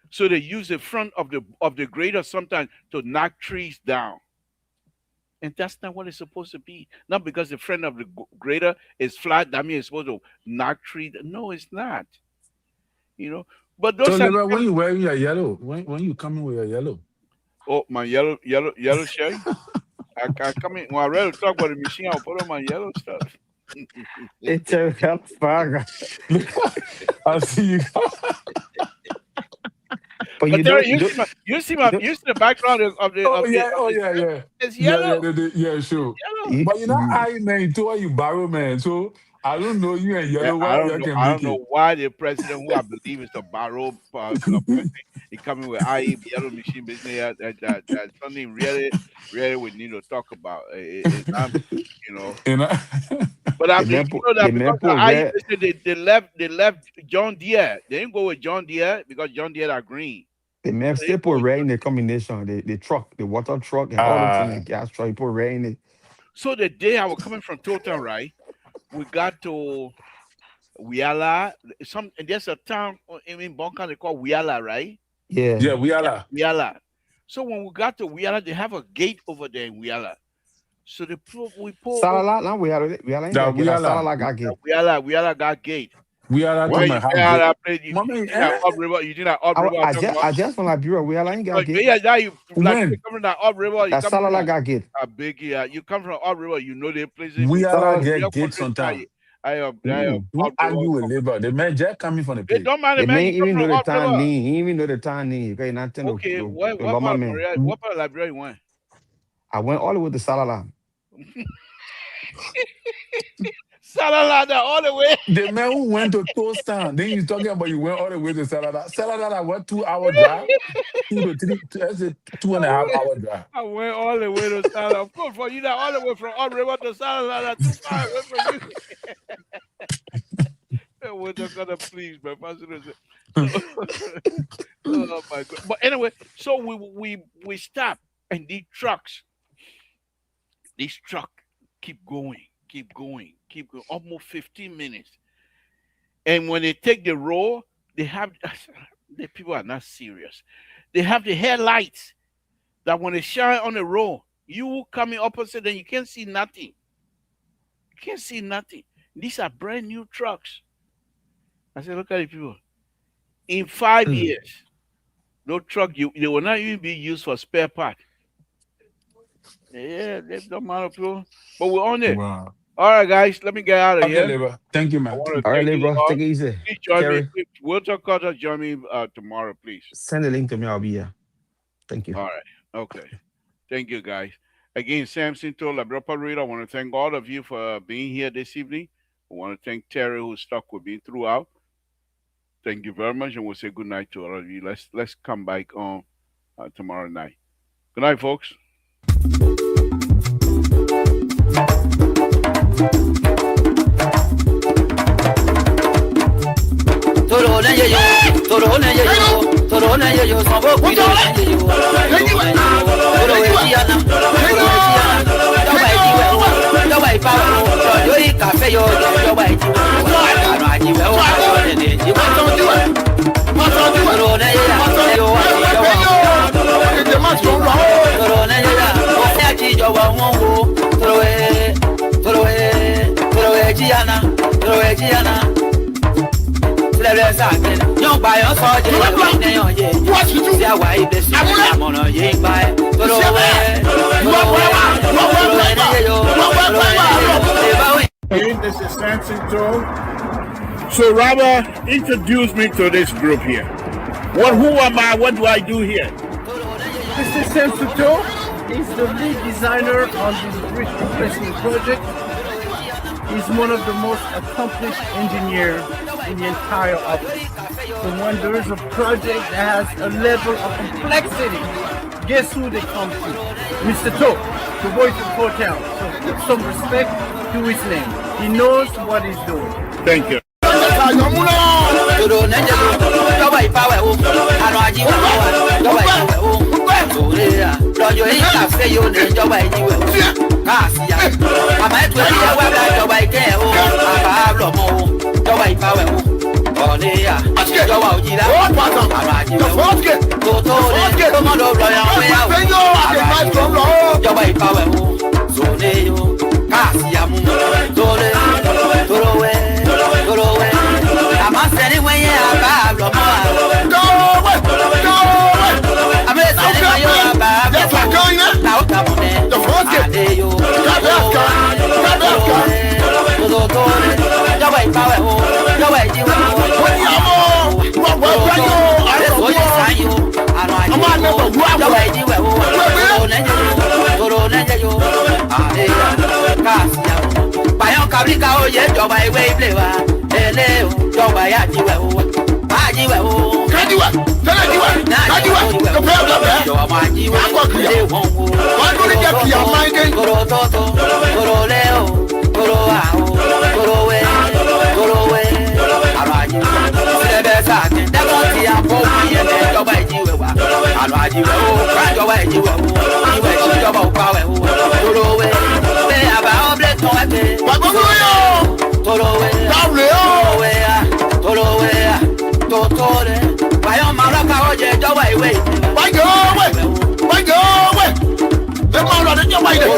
So they use the front of the grader sometimes to knock trees down. And that's not what it's supposed to be. Not because the front of the grader is flat, that means it's supposed to knock trees. No, it's not. You know. But So, those are the Liberia, when kind of, you wearing your yellow, when you coming with your yellow? oh, my yellow shirt. I come in when I ready to talk about the machine, I'll put on my yellow stuff. It's a hellfire. I see you. But But you there, don't, you don't, you don't, you see the background of the Oh of the yeah, of oh the yeah, shirt. yeah, It's yeah, yeah, yellow. yeah, It's sure. yellow. you, But you know, you, I man, too, you borrow man. So I don't know you and Yeah, yellow. I What don't you know. can I make don't it? know why the president, who I believe is the Barrow person, he coming with IE yellow machine business. That's something really we need to talk about. It's not, you know. You know? But I believe the that because man the put IE red, business, they left John Deere. They didn't go with John Deere because John Deere are green. the man So they still go put with red John in the Deere. combination. The truck, the water truck, and all those things, the uh gas truck, you put red in it. So the day I was coming from Total, right, we got to Wiala. And there's a town in Bonka they call Wiala, right? Yeah. yeah, we are. Wiala. So when we got to Wiala, they have a gate over there in Wiala. So we pull Salala, now we are ain't Da got get a Wiala. salala got get. we are got gate. Wiala to When my you house. get out of place, you Mommy, think that up river, you think that up river. I just from Liberia, we ain't got get. Yeah, now you like When? you come from that up river, you That come from salala got get. a big you come from up river, you know the places. Wiala Salala- get gate sometimes. I Don't argue with labor. The man just coming from the It place. don't matter, The man. man You come even know from the up time river. name. He even know the time name. Okay, not tell Okay, the what Loma part of man. Maria, what part of Liberia you went? I went all the way to Salala. Salalada all the way. The man who went to Toaston, then he's talking about you went all the way to Salada. Salada, what 2 hour drive? 2 to 3, that's a 2.5 hour drive. I went all the way to Salala. Of course, for you that all the way from up river to Salalada, too far away from you. We're just gonna please, man. Oh my god! But anyway, so we stop, and these truck keep going, almost 15 minutes. And when they take the road, they have the people are not serious. They have the headlights that when they shine on the road, you coming opposite, then you can't see nothing. You can't see nothing. These are brand new trucks. I said, look at the people. In 5 years, no truck, they will not even be used for spare part. Yeah, they don't matter, people. But we're on it. Wow. All right, guys, let me get out of Okay, here. labor. Thank you, man. All right, bro. Take it easy. Please join Terry, me. We'll talk about join me tomorrow, please. send the link to me. I'll be here. Thank you. All right. Okay. Thank you, guys. Again, Samson told La Reader, I want to thank all of you for being here this evening. I want to thank Terry, who stuck with me throughout. Thank you very much, and we'll say good night to all of you. Let's come back on tomorrow night. Good night, folks. This is Samson Toll. So, Robert, introduce me to this group here. Who am I? What do I do here? Mr. Samson is the lead designer on this bridge replacement project. He's one of the most accomplished engineers in the entire office. So when there is a project that has a level of complexity, guess who they come to? Mr. To, the voice of Hotel. So put some respect to his name. He knows what he's doing. Thank you.